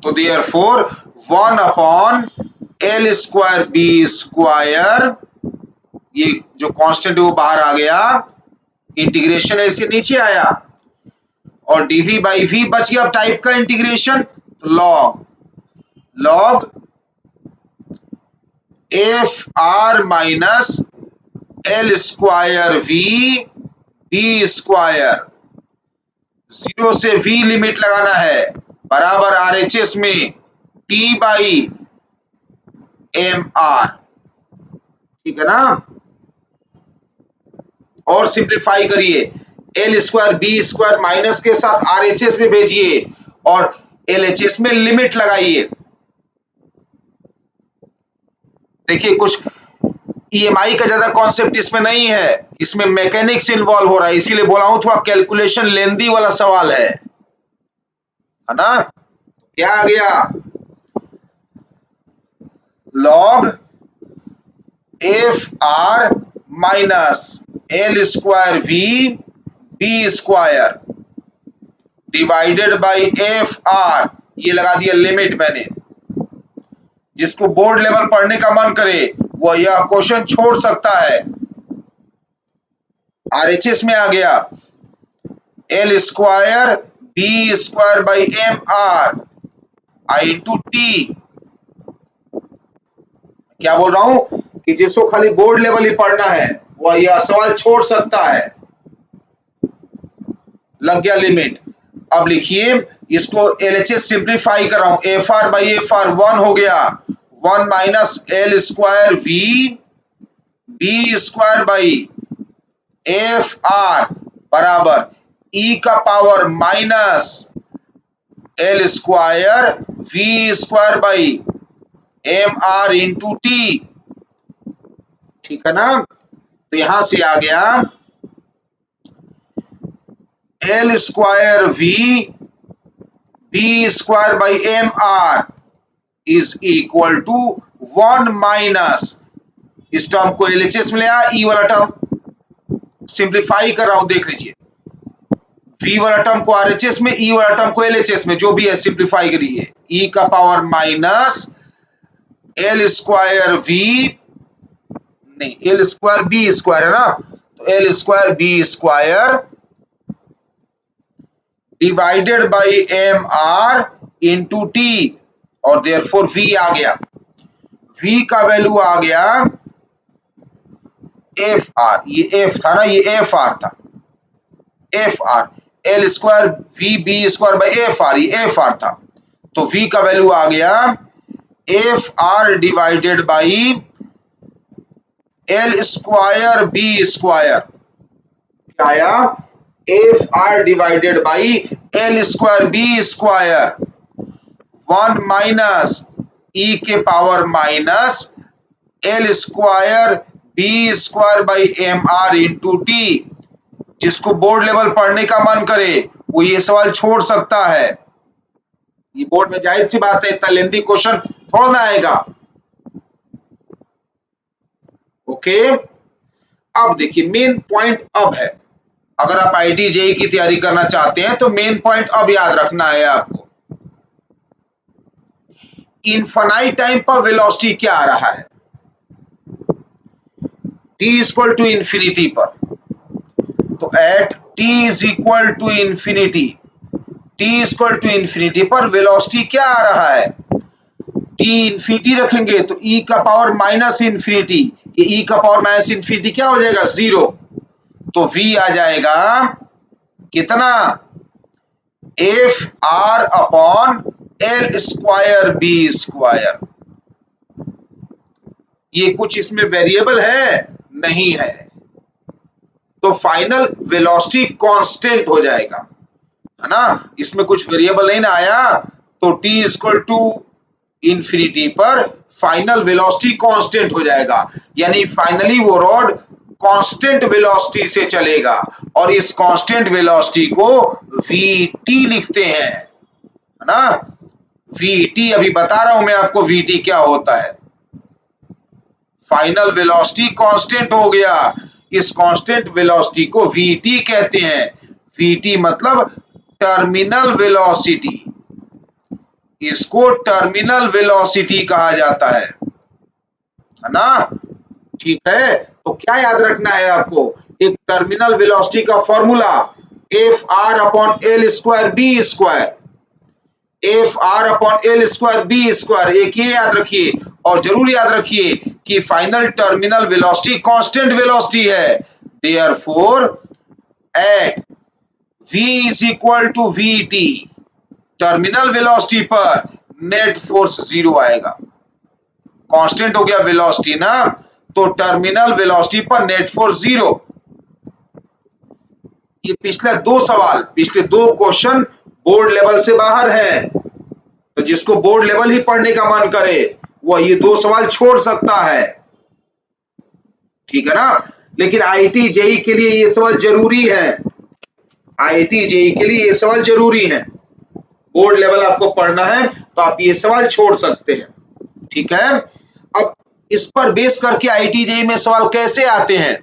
A: तो therefore 1 upon L square B square, ये जो कांस्टेंट है वो बाहर आ गया, इंटीग्रेशन ऐसे नीचे आया, और डीवी बाई वी बच गया। अब टाइप का integration, log log F R minus L square V B square, 0 से v लिमिट लगाना है, बराबर आरएचएस में t बाई एम आर। ठीक है ना, और सिंप्लीफाई करिए, L square B square minus के साथ आरएचएस में भेजिए और एलएचएस में लिमिट लगाइए। देखिए कुछ ईएमआई का ज्यादा कॉन्सेप्ट इसमें नहीं है, इसमें मैकेनिक्स इन्वॉल्व हो रहा है, इसीलिए बोला हूं थोड़ा कैलकुलेशन लेंदी वाला सवाल है ना। क्या आ गया, log F R minus L square V B square divided by F R, ये लगा दिया लिमिट मैंने। जिसको बोर्ड लेवल पढ़ने का मन करे वो यह क्वेश्चन छोड़ सकता है। आरएचएस में आ गया L square B square by M R I into T. क्या बोल रहा हूं कि जिसको खाली बोर्ड लेवल ही पढ़ना है वह यह सवाल छोड़ सकता है। लग गया लिमिट। अब लिखिए इसको एलएचएस सिंप्लीफाई कर रहा हूं, F R by F R 1 हो गया, 1 minus L square V B square by F R बराबर ई का power minus L square V square by M R into T. ठीक है ना, तो यहां से आ गया L square V B square by M R is equal to 1 minus, इस टर्म को एलएचएस में ले आया, ई वाला टर्म सिंप्लीफाई कर रहा हूं, देख लीजिए, v वाला टर्म को आरएचएस में, ई वाला टर्म को एलएचएस में, जो भी है सिंप्लीफाई करिए, ई का power minus L square V, नहीं एल स्क्वायर बी स्क्वायर है ना, तो L square B square divided by M R into T, और देयरफॉर v आ गया, v का वैल्यू आ गया एफ आर, ये एफ था ना, ये एफ आर था, F R L square V B square by F R, ये एफ आर था, तो v का वैल्यू आ गया F R divided by L square B square, क्या आया, F R divided by L square B square, 1 minus E के power minus L square B square by M R into T. जिसको board level पढ़ने का मन करे वो ये सवाल छोड़ सकता है, ये बोर्ड में जाहिर सी बात है इतना लेंथी क्वेश्चन थोड़ा ना आएगा। ओके, अब देखिए मेन पॉइंट अब है, अगर आप आईटी जेई की तैयारी करना चाहते हैं तो मेन पॉइंट अब याद रखना है आपको। इनफाइनाइट टाइम पर वेलोसिटी क्या आ रहा है, t इक्वल टू इंफिनिटी पर, तो at t is equal to infinity, t equal to infinity पर वेलोसिटी क्या आ रहा है, t इंफिनिटी रखेंगे तो e का पावर माइनस इंफिनिटी, ये e का पावर माइनस इंफिनिटी क्या हो जाएगा, जीरो, तो v आ जाएगा कितना, F R upon L square B square. ये कुछ इसमें वेरिएबल है नहीं है, तो फाइनल वेलोसिटी कांस्टेंट हो जाएगा, है ना, इसमें कुछ वेरिएबल नहीं ना आया, तो t इक्वल टू इंफिनिटी पर फाइनल वेलोसिटी कांस्टेंट हो जाएगा, यानी फाइनली वो रॉड कांस्टेंट वेलोसिटी से चलेगा, और इस कांस्टेंट वेलोसिटी को vt लिखते हैं, है ना, vt अभी बता रहा हूं मैं आपको vt क्या होता है, फाइनल वेलोसिटी कांस्टेंट हो गया, इस कांस्टेंट वेलोसिटी को vt कहते हैं, vt मतलब टर्मिनल वेलोसिटी, इसको टर्मिनल वेलोसिटी कहा जाता है ना, ठीक है। तो क्या याद रखना है आपको, एक टर्मिनल वेलोसिटी का formula F R upon L square B square, F R upon L square B square, एक ये याद रखिए, और जरूर याद रखिए कि final terminal velocity constant velocity है, therefore at v is equal to vt, terminal velocity पर नेट फोर्स जीरो आएगा, कांस्टेंट हो गया वेलोसिटी ना, तो टर्मिनल वेलोसिटी पर नेट फोर्स जीरो। ये पिछले दो सवाल, पिछले दो क्वेश्चन बोर्ड लेवल से बाहर है, तो जिसको बोर्ड लेवल ही पढ़ने का मन करे वो ये दो सवाल छोड़ सकता है, ठीक है ना, लेकिन आईटी जेई के लिए ये सवाल जरूरी है, आईटी जेई के लिए ये सवाल जरूरी है, बोर्ड लेवल आपको पढ़ना है तो आप ये सवाल छोड़ सकते हैं, ठीक है। अब इस पर बेस करके आईटी जेई में सवाल कैसे आते हैं,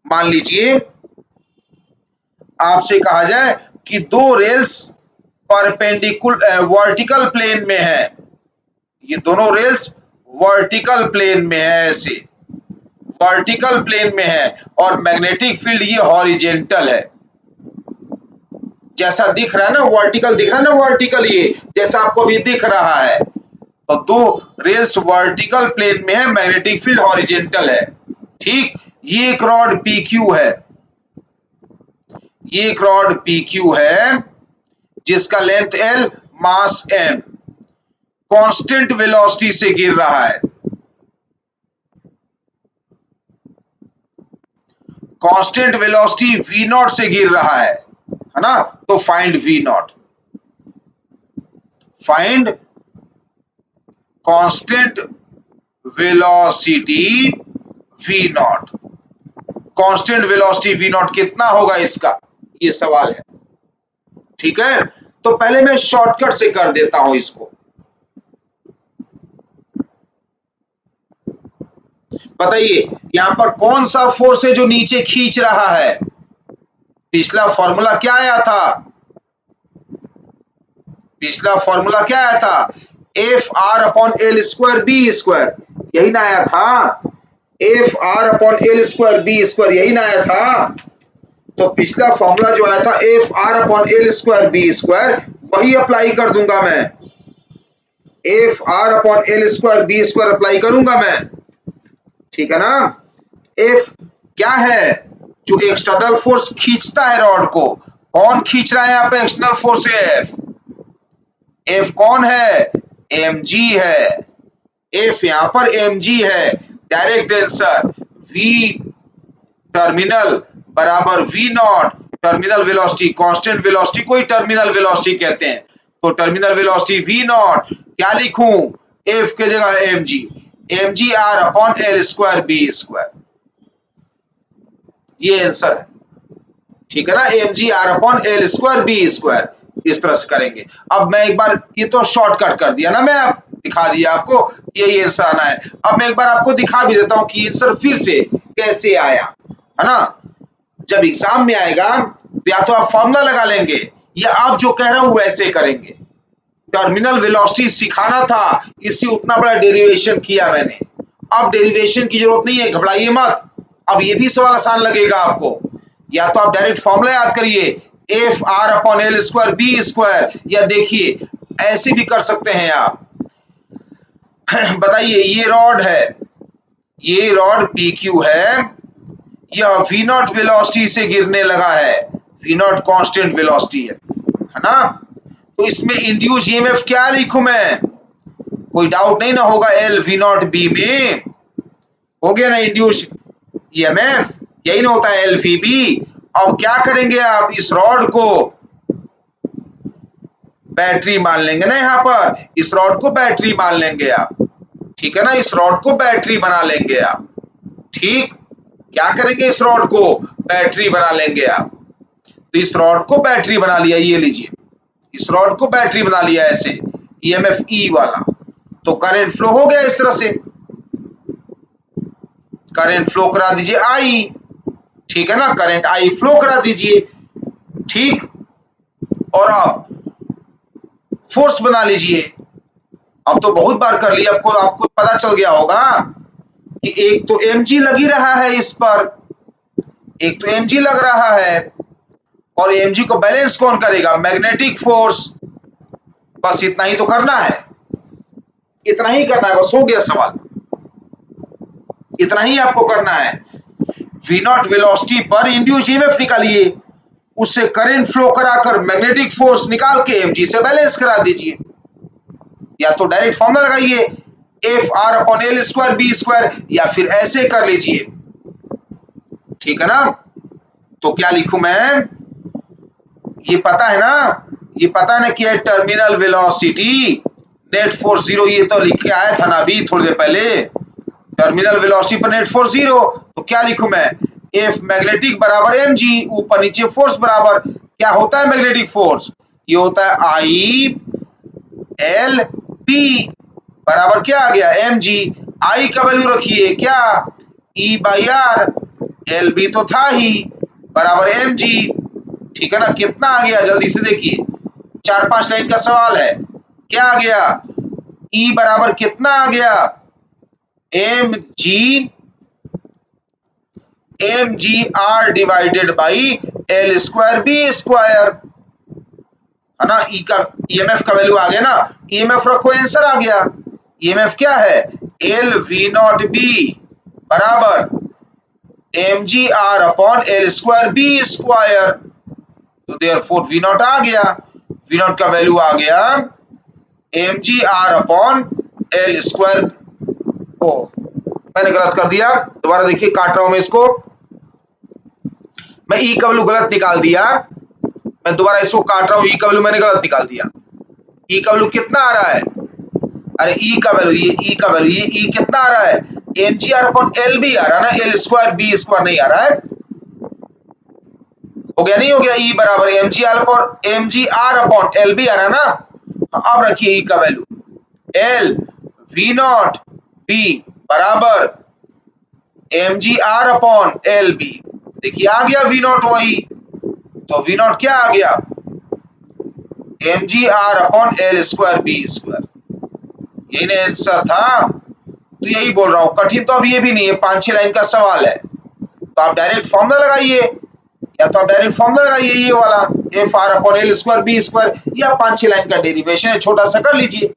A: मान लीजिए आपसे कहा जाए कि दो रेल्स परपेंडिकुलर वर्टिकल प्लेन में है, ये दोनों रेल्स वर्टिकल प्लेन में है, ऐसे वर्टिकल प्लेन में है, और मैग्नेटिक फील्ड ये हॉरिजेंटल है, जैसा दिख रहा है ना वर्टिकल, दिख रहा है ना वर्टिकल, ये जैसा आपको अभी दिख रहा है, तो दो रेल्स वर्टिकल प्लेन में है, मैग्नेटिक फील्ड हॉरिजेंटल है, ठीक, ये एक रॉड PQ है, ये एक रॉड PQ है जिसका लेंथ L, मास M, कांस्टेंट वेलोसिटी से गिर रहा है, कांस्टेंट वेलोसिटी V0 से गिर रहा है ना, तो find V0, find constant velocity V0, constant velocity V0 कितना होगा इसका, ये सवाल है, ठीक है। तो पहले मैं शॉर्टकट से कर देता हूं इसको, बताइए यहां पर कौन सा फोर्स है जो नीचे खींच रहा है, पिछला फॉर्मूला क्या आया था, पिछला फॉर्मूला क्या आया था, F R upon L square B square, यही ना आया था, F R upon L square B square, यही ना आया था, तो पिछला फॉर्मूला जो आया था F R upon L square B square, वही अप्लाई कर दूंगा मैं, F R upon L square B square apply करूंगा मैं, ठीक है ना। एफ क्या है, जो एक्सटर्नल फोर्स खींचता है रॉड को, कौन खींच रहा है यहाँ पे एक्सटर्नल फोर्स है, एफ कौन है, mg है, एफ यहाँ पर mg है, डायरेक्ट आंसर V टर्मिनल बराबर V not terminal velocity, constant velocity को ही टर्मिनल वेलोसिटी कहते हैं। तो टर्मिनल वेलोसिटी V नॉट क्या लिखूं, F के जगह mg r upon L square B square, ये आंसर है। ठीक है ना, mg r upon L square B square, इस तरह से करेंगे। अब मैं एक बार, ये तो शॉर्टकट कर दिया ना, मैं दिखा दिया आपको यही आंसर आना है। अब मैं एक बार आपको दिखा भी देता हूं कि आंसर फिर से कैसे आया, है ना। जब एग्जाम में आएगा या तो आप फॉर्मूला लगा लेंगे या आप जो कह रहा हूं वैसे करेंगे। टर्मिनल वेलोसिटी सिखाना था, इससे उतना बड़ा डेरिवेशन किया मैंने। अब डेरिवेशन की जरूरत नहीं है, घबराइए मत। अब ये भी सवाल आसान लगेगा आपको। या तो आप डायरेक्ट फॉर्मूला याद करिए, F R upon L square B square, या देखिए ऐसे भी कर सकते हैं आप। बताइए, ये रॉड है, ये रॉड पी क्यू है, यह वी नॉट वेलोसिटी से गिरने लगा है, वी नॉट कांस्टेंट वेलोसिटी है ना। तो इसमें इंड्यूस ईएमएफ क्या लिखूं मैं, कोई डाउट नहीं ना होगा एल वी नॉट बी में, हो गया ना इंड्यूस ईएमएफ, यही ना होता है एल वी बी। अब क्या करेंगे आप, इस रॉड को बैटरी मान लेंगे ना, यहां पर इस रॉड को बैटरी मान लेंगे आप, ठीक है ना, इस रॉड को बैटरी बना लेंगे आप। ठीक, क्या करेंगे, इस रॉड को बैटरी बना लेंगे आप। तो इस रॉड को बैटरी बना लिया, ये लीजिए, इस रॉड को बैटरी बना लिया ऐसे, ईएमएफ ई वाला। तो करंट फ्लो हो गया इस तरह से, करंट फ्लो करा दीजिए आई, ठीक है ना, करंट आई फ्लो करा दीजिए। ठीक, और अब फोर्स बना लीजिए। अब तो बहुत बार कर लिया, आपको पता चल गया होगा कि एक तो mg लगी रहा है इस पर, एक तो mg लग रहा है, और mg को बैलेंस कौन करेगा, मैग्नेटिक फोर्स। बस इतना ही तो करना है, इतना ही करना है, बस हो गया सवाल, इतना ही आपको करना है। वी नॉट वेलोसिटी पर इंड्यूस्ड ईएमएफ निकालिए, उससे करंट फ्लो कराकर मैग्नेटिक फोर्स निकाल के mg से बैलेंस करा दीजिए। या तो डायरेक्ट फॉर्मूला लगाइए, F R upon L square B square, या फिर ऐसे कर लीजिए, ठीक है ना। तो क्या लिखूं मैं, ये पता है ना, ये पता है ना कि terminal velocity net force zero, ये तो लिख के आया था ना अभी थोड़ी देर पहले, टर्मिनल वेलोसिटी पर नेट फोर्स जीरो। तो क्या लिखूं मैं, एफ मैग्नेटिक बराबर mg, ऊपर नीचे फोर्स बराबर, क्या होता है मैग्नेटिक फोर्स, ये होता है आई एल बी बराबर क्या आ गया mg, आई का वैल्यू रखिए क्या, E by R, L B तो था ही बराबर mg, ठीक है ना। कितना आ गया जल्दी से देखिए, 4-5 लाइन का सवाल है, क्या आ गया, E बराबर कितना आ गया, mg r divided by L square B square, है ना। ई का ईएमएफ का वैल्यू आ गया ना, ईएमएफ रखो, आंसर आ गया। ईएमएफ क्या है, एल वी नॉट बी बराबर mg r upon L square B square. तो देयरफॉर वी नॉट आ गया, वी नॉट का वैल्यू आ गया mg r upon L square. ओ, मैंने गलत कर दिया, दोबारा देखिए, काट रहा हूं मैं इसको, मैं ई का वैल्यू गलत निकाल दिया, मैं दोबारा इसको काट रहा हूं, ई का वैल्यू मैंने गलत निकाल दिया। ई का वैल्यू कितना आ रहा है, अरे ई का वैल्यू, ये ई का वैल्यू, ये ई कितना आ रहा है, mg r upon L B आ रहा है ना, एल स्क्वायर बी स्क्वायर नहीं आ रहा है। हो गया नहीं हो गया, ई बराबर mg r upon L B आ रहा है ना। अब रखिए ई का value, L V not B बराबर mg r upon L B, देखिए आ गया वी नॉट वही, तो वी नॉट क्या आ गया, mg r upon L square B square, यही ना आंसर था। तो यही बोल रहा हूं, कठिन तो अब ये भी नहीं है, 5-6 लाइन का सवाल है। तो आप डायरेक्ट फॉर्मूला लगाइए, या तो आप डायरेक्ट फॉर्मूला लगाइए ये वाला, F R upon L square B square, या 5-6 लाइन का डेरिवेशन है, छोटा सा कर लीजिए।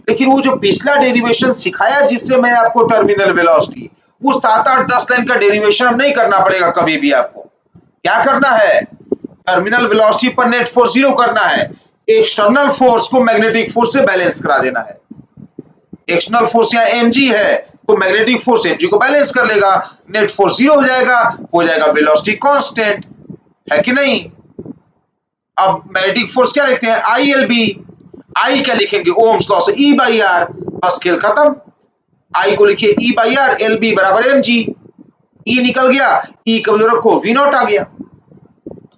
A: लेकिन वो जो पिछला डेरिवेशन सिखाया जिससे मैं आपको टर्मिनल वेलोसिटी, वो 7-8-10 लाइन का डेरिवेशन अब नहीं करना पड़ेगा कभी भी आपको। क्या करना है, टर्मिनल वेलोसिटी पर नेट फोर्स जीरो करना है, एक्सटर्नल फोर्स को मैग्नेटिक फोर्स से बैलेंस करा देना है। एक्सटर्नल फोर्स यहाँ mg है, तो मैग्नेटिक फोर्स mg को बैलेंस कर लेगा, नेट फोर्स 0 हो जाएगा वेलोसिटी कांस्टेंट, है कि नहीं। अब मैग्नेटिक फोर्स क्या लिखते हैं, आई एल बी। आई क्या लिखेंगे, ओम्स लॉ से ई बाई आर, बस खेल खत्म। आई को लिखिए ई बाई आर, एल बी बराबर एम जी। ई निकल गया, ई कब रखो, वी नॉट आ गया।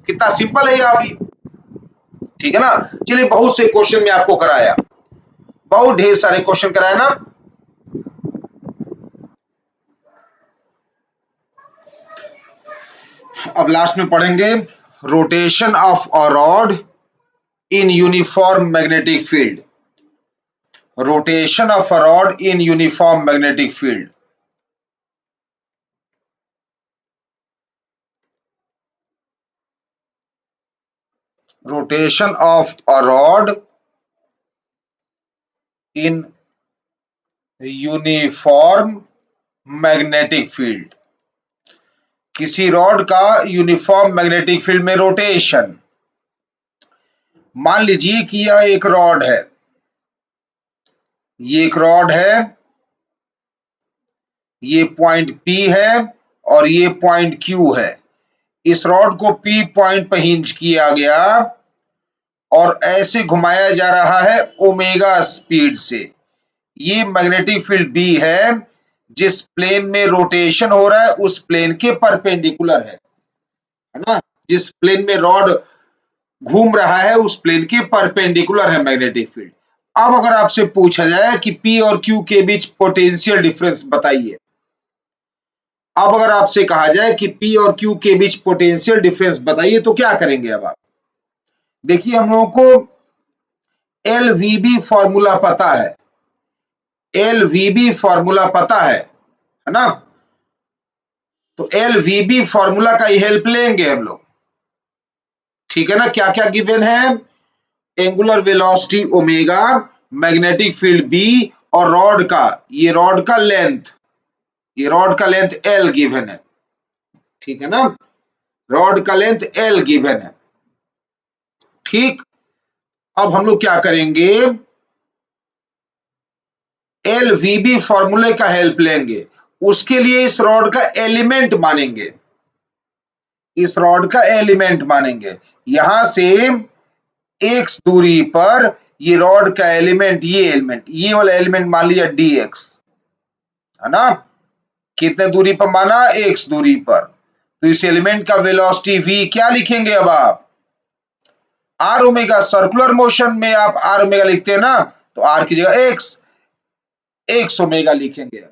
A: कितना सिंपल है ये अभी, ठीक है ना। चलिए बहुत से क्वेश्चन में आपको कराया, बहुत ढेर सारे क्वेश्चन कराया ना। अब लास्ट में पढ़ेंगे rotation of a rod in uniform magnetic field. Rotation of a rod in uniform magnetic field. Rotation of a rod in uniform magnetic field. किसी रॉड का यूनिफॉर्म मैग्नेटिक फील्ड में रोटेशन। मान लीजिए कि यह एक रॉड है, ये एक रॉड है, ये पॉइंट P है और ये पॉइंट Q है। इस रॉड को P पॉइंट पर हिंज किया गया और ऐसे घुमाया जा रहा है ओमेगा स्पीड से। ये मैग्नेटिक फील्ड B है, जिस प्लेन में रोटेशन हो रहा है उस प्लेन के परपेंडिकुलर है ना। जिस प्लेन में रॉड घूम रहा है उस प्लेन के परपेंडिकुलर है मैग्नेटिक फील्ड। अब अगर आपसे पूछा जाए कि P और Q के बीच पोटेंशियल डिफरेंस बताइए, अब अगर आपसे कहा जाए कि P और Q के बीच पोटेंशियल डिफरेंस बताइए तो क्या करेंगे। अब आप देखिए, हम लोगों को LVB फॉर्मूला पता है, LVB फॉर्मूला पता है ना। तो LVB फॉर्मूला का ही हेल्प लेंगे हम लोग, ठीक है ना। क्या क्या गिवन है, angular velocity omega, magnetic field B और रॉड का, ये रॉड का लेंथ, ये रॉड का लेंथ L गिवन है, ठीक है ना। रॉड का लेंथ L गिवन है, ठीक। अब हम लोग क्या करेंगे, LVB फॉर्मूले का हेल्प लेंगे। उसके लिए इस रॉड का एलिमेंट मानेंगे, इस रॉड का एलिमेंट मानेंगे। यहां से x दूरी पर ये रॉड का एलिमेंट, ये वाला एलिमेंट मान लिया dx, है ना। कितने दूरी पर माना, x दूरी पर। तो इस एलिमेंट का वेलोसिटी v क्या लिखेंगे, अब आप r ओमेगा। सर्कुलर मोशन में आप r ओमेगा लिखते हैं ना, तो r की जगह x ओमेगा लिखेंगे अब,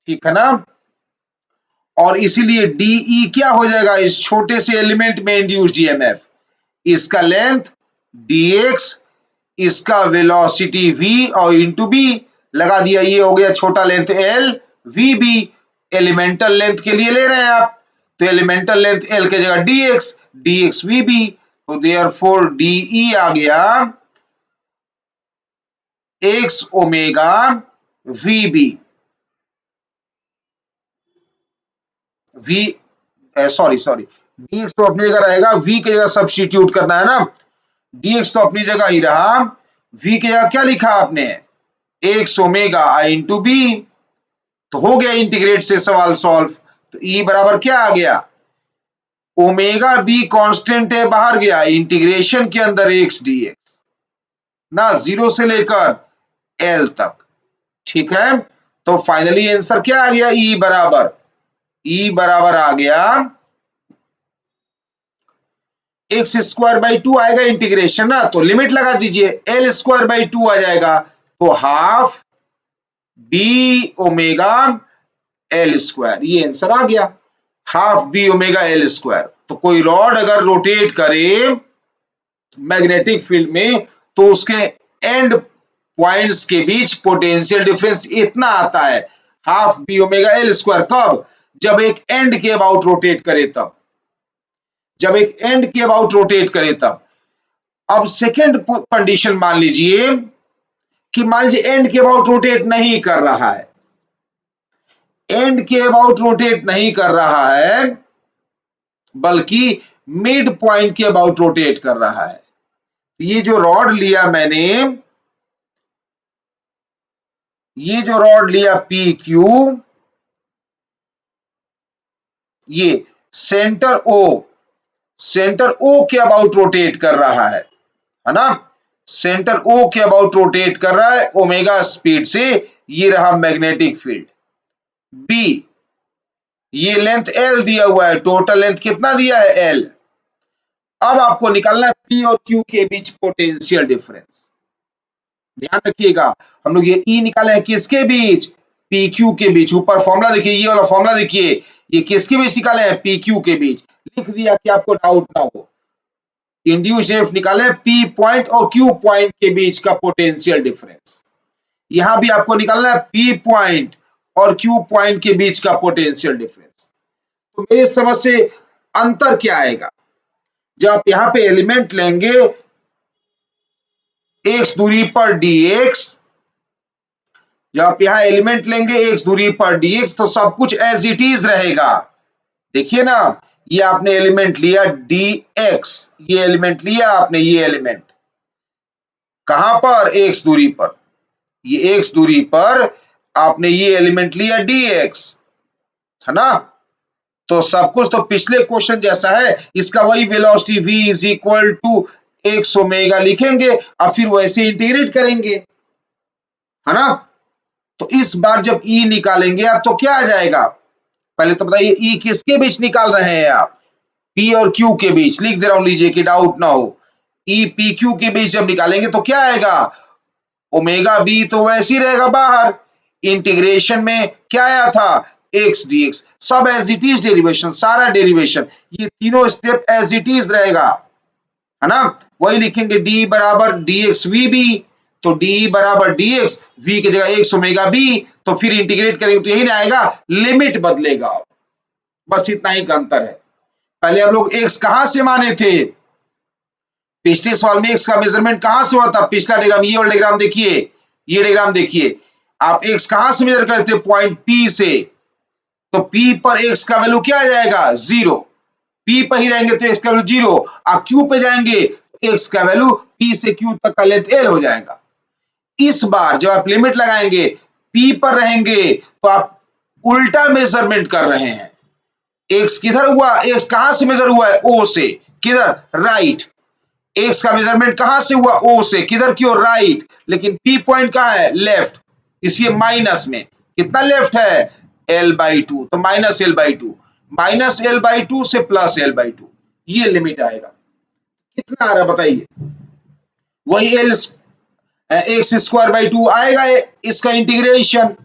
A: ठीक है ना। और इसीलिए DE क्या हो जाएगा, इस छोटे से एलिमेंट में इंड्यूस्ड ईएमएफ, इसका लेंथ dx, इसका वेलोसिटी v और इंटू b लगा दिया, ये हो गया छोटा length L VB। Elemental length के लिए ले रहे हैं आप, तो एलिमेंटल लेंथ L के जगह dx VB, तो देयरफॉर DE आ गया x omega VB। Sorry dx तो अपनी जगह रहेगा, v की जगह सब्स्टिट्यूट करना है ना। dx तो अपनी जगह ही रहा, v की जगह क्या लिखा आपने, x omega I into B. तो हो गया इंटीग्रेट से सवाल सॉल्व। तो E बराबर क्या आ गया, ओमेगा बी कांस्टेंट है, बाहर गया, इंटीग्रेशन के अंदर x dx ना, 0 से लेकर L तक, ठीक है। तो फाइनली आंसर क्या आ गया, E बराबर आ गया एक्स स्क्वायर बाई 2 आएगा इंटीग्रेशन ना, तो लिमिट लगा दीजिए, L स्क्वायर बाई 2 आ जाएगा, तो half B omega L square, ये आंसर आ गया, half B omega L square. तो कोई रॉड अगर रोटेट करे मैग्नेटिक फील्ड में, तो उसके एंड पॉइंट्स के बीच पोटेंशियल डिफरेंस इतना आता है, half B omega L square. कब, जब एक एंड के अबाउट रोटेट करे तब, जब एक एंड के अबाउट रोटेट करे तब। अब सेकेंड कंडीशन मान लीजिए कि मान लीजिए एंड के अबाउट रोटेट नहीं कर रहा है, एंड के अबाउट रोटेट नहीं कर रहा है, बल्कि मिड पॉइंट के अबाउट रोटेट कर रहा है। ये जो रॉड लिया मैंने, ये जो रॉड लिया पी क्यू, ये सेंटर ओ के अबाउट रोटेट कर रहा है ना, सेंटर ओ के अबाउट रोटेट कर रहा है ओमेगा स्पीड से। ये रहा मैग्नेटिक फील्ड बी। ये लेंथ एल दिया हुआ है, टोटल लेंथ कितना दिया है एल। अब आपको निकालना है पी और क्यू के बीच पोटेंशियल डिफरेंस। ध्यान रखिएगा, हम लोग ये ई निकाले हैं किसके बीच, पी क्यू के बीच। ऊपर फॉर्मूला देखिए, ये वाला फॉर्मूला देखिए, ये किसके बीच निकाले हैं, पी क्यू के बीच। लिख दिया कि आपको डाउट ना हो। इंड्यूस्ड ईएमएफ निकाले पी पॉइंट और क्यू पॉइंट के बीच का पोटेंशियल डिफरेंस। यहां भी आपको निकालना है पी पॉइंट और क्यू पॉइंट के बीच का पोटेंशियल डिफरेंस। तो मेरी समझ से अंतर क्या आएगा, जब आप यहां पे एलिमेंट लेंगे x दूरी पर dx, जब आप यहां एलिमेंट लेंगे x दूरी पर dx, तो सब कुछ एज इट इज रहेगा। देखिए ना, ये आपने एलिमेंट लिया dx, ये एलिमेंट लिया आपने, ये एलिमेंट कहां पर, x दूरी पर। ये x दूरी पर आपने ये एलिमेंट लिया dx, है ना। तो सब कुछ तो पिछले क्वेश्चन जैसा है, इसका वही velocity v is equal to x omega लिखेंगे और फिर वैसे इंटीग्रेट करेंगे, है ना। तो इस बार जब E निकालेंगे आप तो क्या आ जाएगा, पहले तो बताइए E किसके बीच निकाल रहे हैं आप, P और Q के बीच। लिख दे रहा हूं, लीजिए कि डाउट ना हो। E P Q के बीच जब निकालेंगे तो क्या आएगा, ओमेगा बी तो वैसे ही रहेगा बाहर। इंटीग्रेशन में क्या आया था, x dx, सब एज इट इज डेरिवेशन, सारा डेरिवेशन, ये तीनों स्टेप एज इट इज रहेगा, है ना। वही लिखेंगे d बराबर dx vb, तो d बराबर dx, v की जगह x ओमेगा b, तो फिर इंटीग्रेट करेंगे तो यही ना आएगा, लिमिट बदलेगा। बस इतना ही का अंतर है। पहले हम लोग x कहां से माने थे, पिछले सवाल में x का मेजरमेंट कहां से हुआ था, पिछला डायग्राम, ये वाला डायग्राम देखिए, ये डायग्राम देखिए, आप x कहां से मेजर करते, पॉइंट P से। तो P पर x का वैल्यू क्या आ जाएगा, जीरो। P पर ही रहेंगे तो x का वैल्यू जीरो, और Q पे जाएंगे x का वैल्यू P से Q तक का लेंथ L हो जाएगा। इस बार जब आप लिमिट लगाएंगे P पर रहेंगे तो आप उल्टा मेजरमेंट कर रहे हैं। x किधर हुआ, x कहां से मेजर हुआ है, O से, किधर, राइट। x का मेजरमेंट कहां से हुआ, O से, किधर की ओर, राइट। लेकिन P पॉइंट कहां है, लेफ्ट, इसलिए माइनस में कितना लेफ्ट है, L/2, तो माइनस L/2, माइनस L/2 से प्लस L/2, ये लिमिट आएगा। कितना आ रहा बताइए, वही L x स्क्वायर बाई 2 आएगा, इसका इंटीग्रेशन,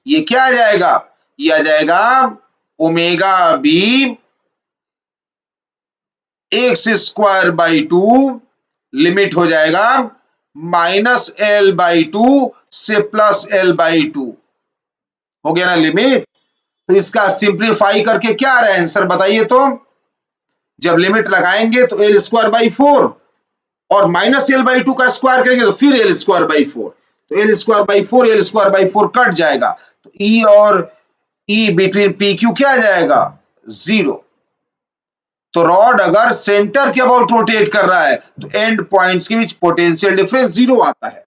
A: ये क्या आ जाएगा, ये आ जाएगा omega B X square by 2, limit हो जाएगा -L/2 से प्लस L/2, हो गया ना लिमिट। तो इसका सिंप्लीफाई करके क्या आ रहा है आंसर बताइए तो, जब लिमिट लगाएंगे तो L स्क्वायर बाई 4 और -L/2 का स्क्वायर करेंगे तो फिर L स्क्वायर बाई 4, तो L square by 4 L square by 4 cut जाएगा, तो E और E बिटवीन PQ क्या आ जाएगा, जीरो। तो रॉड अगर सेंटर के अबाउट रोटेट कर रहा है तो एंड पॉइंट्स के बीच पोटेंशियल डिफरेंस जीरो आता है।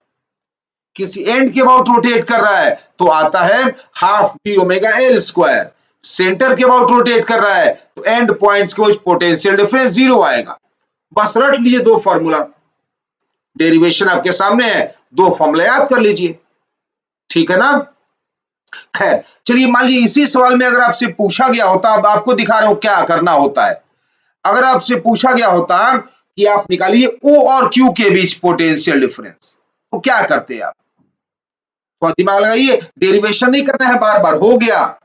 A: किसी एंड के अबाउट रोटेट कर रहा है तो आता है half B omega L square. Centre के अबाउट रोटेट कर रहा है तो एंड पॉइंट्स के बीच पोटेंशियल डिफरेंस जीरो आएगा। बस रट लीजिए दो फॉर्मूला, डेरिवेशन आपके सामने है, दो फॉर्मूला याद कर लीजिए, ठीक है ना। खैर चलिए, मान लीजिए इसी सवाल में अगर आपसे पूछा गया होता, अब आपको दिखा रहा हूं क्या करना होता है। अगर आपसे पूछा गया होता कि आप निकालिए O और Q के बीच पोटेंशियल डिफरेंस, तो क्या करते आप, तो दिमाग लगाइए, डेरिवेशन नहीं करना है बार बार, हो गया,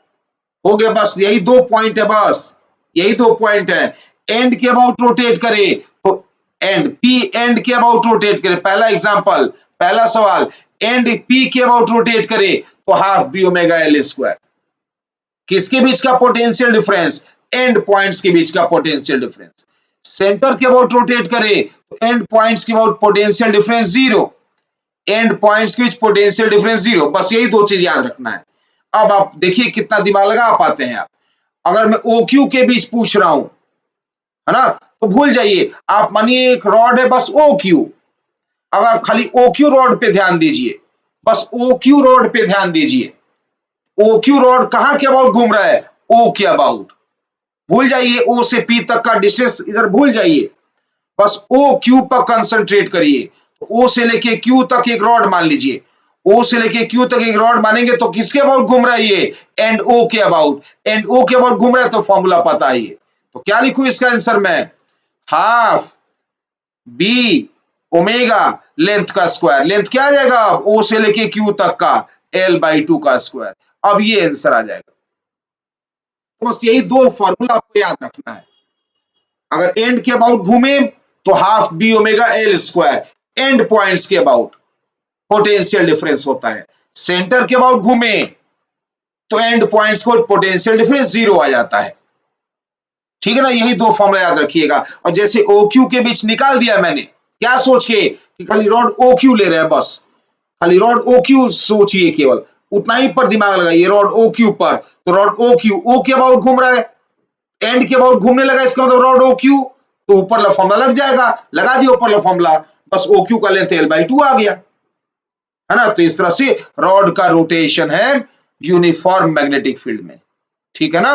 A: हो गया, बस यही दो पॉइंट है, बस यही दो पॉइंट है। एंड के अबाउट रोटेट करे तो एंड P एंड के अबाउट रोटेट करे, पहला एग्जांपल, पहला सवाल, एंड P के अबाउट रोटेट करे तो half B omega L square. किसके बीच का पोटेंशियल डिफरेंस, एंड पॉइंट्स के बीच का पोटेंशियल डिफरेंस। सेंटर के अबाउट रोटेट करे तो एंड पॉइंट्स के about potential difference zero, and points के बीच पोटेंशियल डिफरेंस जीरो, बस यही दो चीज याद रखना है। अब आप देखिए कितना दिमाग लगा पाते हैं आप। अगर मैं OQ के बीच पूछ रहा हूं, है ना, तो भूल जाइए, आप मानिए एक रॉड है बस OQ, अगर खाली OQ रॉड पे ध्यान दीजिए, बस ओ क्यू रॉड पे ध्यान दीजिए, ओ क्यू रॉड कहां के अबाउट घूम रहा है, ओ के अबाउट। भूल जाइए ओ से पी तक का डिस्टेंस, इधर भूल जाइए, बस ओ क्यू पर कंसंट्रेट करिए। ओ से लेके क्यू तक एक रॉड मान लीजिए, ओ से लेके क्यू तक एक रॉड मानेंगे तो किसके अबाउट घूम रहा है ये, एंड ओ के अबाउट। एंड ओ के अबाउट घूम रहा है तो फॉर्मूला पता है ये। तो क्या लिखूं इसका आंसर मैं, हाफ बी ओमेगा लेंथ का स्क्वायर, लेंथ क्या आ जाएगा ओ से लेके क्यू तक का L/2 का स्क्वायर। अब ये आंसर आ जाएगा। तो बस यही दो फॉर्मूला आपको याद रखना है। अगर एंड के अबाउट घूमे तो half B omega L square, end points के अबाउट पोटेंशियल डिफरेंस होता है। सेंटर के अबाउट घूमे तो एंड पॉइंट्स को पोटेंशियल डिफरेंस जीरो आ जाता है। ठीक है ना, यही दो फॉर्मूला याद रखिएगा। और जैसे ओ क्यू के बीच निकाल दिया मैंने, क्या सोच के कि खाली रॉड ओ क्यू ले रहे हैं, बस खाली रॉड ओ क्यू सोचिए, केवल उतना ही पर दिमाग लगाइए, रॉड ओ क्यू पर। तो रॉड ओ क्यू ओ के अबाउट घूम रहा है, एंड के अबाउट घूमने लगा, इसका मतलब रॉड ओ क्यू, तो ऊपर फॉर्मूला लग जाएगा, लगा दिया ऊपर फॉर्मूला, बस ओ क्यू का लेंथ L/2 आ गया, है ना। तो इस तरह से रॉड का रोटेशन है यूनिफॉर्म मैग्नेटिक फील्ड में। ठीक है ना।